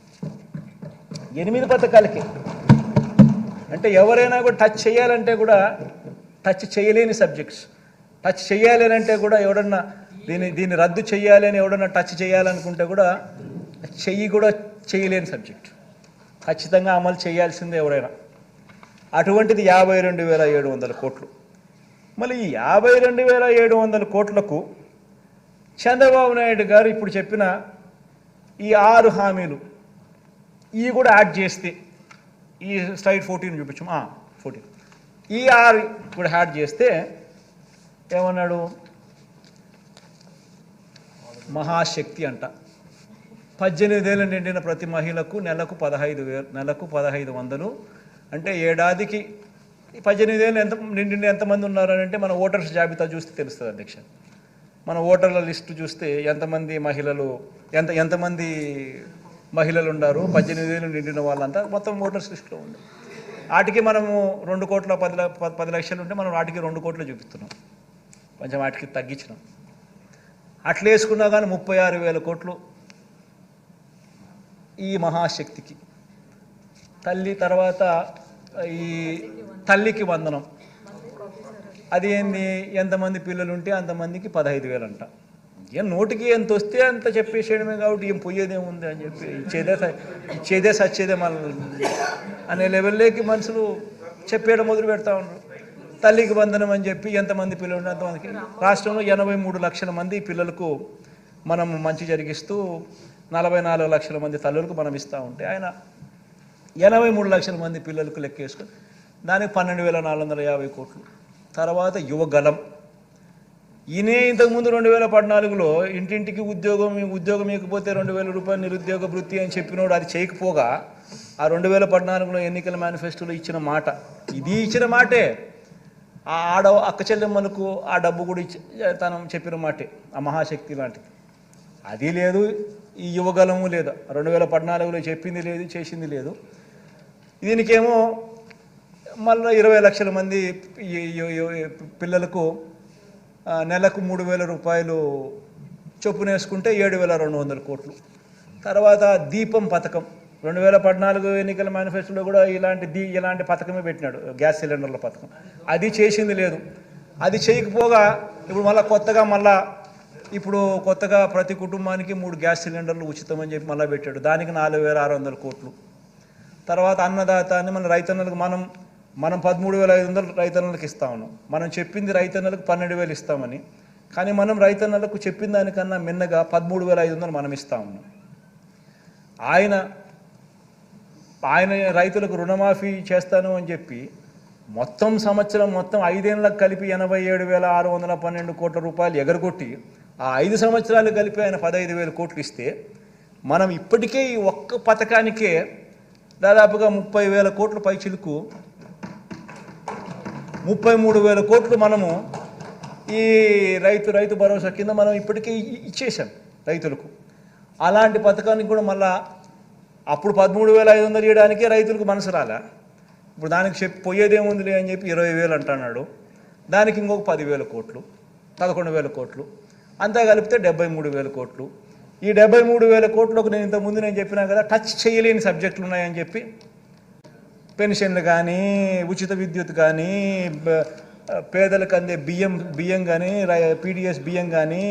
8 పథకాలకే. అంటే ఎవరైనా కూడా టచ్ చేయాలంటే కూడా టచ్ చేయలేని సబ్జెక్ట్స్. టచ్ చేయాలి అంటే కూడా ఎవడన్నా దీన్ని రద్దు చేయాలి అని ఎవడన్నా టచ్ చేయాలనుకుంటే కూడా కూడా చేయలేని సబ్జెక్ట్. ఖచ్చితంగా అమలు చేయాల్సిందే ఎవరైనా. అటువంటిది 52,700 కోట్లు. మళ్ళీ ఈ 52,700 కోట్లకు చంద్రబాబు నాయుడు గారు ఇప్పుడు చెప్పిన ఈ 6 హామీలు ఇవి కూడా యాడ్ చేస్తే, ఈ స్లైడ్ 14 చూపించు, 14, ఈ 6 కూడా యాడ్ చేస్తే ఏమన్నాడు? మహాశక్తి అంట. 18 ఏళ్ళు నిండిన ప్రతి మహిళకు నెలకు 1,500, అంటే ఏడాదికి 18 ఏళ్ళు నిండిన ఎంతమంది ఉన్నారని అంటే మన ఓటర్స్ జాబితా చూస్తే తెలుస్తుంది అధ్యక్ష. మన ఓటర్ల లిస్టు చూస్తే ఎంతమంది మహిళలు ఉన్నారు, 18 ఏళ్ళు నిండిన వాళ్ళంతా మొత్తం ఓటర్స్ లిస్టులో ఉంది. వాటికి మనము 2,10 లక్షలు ఉంటే మనం వాటికి 2 కోట్లు చూపిస్తున్నాం. కొంచెం వాటికి తగ్గించినాం. అట్లా వేసుకున్నా కానీ 36,000 కోట్లు ఈ మహాశక్తికి. తల్లి తర్వాత ఈ తల్లికి వందనం, అది ఏంది? ఎంతమంది పిల్లలు ఉంటే అంతమందికి 15,000 అంట. ఏం నోటికి ఎంత వస్తే అంత చెప్పేసేయడమే, కాబట్టి ఏం పోయేదేముంది అని చెప్పి ఇచ్చేదే సచ్చేదే మన అనే లెవెల్లోకి మనుషులు చెప్పేయడం మొదలు పెడతా ఉన్నారు. తల్లికి వందనం అని చెప్పి ఎంతమంది పిల్లలు ఉంటే అంతమందికి. రాష్ట్రంలో 83 లక్షల మంది పిల్లలకు మనం మంచి జరిగిస్తూ 44 లక్షల మంది తల్లులకు మనం ఇస్తూ ఉంటే ఆయన 83 లక్షల మంది పిల్లలకు లెక్కేసుకొని దానికి 12,450 కోట్లు. తర్వాత యువగలం, ఈయనే ఇంతకుముందు 2014లో ఇంటింటికి ఉద్యోగం ఇవ్వకపోతే 2,000 రూపాయలు నిరుద్యోగ వృత్తి అని చెప్పినోడు అది చేయకపోగా ఆ 2014లో ఎన్నికల మేనిఫెస్టోలో ఇచ్చిన మాట, ఇది ఇచ్చిన మాటే. ఆ అక్క చెల్లెమ్మలకు ఆ డబ్బు కూడా తను చెప్పిన మాటే, ఆ మహాశక్తి లాంటిది. అది లేదు, ఈ యువగలము లేదు. 2014లో చెప్పింది లేదు, చేసింది లేదు. దీనికేమో మళ్ళీ 20 లక్షల మంది పిల్లలకు నెలకు 3,000 రూపాయలు చొప్పున వేసుకుంటే 7,200 కోట్లు. తర్వాత దీపం పథకం, 2014 ఎన్నికల మేనిఫెస్టోలో కూడా ఇలాంటి పథకమే పెట్టినాడు, గ్యాస్ సిలిండర్ల పథకం. అది చేసింది లేదు. అది చేయకపోగా ఇప్పుడు కొత్తగా ప్రతి కుటుంబానికి 3 గ్యాస్ సిలిండర్లు ఉచితమని చెప్పి మళ్ళీ పెట్టాడు. దానికి 4,600 కోట్లు. తర్వాత అన్నదాత అని మన రైతన్నలకు మనం 13,500 రైతన్నలకు ఇస్తా ఉన్నాం. మనం చెప్పింది రైతన్నలకు 12,000 ఇస్తామని. కానీ మనం రైతన్నలకు చెప్పిన దానికన్నా మిన్నగా 13,500 మనం ఇస్తా ఉన్నాం. ఆయన రైతులకు రుణమాఫీ చేస్తాను అని చెప్పి మొత్తం సంవత్సరం మొత్తం 5 ఏళ్ళకు కలిపి 87,612 కోట్ల రూపాయలు ఎగరగొట్టి ఆ 5 సంవత్సరాలు కలిపి ఆయన 15,000 కోట్లు ఇస్తే మనం ఇప్పటికే ఈ ఒక్క పథకానికే దాదాపుగా 30,000 కోట్ల పైచిలుకు 33,000 కోట్లు మనము ఈ రైతు భరోసా కింద మనం ఇప్పటికే ఇచ్చేసాం రైతులకు. అలాంటి పథకానికి కూడా మళ్ళా అప్పుడు 13,500 ఇవ్వడానికే రైతులకు మనసు రాలే. ఇప్పుడు దానికి పోయేదేముందిలే అని చెప్పి 20,000 అంటున్నాడు. దానికి ఇంకొక 10,000 కోట్లు, 11,000 కోట్లు, అంతా కలిపితే 73,000 కోట్లు. ఈ 73,000 కోట్లకు నేను ఇంతకుముందు చెప్పినా కదా, టచ్ చేయలేని సబ్జెక్టులు ఉన్నాయని చెప్పి పెన్షన్లు కానీ, ఉచిత విద్యుత్ కానీ, పేదలకు అందే బియ్యం కానీ, పీడిఎస్ బియ్యం కానీ,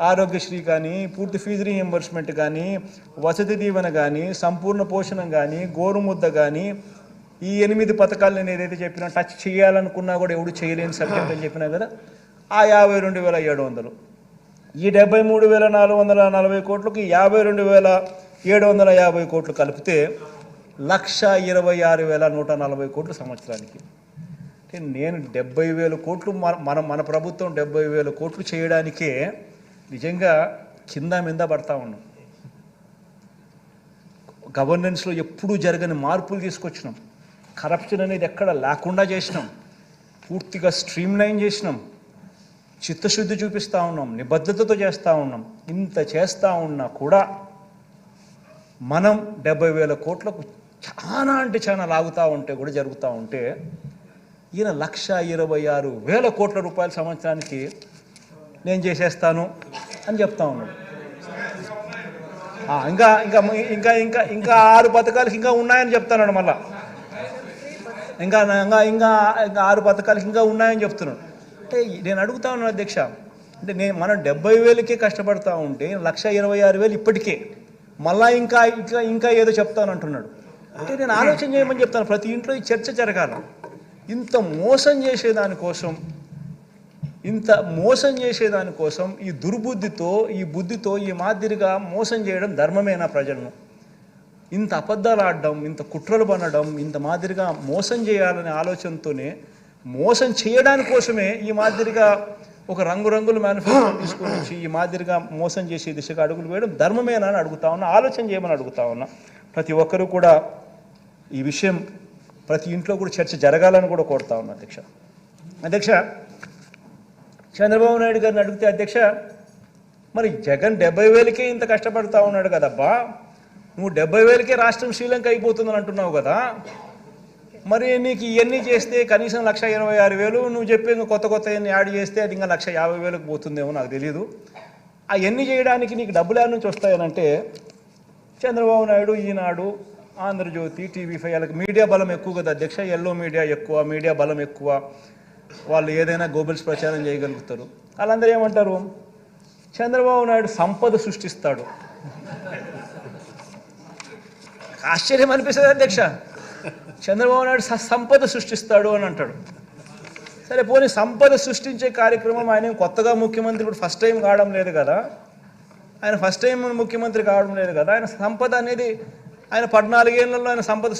ఆరోగ్యశ్రీ కానీ, పూర్తి ఫీజు రీఎంబర్స్మెంట్ కానీ, వసతి దీవెన కానీ, సంపూర్ణ పోషణం కానీ, గోరుముద్ద కానీ, ఈ 8 పథకాలు నేను ఏదైతే చెప్పినా టచ్ చేయాలనుకున్నా కూడా ఎవడు చేయలేని సబ్జెక్ట్ అని చెప్పినా కదా, ఆ 52,700 ఈ 73,440 కోట్లకి 52,750 కోట్లు కలిపితే 1,26,140 కోట్లు సంవత్సరానికి. అంటే నేను 70,000 కోట్లు మన ప్రభుత్వం 70,000 కోట్లు చేయడానికే నిజంగా కింద మీద పడతా ఉన్నాం. గవర్నెన్స్లో ఎప్పుడూ జరగని మార్పులు తీసుకొచ్చినాం. కరప్షన్ అనేది ఎక్కడ లేకుండా చేసినాం. పూర్తిగా స్ట్రీమ్లైన్ చేసినాం. చిత్తశుద్ధి చూపిస్తూ ఉన్నాం, నిబద్ధతతో చేస్తూ ఉన్నాం. ఇంత చేస్తూ ఉన్నా కూడా మనం 70,000 కోట్లకు చాలా అంటే చాలా లాగుతూ ఉంటే కూడా జరుగుతూ ఉంటే ఈయన 1,26,000 కోట్ల రూపాయల సంవత్సరానికి నేను చేసేస్తాను అని చెప్తా ఉన్నాడు. ఇంకా ఇంకా ఇంకా ఇంకా ఇంకా 6 పథకాలకి ఇంకా ఉన్నాయని చెప్తున్నాడు. మళ్ళా ఇంకా ఇంకా ఇంకా 6 పథకాలకి ఇంకా ఉన్నాయని చెప్తున్నాడు. అంటే నేను అడుగుతా ఉన్నాను అధ్యక్ష, అంటే మనం 70,000కే కష్టపడతా ఉంటే 1,26,000 ఇప్పటికే మళ్ళా ఇంకా ఇంకా ఇంకా ఏదో చెప్తాను అంటున్నాడు. అంటే నేను ఆలోచన చేయమని చెప్తాను. ప్రతి ఇంట్లో ఈ చర్చ జరగాలి. ఇంత మోసం చేసేదానికోసం ఈ దుర్బుద్ధితో ఈ బుద్ధితో ఈ మాదిరిగా మోసం చేయడం ధర్మమేనా ప్రజలను? ఇంత అబద్ధాలు ఆడడం, ఇంత కుట్రలు పనడం, ఇంత మాదిరిగా మోసం చేయాలనే ఆలోచనతోనే మోసం చేయడానికోసమే ఈ మాదిరిగా ఒక రంగురంగుల మేనిఫెస్టో తీసుకొని వచ్చి ఈ మాదిరిగా మోసం చేసే దిశగా అడుగులు వేయడం ధర్మమేనా అని అడుగుతా ఉన్నా. ఆలోచన చేయమని అడుగుతా ఉన్నా. ప్రతి ఒక్కరూ కూడా ఈ విషయం ప్రతి ఇంట్లో కూడా చర్చ జరగాలని కూడా కోరుతా ఉన్నా. అధ్యక్ష చంద్రబాబు నాయుడు గారిని అడిగితే అధ్యక్ష, మరి జగన్ 70,000కే ఇంత కష్టపడతా ఉన్నాడు కదబ్బా, నువ్వు 70,000కే రాష్ట్రం శ్రీలంక అయిపోతుందని అంటున్నావు కదా, మరి నీకు ఇవన్నీ చేస్తే కనీసం 1,26,000 నువ్వు చెప్పే కొత్త ఎన్ని యాడ్ చేస్తే అది ఇంకా 1,50,000కు పోతుందేమో నాకు తెలియదు. అవన్నీ చేయడానికి నీకు డబ్బులు యాడ్ నుంచి వస్తాయనంటే చంద్రబాబు నాయుడు, ఈనాడు, ఆంధ్రజ్యోతి, TV5 వాళ్ళకి మీడియా బలం ఎక్కువ కదా అధ్యక్ష. ఎల్లో మీడియా ఎక్కువ, మీడియా బలం ఎక్కువ, వాళ్ళు ఏదైనా గోబెల్స్ ప్రచారం చేయగలుగుతారు. వాళ్ళందరూ ఏమంటారు, చంద్రబాబు నాయుడు సంపద సృష్టిస్తాడు. ఆశ్చర్యం అనిపిస్తుంది అధ్యక్ష. చంద్రబాబు నాయుడు సంపద సృష్టిస్తాడు అని అంటాడు. సరే పోనీ సంపద సృష్టించే కార్యక్రమం ఆయన కొత్తగా ముఖ్యమంత్రి ఇప్పుడు ఫస్ట్ టైం కావడం లేదు కదా, ఆయన ఫస్ట్ టైం ముఖ్యమంత్రి కావడం లేదు కదా, ఆయన సంపద అనేది ఆయన 14 ఏళ్లలో ఆయన సంపద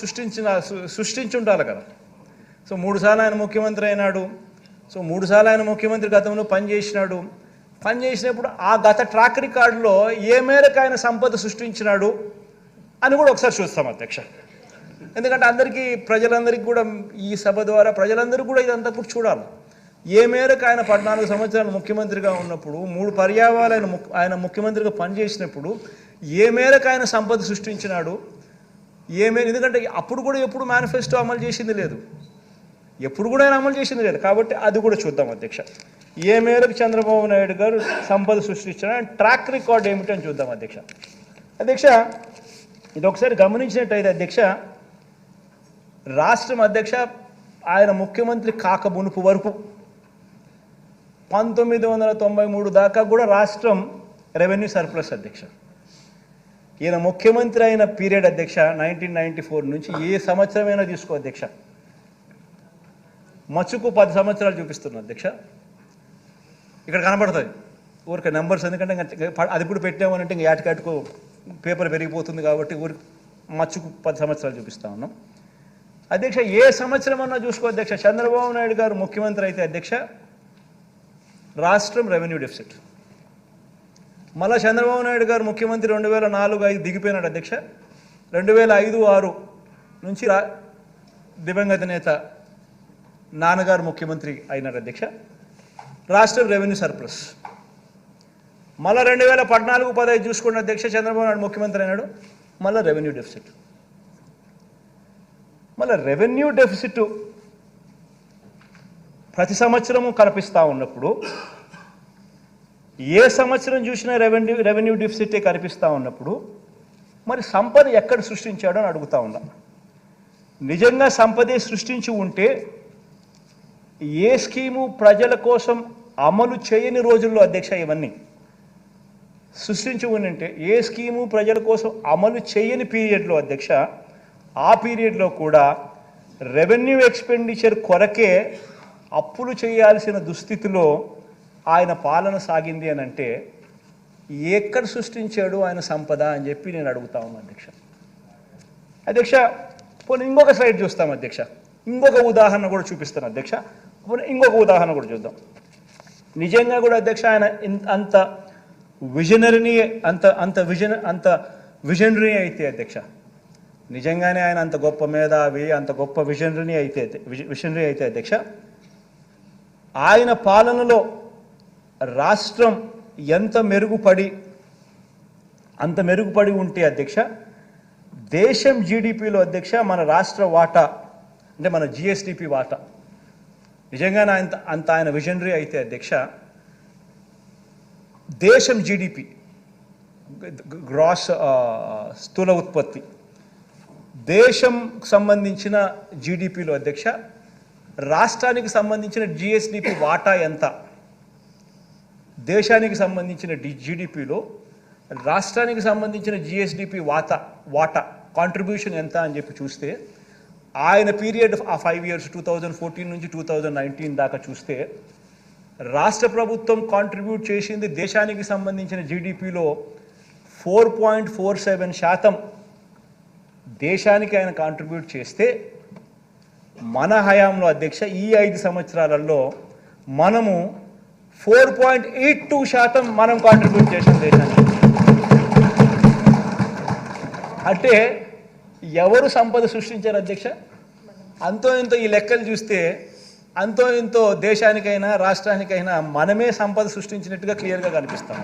సృష్టించుంటారు కదా. సో 3 సార్లు ఆయన ముఖ్యమంత్రి అయినాడు. సో 3 సార్లు ఆయన ముఖ్యమంత్రి గతంలో పనిచేసినప్పుడు ఆ గత ట్రాక్ రికార్డులో ఏ మేరకు ఆయన సంపద సృష్టించినాడు అని కూడా ఒకసారి చూస్తాం అధ్యక్ష. ఎందుకంటే ప్రజలందరికీ కూడా ఈ సభ ద్వారా ప్రజలందరూ కూడా ఇదంతా కూడా చూడాలి. ఏ మేరకు ఆయన 14 సంవత్సరాలు ముఖ్యమంత్రిగా ఉన్నప్పుడు 3 పర్యాయాలు ఆయన ముఖ్యమంత్రిగా పనిచేసినప్పుడు ఏ మేరకు ఆయన సంపద సృష్టించినాడు, ఎందుకంటే అప్పుడు కూడా ఎప్పుడు మేనిఫెస్టో అమలు చేసింది లేదు, కాబట్టి అది కూడా చూద్దాం అధ్యక్ష. ఏ మేరకు చంద్రబాబు నాయుడు గారు సంపద సృష్టించిన ట్రాక్ రికార్డ్ ఏమిటని చూద్దాం అధ్యక్ష. ఇది ఒకసారి గమనించినట్టయితే అధ్యక్ష, రాష్ట్రం అధ్యక్ష ఆయన ముఖ్యమంత్రి కాక మునుపు వరకు 1993 దాకా కూడా రాష్ట్రం రెవెన్యూ సర్ప్లస్ అధ్యక్ష. ఈయన ముఖ్యమంత్రి అయిన పీరియడ్ అధ్యక్ష 1994 నుంచి ఏ సంవత్సరమైనా తీసుకో అధ్యక్ష, మచ్చుకు 10 సంవత్సరాలు చూపిస్తున్నా అధ్యక్ష. ఇక్కడ కనబడుతుంది ఊరికి నెంబర్స్, ఎందుకంటే అది ఇప్పుడు పెట్టామనంటే ఇంక ఏటకాటుకు పేపర్ పెరిగిపోతుంది కాబట్టి ఊరికి మచ్చుకు 10 సంవత్సరాలు చూపిస్తా ఉన్నాం. అధ్యక్ష ఏ సంవత్సరం అన్నా చూసుకో అధ్యక్ష, చంద్రబాబు నాయుడు గారు ముఖ్యమంత్రి అయితే అధ్యక్ష రాష్ట్రం రెవెన్యూ డెఫిసిట్. మళ్ళీ చంద్రబాబు నాయుడు గారు ముఖ్యమంత్రి 2004-05 దిగిపోయినాడు అధ్యక్ష. 2005-06 నుంచి దివంగత నేత నాన్నగారు ముఖ్యమంత్రి అయినారు అధ్యక్ష, రాష్ట్రం రెవెన్యూ సర్ప్లస్. మళ్ళీ 2014-15 చూసుకోండి అధ్యక్ష, చంద్రబాబు నాయుడు ముఖ్యమంత్రి అయినాడు, మళ్ళీ రెవెన్యూ డెఫిసిట్. మళ్ళీ రెవెన్యూ డెఫిసిట్ ప్రతి సంవత్సరము కనిపిస్తూ ఉన్నప్పుడు, ఏ సంవత్సరం చూసినా రెవెన్యూ డెఫిసిటే కనిపిస్తూ ఉన్నప్పుడు మరి సంపద ఎక్కడ సృష్టించాడో అని అడుగుతా ఉన్నా. నిజంగా సంపదే సృష్టించి ఉంటే ఏ స్కీము ప్రజల కోసం అమలు చేయని రోజుల్లో అధ్యక్ష ఇవన్నీ సృష్టించి ఉంటే, ఏ స్కీము ప్రజల కోసం అమలు చేయని పీరియడ్లో అధ్యక్ష, ఆ పీరియడ్లో కూడా రెవెన్యూ ఎక్స్పెండిచర్ కొరకే అప్పులు చేయాల్సిన దుస్థితిలో ఆయన పాలన సాగింది అని అంటే ఎక్కడ సృష్టించాడు ఆయన సంపద అని చెప్పి నేను అడుగుతా ఉన్నాను అధ్యక్ష. అధ్యక్ష పోనీ ఇంకొక స్లైడ్ చూస్తాం అధ్యక్ష, ఇంకొక ఉదాహరణ కూడా చూపిస్తాను అధ్యక్ష. ఇంకొక ఉదాహరణ కూడా చూద్దాం. నిజంగా కూడా అధ్యక్ష ఆయన అంత విజనరీ విజనరీ అయితే అధ్యక్ష, నిజంగానే ఆయన అంత గొప్ప మేధావి, అంత గొప్ప విజనరీ అయితే అధ్యక్ష, ఆయన పాలనలో రాష్ట్రం ఎంత మెరుగుపడి ఉంటే అధ్యక్ష, దేశం జీడిపిలో అధ్యక్ష మన రాష్ట్ర వాటా అంటే మన జిఎస్డిపి వాటా నిజంగానే ఆయన విజనరీ అయితే అధ్యక్ష, దేశం జీడిపి గ్రాస్ స్థూల ఉత్పత్తి, దేశం సంబంధించిన జీడిపిలో అధ్యక్ష రాష్ట్రానికి సంబంధించిన జిఎస్డిపి వాటా ఎంత, దేశానికి సంబంధించిన జీడిపిలో రాష్ట్రానికి సంబంధించిన జిఎస్డిపి వాటా కాంట్రిబ్యూషన్ ఎంత అని చెప్పి చూస్తే, ఆయన పీరియడ్ ఆ 5 years 2014 నుంచి 2019 దాకా చూస్తే రాష్ట్ర ప్రభుత్వం కాంట్రిబ్యూట్ చేసింది దేశానికి సంబంధించిన జీడిపిలో 4.47% దేశానికి ఆయన కాంట్రిబ్యూట్ చేస్తే, మన హయాంలో అధ్యక్ష ఈ 5 సంవత్సరాలలో మనము 4.82% మనం కాంట్రిబ్యూట్ చేసాం దేశానికి. అంటే ఎవరు సంపద సృష్టించారు అధ్యక్ష? అంతో ఇంతో ఈ లెక్కలు చూస్తే అంతో ఇంతో దేశానికైనా రాష్ట్రానికైనా మనమే సంపద సృష్టించినట్టుగా క్లియర్గా కనిపిస్తాం.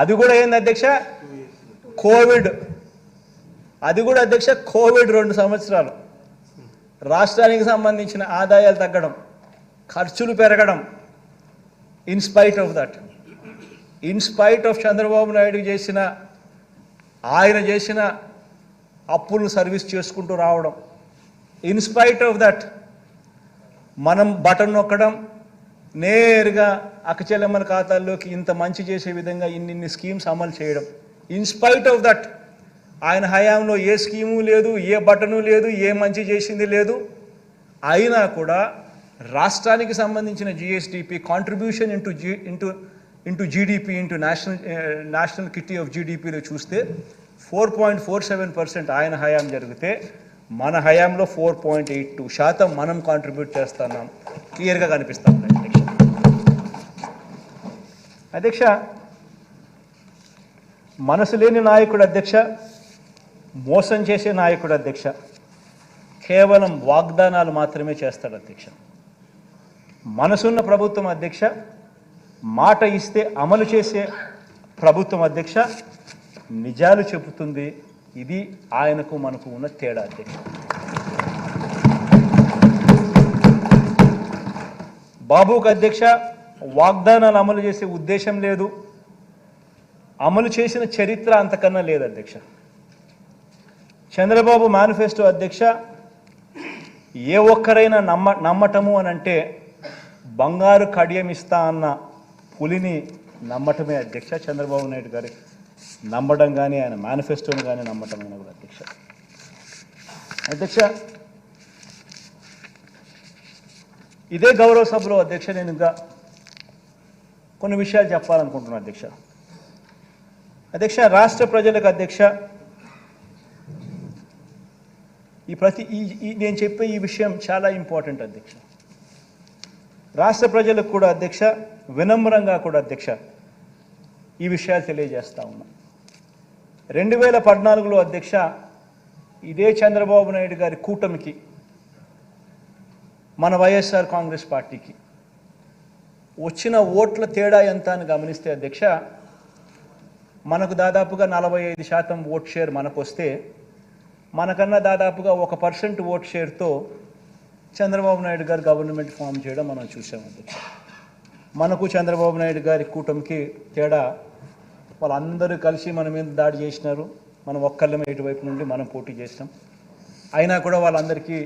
అది కూడా ఏంది అధ్యక్ష? కోవిడ్. అది కూడా అధ్యక్ష కోవిడ్ 2 సంవత్సరాలు రాష్ట్రానికి సంబంధించిన ఆదాయాలు తగ్గడం, ఖర్చులు పెరగడం, ఇన్స్పైట్ ఆఫ్ చంద్రబాబు నాయుడు ఆయన చేసిన అప్పులను సర్వీస్ చేసుకుంటూ రావడం, ఇన్స్పైట్ ఆఫ్ దట్ మనం బటన్ నొక్కడం, నేరుగా అక్కచెల్లెమ్మల ఖాతాల్లోకి ఇంత మంచి చేసే విధంగా ఇన్ని స్కీమ్స్ అమలు చేయడం, ఇన్స్పైట్ ఆఫ్ దట్ ఆయన హయాంలో ఏ స్కీము లేదు, ఏ బటను లేదు, ఏ మంచి చేసింది లేదు. అయినా కూడా రాష్ట్రానికి సంబంధించిన GSDP contribution into GDP into national kitty of జీడిపిలో చూస్తే 4.47% ఆయన హయాం జరిగితే, మన హయాంలో 4.82% మనం కాంట్రిబ్యూట్ చేస్తున్నాం. క్లియర్గా కనిపిస్తాం అధ్యక్ష. మనసు లేని నాయకుడు అధ్యక్ష, మోసం చేసే నాయకుడు అధ్యక్ష, కేవలం వాగ్దానాలు మాత్రమే చేస్తాడు అధ్యక్ష. మనసున్న ప్రభుత్వం అధ్యక్ష, మాట ఇస్తే అమలు చేసే ప్రభుత్వం అధ్యక్ష, నిజాలు చెబుతుంది. ఇది ఆయనకు మనకు ఉన్న తేడా అధ్యక్ష. బాబుకు అధ్యక్ష వాగ్దానాలు అమలు చేసే ఉద్దేశం లేదు, అమలు చేసిన చరిత్ర అంతకన్నా లేదు అధ్యక్ష. చంద్రబాబు మేనిఫెస్టో అధ్యక్ష ఏ ఒక్కరైనా నమ్మటము అని అంటే బంగారు కడియం ఇస్తా అన్న పులిని నమ్మటమే అధ్యక్ష. చంద్రబాబు నాయుడు గారి నమ్మడం కానీ ఆయన మేనిఫెస్టోని కానీ నమ్మటమైన కూడా అధ్యక్ష. ఇదే గౌరవ సభలో అధ్యక్ష నేను ఇంకా కొన్ని విషయాలు చెప్పాలనుకుంటున్నాను అధ్యక్ష. అధ్యక్ష, రాష్ట్ర ప్రజలకు అధ్యక్ష నేను చెప్పే ఈ విషయం చాలా ఇంపార్టెంట్ అధ్యక్ష. రాష్ట్ర ప్రజలకు కూడా అధ్యక్ష వినమ్రంగా కూడా అధ్యక్ష ఈ విషయాలు తెలియజేస్తా ఉన్నా. 2014లో అధ్యక్ష ఇదే చంద్రబాబు నాయుడు గారి కూటమికి మన వైఎస్ఆర్ కాంగ్రెస్ పార్టీకి వచ్చిన ఓట్ల తేడా ఎంత అని గమనిస్తే అధ్యక్ష మనకు దాదాపుగా 45% ఓట్ షేర్ మనకు వస్తే మనకన్నా దాదాపుగా 1% ఓట్ షేర్తో చంద్రబాబు నాయుడు గారు గవర్నమెంట్ ఫామ్ చేయడం మనం చూసాం అధ్యక్ష. మనకు చంద్రబాబు నాయుడు గారి కూటమికి తేడా వాళ్ళందరూ కలిసి మన మీద దాడి చేసినారు. మనం ఒక్కళ్ళమే ఇటువైపు నుండి మనం పోటీ చేసినాం. అయినా కూడా వాళ్ళందరికీ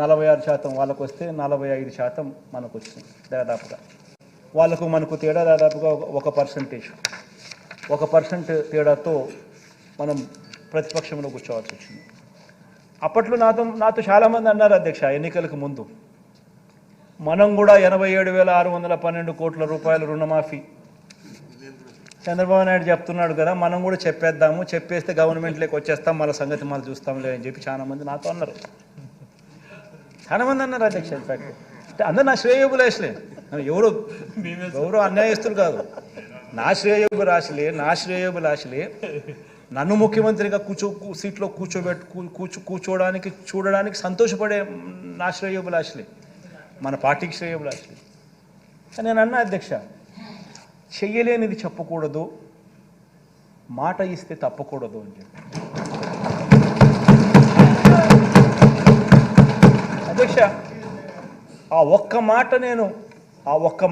46% వాళ్ళకు వస్తే 45% మనకు వచ్చింది దాదాపుగా. వాళ్ళకు మనకు తేడా దాదాపుగా 1% తేడాతో మనం ప్రతిపక్షంలో కూర్చోవాల్సి వచ్చింది. అప్పట్లో నాతో చాలామంది అన్నారు అధ్యక్ష ఎన్నికలకు ముందు మనం కూడా 87,612 కోట్ల రూపాయల రుణమాఫీ చంద్రబాబు నాయుడు చెప్తున్నాడు కదా, మనం కూడా చెప్పేద్దాము, చెప్పేస్తే గవర్నమెంట్లోకి వచ్చేస్తాం, మళ్ళీ సంగతి మళ్ళీ చూస్తాంలే అని చెప్పి చాలామంది నాతో అన్నారు. చాలామంది అన్నారు అధ్యక్ష. ఇన్ఫాక్ట్ అంటే అందరు నా శ్రేయోభిలాషులే, ఎవరు అన్యాయస్తులు కాదు. నా శ్రేయోభిలాషులే నన్ను ముఖ్యమంత్రిగా సీట్లో చూడడానికి సంతోషపడే నా శ్రేయోభిలాషులే, మన పార్టీకి శ్రేయోభిలాషులే. కానీ నేను అన్నా అధ్యక్ష, చెయ్యలేనిది చెప్పకూడదు, మాట ఇస్తే తప్పకూడదు అని చెప్పి. అధ్యక్ష ఆ ఒక్క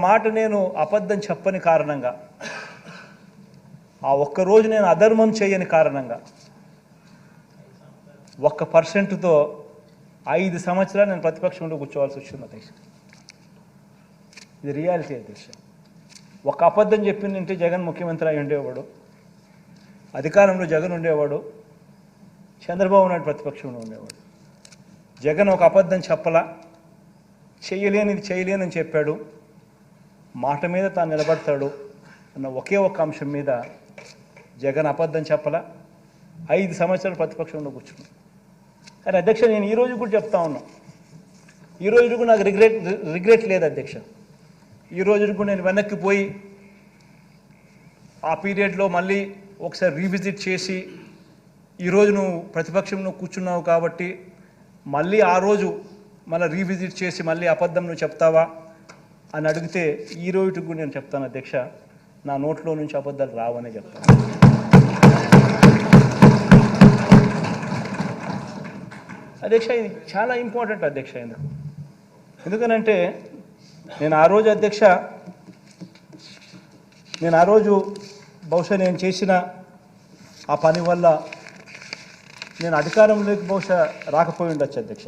మాట నేను అబద్ధం చెప్పని కారణంగా, ఆ ఒక్కరోజు నేను అధర్మం చేయని కారణంగా 1%తో 5 సంవత్సరాలు నేను ప్రతిపక్షంలో కూర్చోవాల్సి వచ్చింది అధ్యక్ష. ఇది రియాలిటీ అధ్యక్ష. ఒక అబద్ధం చెప్పిందంటే జగన్ ముఖ్యమంత్రి అయి ఉండేవాడు, అధికారంలో జగన్ ఉండేవాడు, చంద్రబాబు నాయుడు ప్రతిపక్షంలో ఉండేవాడు. జగన్ ఒక అబద్ధం చెప్పలా, చేయలేనని చెప్పాడు, మాట మీద తాను నిలబడతాడు అన్న ఒకే ఒక అంశం మీద జగన్ అబద్ధం చెప్పలా, 5 సంవత్సరాలు ప్రతిపక్షంలో కూర్చున్నాను. కానీ అధ్యక్ష నేను ఈరోజు కూడా చెప్తా ఉన్నా, ఈరోజు కూడా నాకు రిగ్రెట్ లేదు అధ్యక్ష. ఈ రోజు కూడా నేను వెనక్కి పోయి ఆ పీరియడ్లో మళ్ళీ ఒకసారి రీవిజిట్ చేసి ఈరోజు నువ్వు ప్రతిపక్షంలో కూర్చున్నావు కాబట్టి మళ్ళీ ఆ రోజు మళ్ళీ రీవిజిట్ చేసి మళ్ళీ అబద్ధం నువ్వు చెప్తావా అని అడిగితే ఈ రోజు కూడా నేను చెప్తాను అధ్యక్ష, నా నోట్లో నుంచి అబద్ధాలు రావనే చెప్తాను. అధ్యక్ష ఇది చాలా ఇంపార్టెంట్ అధ్యక్ష. ఎందుకనంటే నేను ఆ రోజు బహుశా నేను చేసిన ఆ పని వల్ల నేను అధికారంలోకి బహుశా రాకపోయి ఉండొచ్చు అధ్యక్ష.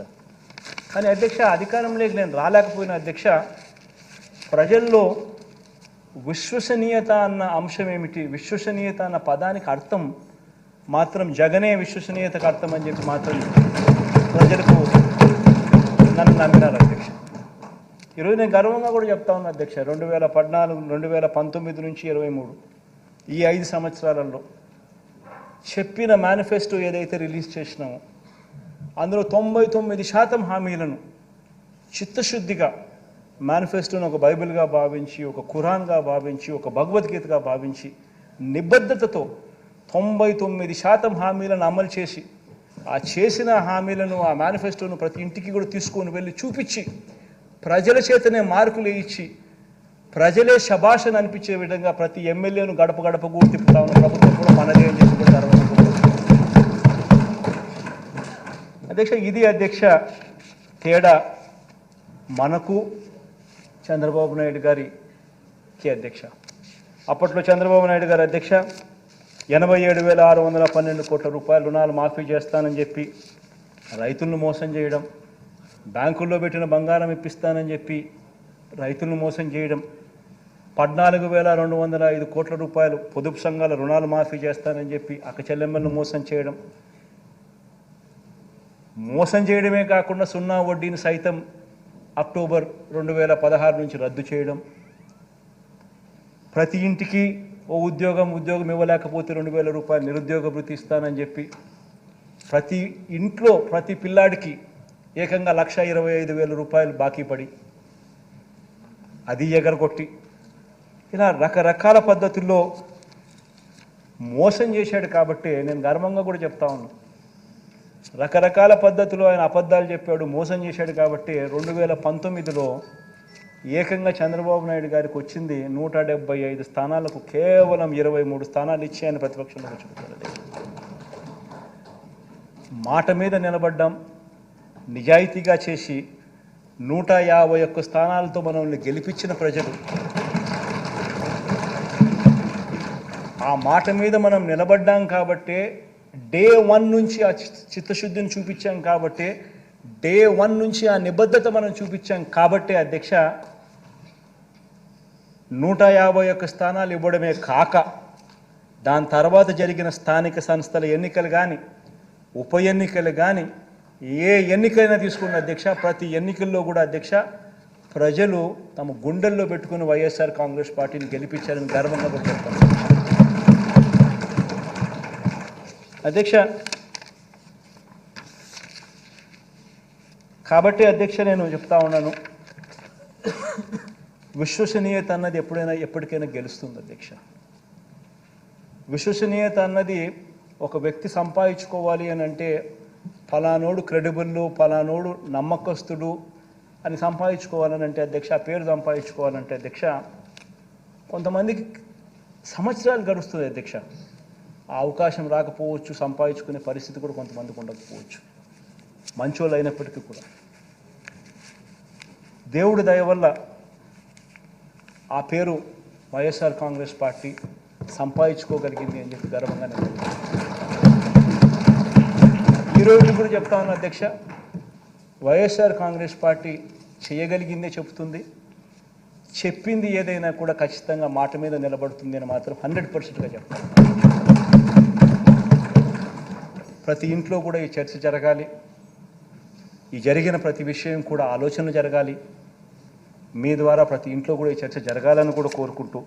కానీ అధ్యక్ష అధికారంలోకి నేను రాలేకపోయిన అధ్యక్ష, ప్రజల్లో విశ్వసనీయత అన్న అంశం ఏమిటి, విశ్వసనీయత అన్న పదానికి అర్థం మాత్రం జగనే విశ్వసనీయతకు అర్థం అని చెప్పి మాత్రం ప్రజలకు నన్ను నమ్మినారు అధ్యక్ష. ఈరోజు నేను గర్వంగా కూడా చెప్తా ఉన్నా అధ్యక్ష, 2014, 2019 నుంచి 23 ఈ 5 సంవత్సరాలలో చెప్పిన మేనిఫెస్టో ఏదైతే రిలీజ్ చేసినామో అందులో 99% హామీలను చిత్తశుద్ధిగా మేనిఫెస్టోను ఒక బైబిల్గా భావించి, ఒక ఖురాన్గా భావించి, ఒక భగవద్గీతగా భావించి నిబద్ధతతో 99% హామీలను అమలు చేసి ఆ చేసిన హామీలను ఆ మేనిఫెస్టోను ప్రతి ఇంటికి కూడా తీసుకొని వెళ్ళి చూపించి ప్రజల చేతనే మార్కులు ఇచ్చి ప్రజలే శభాషను అనిపించే విధంగా ప్రతి ఎమ్మెల్యేను గడప గడప కూడా తిప్పుతా ఉన్న ప్రభుత్వం కూడా మనదే అని చెప్పి అధ్యక్ష. ఇది అధ్యక్ష తేడా మనకు చంద్రబాబు నాయుడు గారికి అధ్యక్ష. అప్పట్లో చంద్రబాబు నాయుడు గారు అధ్యక్ష 87,612 కోట్ల రూపాయల రుణాలు మాఫీ చేస్తానని చెప్పి రైతులను మోసం చేయడం, బ్యాంకుల్లో పెట్టిన బంగారం ఇప్పిస్తానని చెప్పి రైతులను మోసం చేయడం, 14,205 కోట్ల రూపాయలు పొదుపు సంఘాల రుణాలు మాఫీ చేస్తానని చెప్పి అక్క చెల్లెమ్మలను మోసం చేయడమే కాకుండా సున్నా వడ్డీని సైతం అక్టోబర్ 2016 నుంచి రద్దు చేయడం, ప్రతి ఇంటికి ఓ ఉద్యోగం ఇవ్వలేకపోతే 2000 రూపాయలు నిరుద్యోగ భృతి ఇస్తానని చెప్పి ప్రతి ఇంట్లో ప్రతి పిల్లాడికి ఏకంగా 1,25,000 రూపాయలు బాకీ పడి అది ఎగరగొట్టి ఇలా రకరకాల పద్ధతుల్లో మోసం చేశాడు. కాబట్టి నేను గర్వంగా కూడా చెప్తా ఉన్నాను, రకరకాల పద్ధతుల్లో ఆయన అబద్ధాలు చెప్పాడు, మోసం చేశాడు. కాబట్టి 2019లో ఏకంగా చంద్రబాబు నాయుడు గారికి వచ్చింది 175 స్థానాలకు కేవలం 23 స్థానాలు ఇచ్చి ఆయన ప్రతిపక్షంలో కూర్చుంటారు. మాట మీద నిలబడ్డాం, నిజాయితీగా చేసి 151 స్థానాలతో మనల్ని గెలిపించిన ప్రజలు, ఆ మాట మీద మనం నిలబడ్డాం. కాబట్టి డే 1 నుంచి ఆ చిత్తశుద్ధిని చూపించాం. కాబట్టి డే 1 నుంచి ఆ నిబద్ధత మనం చూపించాం. కాబట్టి అధ్యక్ష 151 స్థానాలు ఇవ్వడమే కాక దాని తర్వాత జరిగిన స్థానిక సంస్థల ఎన్నికలు కానీ ఉప ఎన్నికలు కానీ ఏ ఎన్నికైనా తీసుకున్న అధ్యక్ష, ప్రతి ఎన్నికల్లో కూడా అధ్యక్ష ప్రజలు తమ గుండెల్లో పెట్టుకుని వైఎస్ఆర్ కాంగ్రెస్ పార్టీని గెలిపించారని గర్వంగా కూడా చెప్తాను అధ్యక్ష. కాబట్టి అధ్యక్ష నేను చెప్తా ఉన్నాను, విశ్వసనీయత అన్నది ఎప్పటికైనా గెలుస్తుంది అధ్యక్ష. విశ్వసనీయత అన్నది ఒక వ్యక్తి సంపాదించుకోవాలి అని అంటే ఫలానోడు క్రెడిబుల్, ఫలానోడు నమ్మకస్తుడు అని సంపాదించుకోవాలని అంటే అధ్యక్ష, ఆ పేరు సంపాదించుకోవాలంటే అధ్యక్ష కొంతమందికి సంవత్సరాలు గడుస్తుంది అధ్యక్ష. ఆ అవకాశం రాకపోవచ్చు, సంపాదించుకునే పరిస్థితి కూడా కొంతమందికి ఉండకపోవచ్చు, మంచోళ్ళు అయినప్పటికీ కూడా. దేవుడి దయ వల్ల ఆ పేరు వైఎస్ఆర్ కాంగ్రెస్ పార్టీ సంపాదించుకోగలిగింది అని చెప్పి గర్వంగా నేను ఈరోజు కూడా చెప్తా ఉన్నా అధ్యక్ష, వైఎస్ఆర్ కాంగ్రెస్ పార్టీ చేయగలిగిందే చెప్తుంది, చెప్పింది ఏదైనా కూడా ఖచ్చితంగా మాట మీద నిలబడుతుంది అని మాత్రం 100%గా చెప్తాను. ప్రతి ఇంట్లో కూడా ఈ చర్చ జరగాలి, ఈ జరిగిన ప్రతి విషయం కూడా ఆలోచనలు జరగాలి, మీ ద్వారా ప్రతి ఇంట్లో కూడా ఈ చర్చ జరగాలని కూడా కోరుకుంటూ,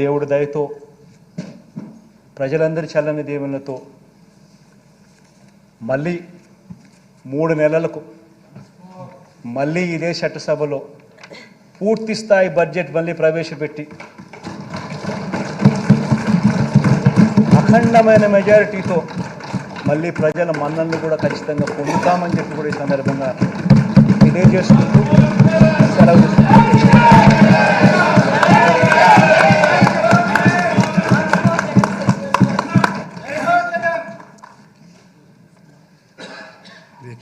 దేవుడి దయతో ప్రజలందరి చల్లని దేవుళ్ళతో మళ్ళీ 3 నెలలకు మళ్ళీ ఇదే చట్టసభలో పూర్తి స్థాయి బడ్జెట్ మళ్ళీ ప్రవేశపెట్టి అఖండమైన మెజారిటీతో మళ్ళీ ప్రజల మన్ననలు కూడా ఖచ్చితంగా పొందుతామని చెప్పి కూడా ఈ సందర్భంగా తెలియజేసుకుంటూ సెలవు.